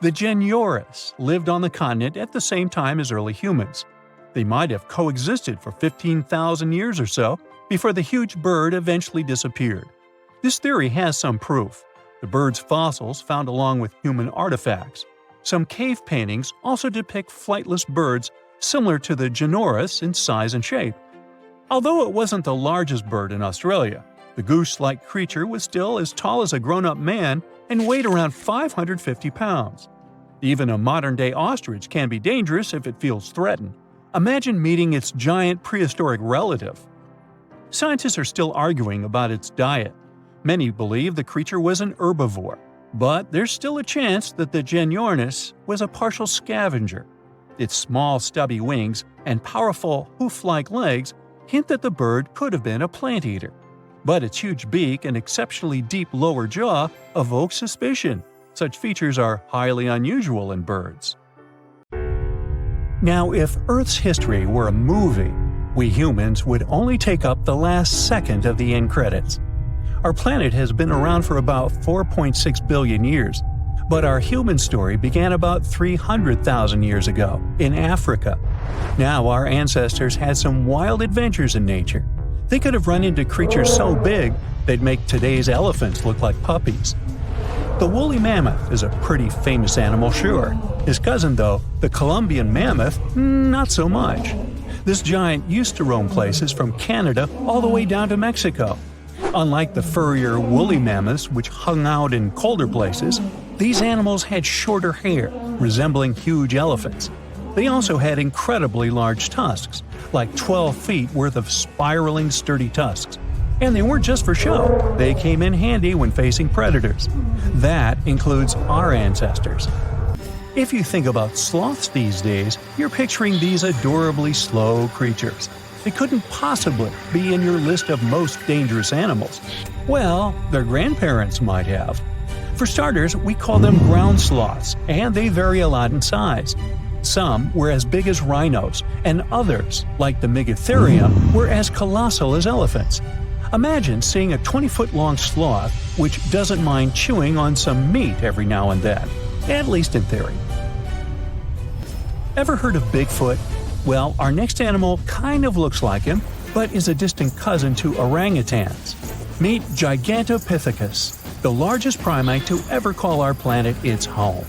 The Genyorus lived on the continent at the same time as early humans. They might have coexisted for 15,000 years or so before the huge bird eventually disappeared. This theory has some proof. The bird's fossils found along with human artifacts. Some cave paintings also depict flightless birds similar to the Genyorus in size and shape. Although it wasn't the largest bird in Australia, the goose-like creature was still as tall as a grown-up man and weighed around 550 pounds. Even a modern-day ostrich can be dangerous if it feels threatened. Imagine meeting its giant prehistoric relative. Scientists are still arguing about its diet. Many believe the creature was an herbivore, but there's still a chance that the Genyornis was a partial scavenger. Its small, stubby wings and powerful hoof-like legs hint that the bird could have been a plant eater. But its huge beak and exceptionally deep lower jaw evoke suspicion. Such features are highly unusual in birds. Now, if Earth's history were a movie, we humans would only take up the last second of the end credits. Our planet has been around for about 4.6 billion years, but our human story began about 300,000 years ago in Africa. Now, our ancestors had some wild adventures in nature. They could have run into creatures so big they'd make today's elephants look like puppies. The woolly mammoth is a pretty famous animal, sure. His cousin, though, the Columbian mammoth, not so much. This giant used to roam places from Canada all the way down to Mexico. Unlike the furrier woolly mammoths, which hung out in colder places, these animals had shorter hair, resembling huge elephants. They also had incredibly large tusks, like 12 feet worth of spiraling sturdy tusks. And they weren't just for show, they came in handy when facing predators. That includes our ancestors. If you think about sloths these days, you're picturing these adorably slow creatures. They couldn't possibly be in your list of most dangerous animals. Well, their grandparents might have. For starters, we call them ground sloths, and they vary a lot in size. Some were as big as rhinos, and others, like the Megatherium, were as colossal as elephants. Imagine seeing a 20-foot-long sloth which doesn't mind chewing on some meat every now and then, at least in theory. Ever heard of Bigfoot? Well, our next animal kind of looks like him, but is a distant cousin to orangutans. Meet Gigantopithecus, the largest primate to ever call our planet its home.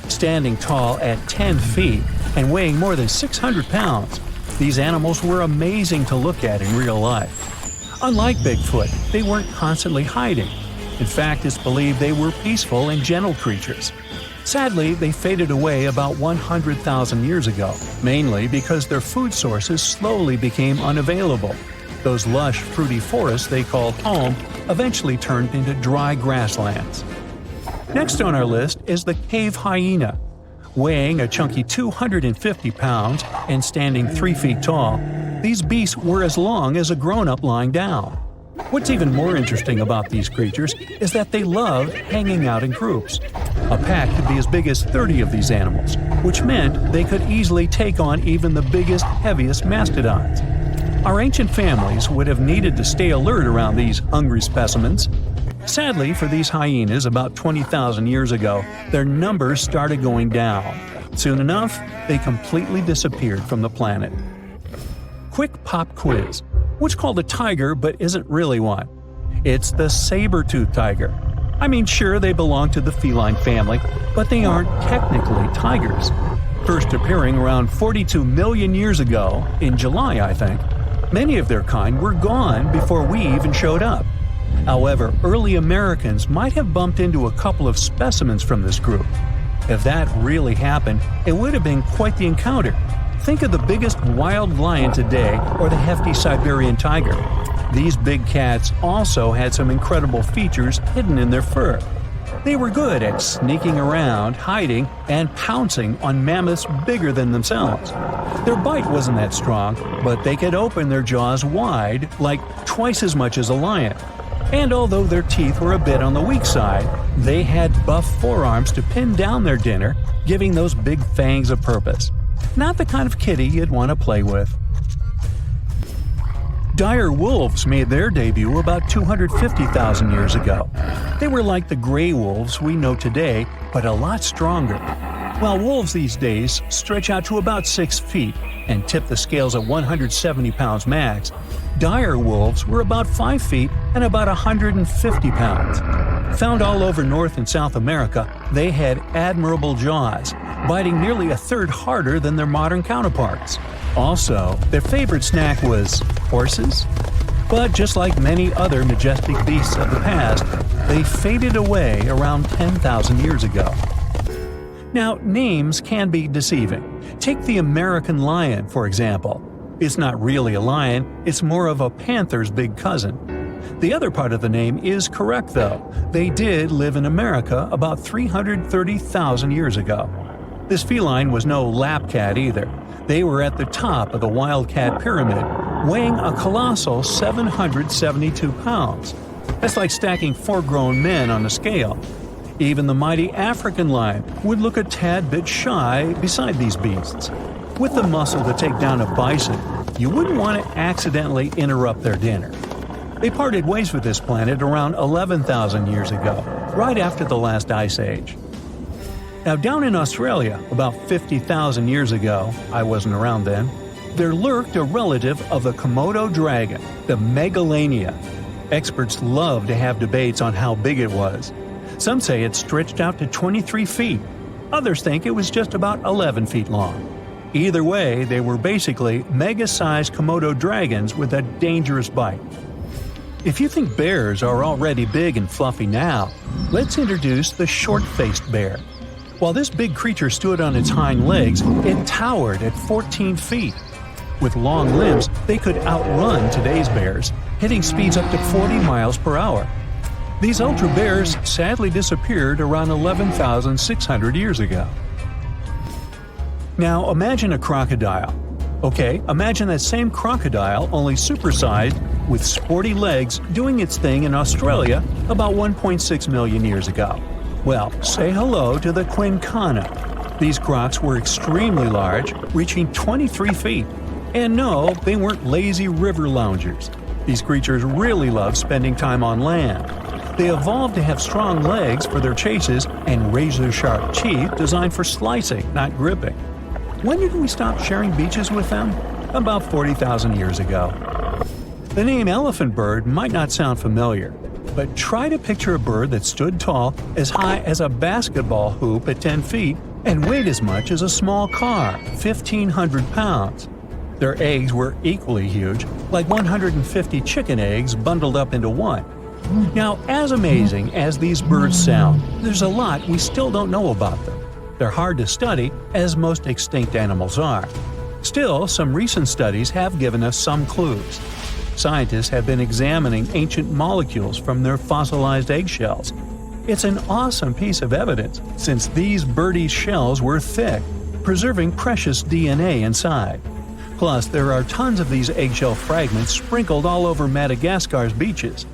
Standing tall at 10 feet and weighing more than 600 pounds, these animals were amazing to look at in real life. Unlike Bigfoot, they weren't constantly hiding. In fact, it's believed they were peaceful and gentle creatures. Sadly, they faded away about 100,000 years ago, mainly because their food sources slowly became unavailable. Those lush, fruity forests they called home eventually turned into dry grasslands. Next on our list is the cave hyena. Weighing a chunky 250 pounds and standing 3 feet tall, these beasts were as long as a grown-up lying down. What's even more interesting about these creatures is that they loved hanging out in groups. A pack could be as big as 30 of these animals, which meant they could easily take on even the biggest, heaviest mastodons. Our ancient families would have needed to stay alert around these hungry specimens. Sadly for these hyenas about 20,000 years ago, their numbers started going down. Soon enough, they completely disappeared from the planet. Quick pop quiz. What's called a tiger but isn't really one? It's the saber-toothed tiger. I mean, sure, they belong to the feline family, but they aren't technically tigers. First appearing around 42 million years ago, in July, I think. Many of their kind were gone before we even showed up. However, early Americans might have bumped into a couple of specimens from this group. If that really happened, it would have been quite the encounter. Think of the biggest wild lion today or the hefty Siberian tiger. These big cats also had some incredible features hidden in their fur. They were good at sneaking around, hiding, and pouncing on mammoths bigger than themselves. Their bite wasn't that strong, but they could open their jaws wide, like twice as much as a lion. And although their teeth were a bit on the weak side, they had buff forearms to pin down their dinner, giving those big fangs a purpose. Not the kind of kitty you'd want to play with. Dire wolves made their debut about 250,000 years ago. They were like the gray wolves we know today, but a lot stronger. While wolves these days stretch out to about 6 feet and tip the scales at 170 pounds max, dire wolves were about 5 feet and about 150 pounds. Found all over North and South America, they had admirable jaws, biting nearly a third harder than their modern counterparts. Also, their favorite snack was horses. But just like many other majestic beasts of the past, they faded away around 10,000 years ago. Now, names can be deceiving. Take the American lion, for example. It's not really a lion, it's more of a panther's big cousin. The other part of the name is correct, though. They did live in America about 330,000 years ago. This feline was no lap cat either. They were at the top of the wildcat pyramid, weighing a colossal 772 pounds. That's like stacking 4 grown men on a scale. Even the mighty African lion would look a tad bit shy beside these beasts. With the muscle to take down a bison, you wouldn't want to accidentally interrupt their dinner. They parted ways with this planet around 11,000 years ago, right after the last ice age. Now, down in Australia, about 50,000 years ago, I wasn't around then, there lurked a relative of the Komodo dragon, the Megalania. Experts love to have debates on how big it was. Some say it stretched out to 23 feet. Others think it was just about 11 feet long. Either way, they were basically mega-sized Komodo dragons with a dangerous bite. If you think bears are already big and fluffy now, let's introduce the short-faced bear. While this big creature stood on its hind legs, it towered at 14 feet. With long limbs, they could outrun today's bears, hitting speeds up to 40 miles per hour. These ultra bears sadly disappeared around 11,600 years ago. Now imagine a crocodile. Okay, imagine that same crocodile, only supersized, with sporty legs, doing its thing in Australia about 1.6 million years ago. Well, say hello to the quincana. These crocs were extremely large, reaching 23 feet. And no, they weren't lazy river loungers. These creatures really loved spending time on land. They evolved to have strong legs for their chases and razor-sharp teeth designed for slicing, not gripping. When did we stop sharing beaches with them? About 40,000 years ago. The name elephant bird might not sound familiar, but try to picture a bird that stood tall, as high as a basketball hoop at 10 feet, and weighed as much as a small car, 1,500 pounds. Their eggs were equally huge, like 150 chicken eggs bundled up into one. Now, as amazing as these birds sound, there's a lot we still don't know about them. They're hard to study, as most extinct animals are. Still, some recent studies have given us some clues. Scientists have been examining ancient molecules from their fossilized eggshells. It's an awesome piece of evidence, since these birdie shells were thick, preserving precious DNA inside. Plus, there are tons of these eggshell fragments sprinkled all over Madagascar's beaches.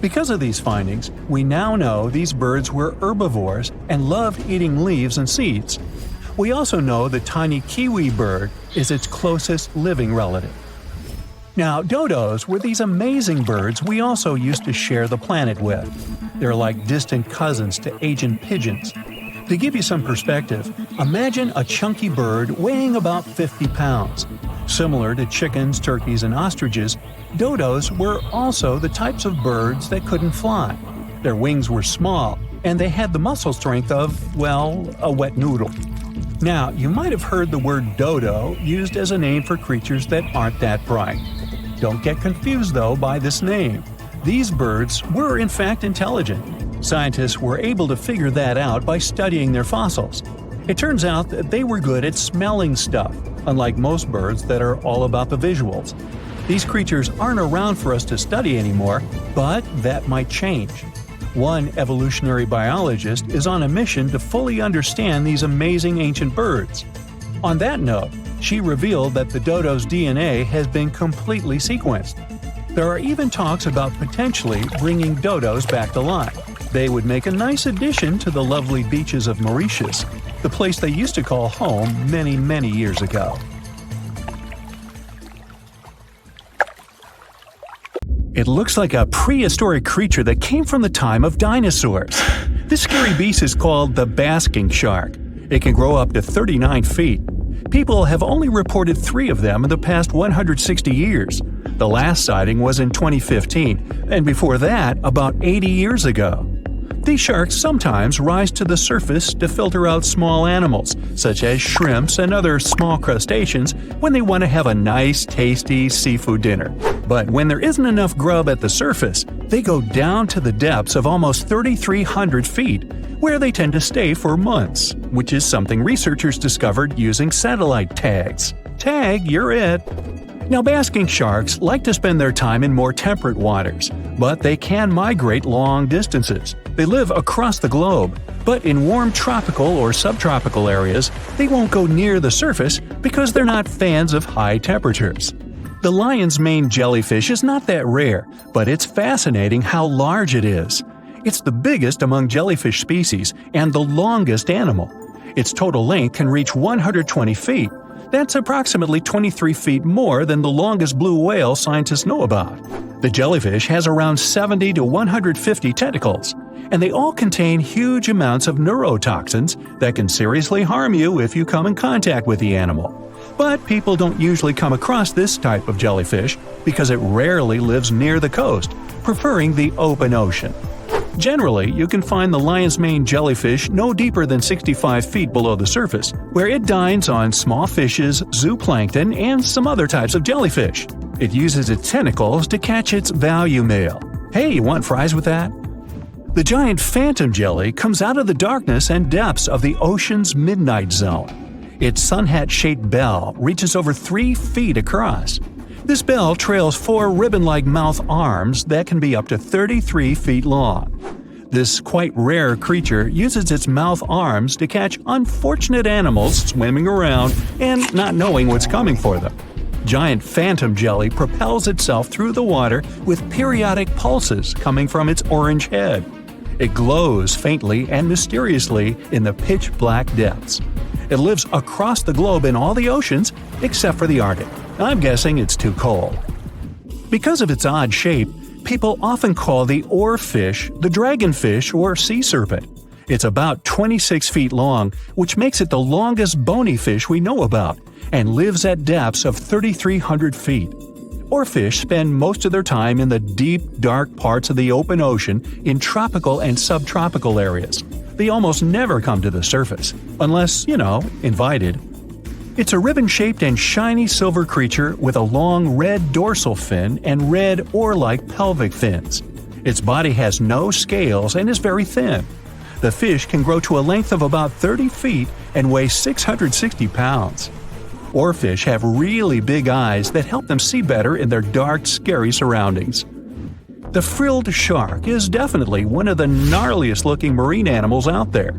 Because of these findings, we now know these birds were herbivores and loved eating leaves and seeds. We also know the tiny kiwi bird is its closest living relative. Now, dodos were these amazing birds we also used to share the planet with. They're like distant cousins to ancient pigeons. To give you some perspective, imagine a chunky bird weighing about 50 pounds. Similar to chickens, turkeys, and ostriches, dodos were also the types of birds that couldn't fly. Their wings were small, and they had the muscle strength of, well, a wet noodle. Now, you might have heard the word dodo used as a name for creatures that aren't that bright. Don't get confused, though, by this name. These birds were in fact intelligent. Scientists were able to figure that out by studying their fossils. It turns out that they were good at smelling stuff, unlike most birds that are all about the visuals. These creatures aren't around for us to study anymore, but that might change. One evolutionary biologist is on a mission to fully understand these amazing ancient birds. On that note, she revealed that the dodo's DNA has been completely sequenced. There are even talks about potentially bringing dodos back to life. They would make a nice addition to the lovely beaches of Mauritius, the place they used to call home many, many years ago. It looks like a prehistoric creature that came from the time of dinosaurs. This scary beast is called the basking shark. It can grow up to 39 feet. People have only reported 3 of them in the past 160 years. The last sighting was in 2015, and before that, about 80 years ago. These sharks sometimes rise to the surface to filter out small animals, such as shrimps and other small crustaceans, when they want to have a nice, tasty seafood dinner. But when there isn't enough grub at the surface, they go down to the depths of almost 3,300 feet, where they tend to stay for months, which is something researchers discovered using satellite tags. Tag, you're it! Now, basking sharks like to spend their time in more temperate waters, but they can migrate long distances. They live across the globe, but in warm tropical or subtropical areas, they won't go near the surface because they're not fans of high temperatures. The lion's mane jellyfish is not that rare, but it's fascinating how large it is. It's the biggest among jellyfish species and the longest animal. Its total length can reach 120 feet. That's approximately 23 feet more than the longest blue whale scientists know about. The jellyfish has around 70 to 150 tentacles, and they all contain huge amounts of neurotoxins that can seriously harm you if you come in contact with the animal. But people don't usually come across this type of jellyfish because it rarely lives near the coast, preferring the open ocean. Generally, you can find the lion's mane jellyfish no deeper than 65 feet below the surface, where it dines on small fishes, zooplankton, and some other types of jellyfish. It uses its tentacles to catch its value meal. Hey, you want fries with that? The giant phantom jelly comes out of the darkness and depths of the ocean's midnight zone. Its sun hat-shaped bell reaches over 3 feet across. This bell trails 4 ribbon-like mouth arms that can be up to 33 feet long. This quite rare creature uses its mouth arms to catch unfortunate animals swimming around and not knowing what's coming for them. Giant phantom jelly propels itself through the water with periodic pulses coming from its orange head. It glows faintly and mysteriously in the pitch-black depths. It lives across the globe in all the oceans except for the Arctic. I'm guessing it's too cold. Because of its odd shape, people often call the oarfish the dragonfish or sea serpent. It's about 26 feet long, which makes it the longest bony fish we know about, and lives at depths of 3,300 feet. Oarfish spend most of their time in the deep, dark parts of the open ocean in tropical and subtropical areas. They almost never come to the surface, unless, invited. It's a ribbon-shaped and shiny silver creature with a long red dorsal fin and red oar-like pelvic fins. Its body has no scales and is very thin. The fish can grow to a length of about 30 feet and weigh 660 pounds. Oarfish have really big eyes that help them see better in their dark, scary surroundings. The frilled shark is definitely one of the gnarliest-looking marine animals out there.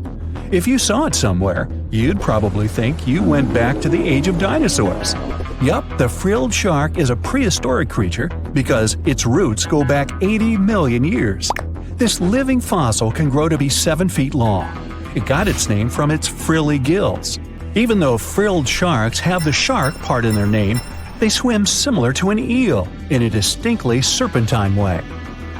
If you saw it somewhere, you'd probably think you went back to the age of dinosaurs. Yup, the frilled shark is a prehistoric creature because its roots go back 80 million years. This living fossil can grow to be 7 feet long. It got its name from its frilly gills. Even though frilled sharks have the shark part in their name, they swim similar to an eel in a distinctly serpentine way.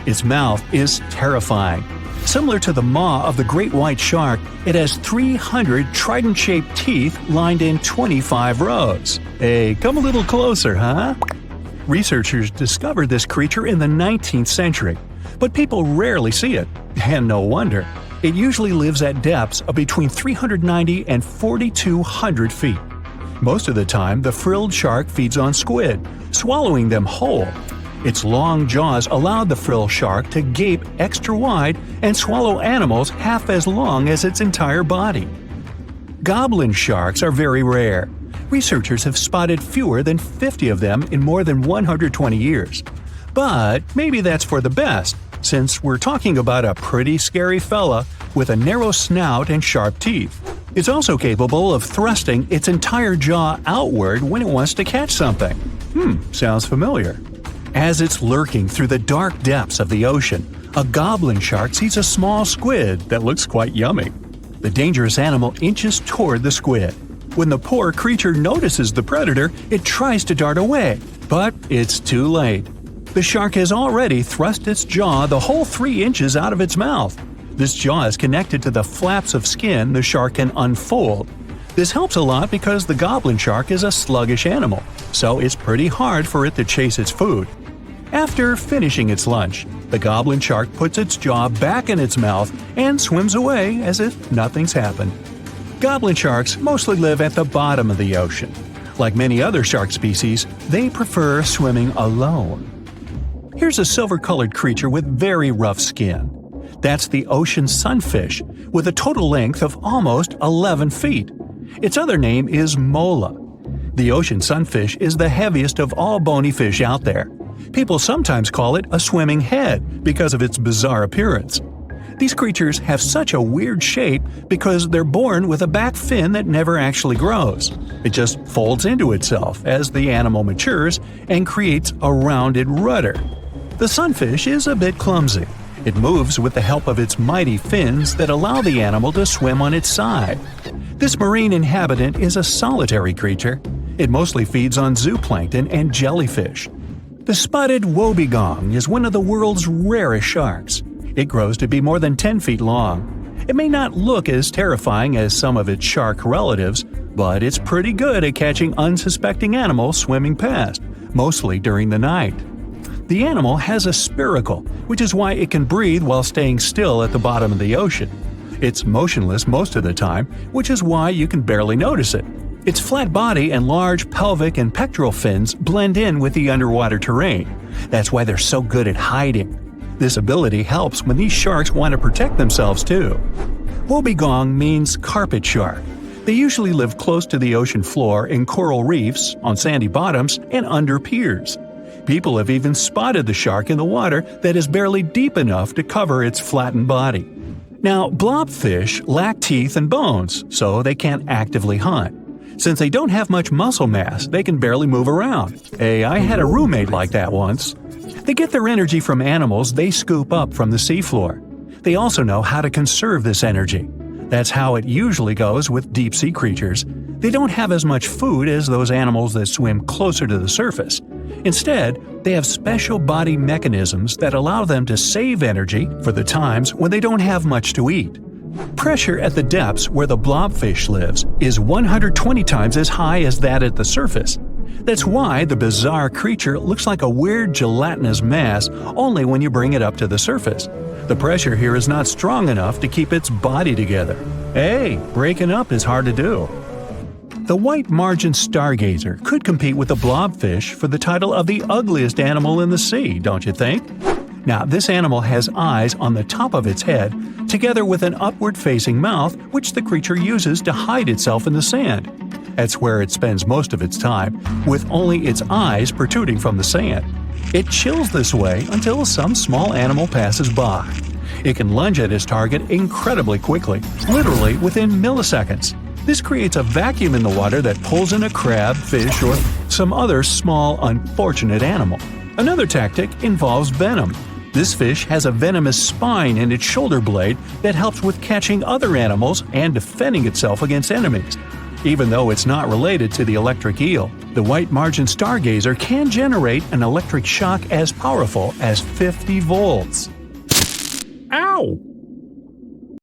Its mouth is terrifying. Similar to the maw of the great white shark, it has 300 trident-shaped teeth lined in 25 rows. Hey, come a little closer, huh? Researchers discovered this creature in the 19th century, but people rarely see it, and no wonder. It usually lives at depths of between 390 and 4,200 feet. Most of the time, the frilled shark feeds on squid, swallowing them whole. Its long jaws allowed the frilled shark to gape extra wide and swallow animals half as long as its entire body. Goblin sharks are very rare. Researchers have spotted fewer than 50 of them in more than 120 years. But maybe that's for the best, since we're talking about a pretty scary fella with a narrow snout and sharp teeth. It's also capable of thrusting its entire jaw outward when it wants to catch something. Sounds familiar. As it's lurking through the dark depths of the ocean, a goblin shark sees a small squid that looks quite yummy. The dangerous animal inches toward the squid. When the poor creature notices the predator, it tries to dart away, but it's too late. The shark has already thrust its jaw the whole 3 inches out of its mouth. This jaw is connected to the flaps of skin the shark can unfold. This helps a lot because the goblin shark is a sluggish animal, so it's pretty hard for it to chase its food. After finishing its lunch, the goblin shark puts its jaw back in its mouth and swims away as if nothing's happened. Goblin sharks mostly live at the bottom of the ocean. Like many other shark species, they prefer swimming alone. Here's a silver-colored creature with very rough skin. That's the ocean sunfish, with a total length of almost 11 feet. Its other name is mola. The ocean sunfish is the heaviest of all bony fish out there. People sometimes call it a swimming head because of its bizarre appearance. These creatures have such a weird shape because they're born with a back fin that never actually grows. It just folds into itself as the animal matures and creates a rounded rudder. The sunfish is a bit clumsy. It moves with the help of its mighty fins that allow the animal to swim on its side. This marine inhabitant is a solitary creature. It mostly feeds on zooplankton and jellyfish. The spotted wobbegong is one of the world's rarest sharks. It grows to be more than 10 feet long. It may not look as terrifying as some of its shark relatives, but it's pretty good at catching unsuspecting animals swimming past, mostly during the night. The animal has a spiracle, which is why it can breathe while staying still at the bottom of the ocean. It's motionless most of the time, which is why you can barely notice it. Its flat body and large pelvic and pectoral fins blend in with the underwater terrain. That's why they're so good at hiding. This ability helps when these sharks want to protect themselves too. Wobbegong means carpet shark. They usually live close to the ocean floor in coral reefs, on sandy bottoms, and under piers. People have even spotted the shark in the water that is barely deep enough to cover its flattened body. Now, blobfish lack teeth and bones, so they can't actively hunt. Since they don't have much muscle mass, they can barely move around. Hey, I had a roommate like that once. They get their energy from animals they scoop up from the seafloor. They also know how to conserve this energy. That's how it usually goes with deep-sea creatures. They don't have as much food as those animals that swim closer to the surface. Instead, they have special body mechanisms that allow them to save energy for the times when they don't have much to eat. Pressure at the depths where the blobfish lives is 120 times as high as that at the surface. That's why the bizarre creature looks like a weird gelatinous mass only when you bring it up to the surface. The pressure here is not strong enough to keep its body together. Hey, breaking up is hard to do. The white margin stargazer could compete with the blobfish for the title of the ugliest animal in the sea, don't you think? Now, this animal has eyes on the top of its head, together with an upward-facing mouth which the creature uses to hide itself in the sand. That's where it spends most of its time, with only its eyes protruding from the sand. It chills this way until some small animal passes by. It can lunge at its target incredibly quickly, literally within milliseconds. This creates a vacuum in the water that pulls in a crab, fish, or some other small, unfortunate animal. Another tactic involves venom. This fish has a venomous spine in its shoulder blade that helps with catching other animals and defending itself against enemies. Even though it's not related to the electric eel, the white margin stargazer can generate an electric shock as powerful as 50 volts. Ow!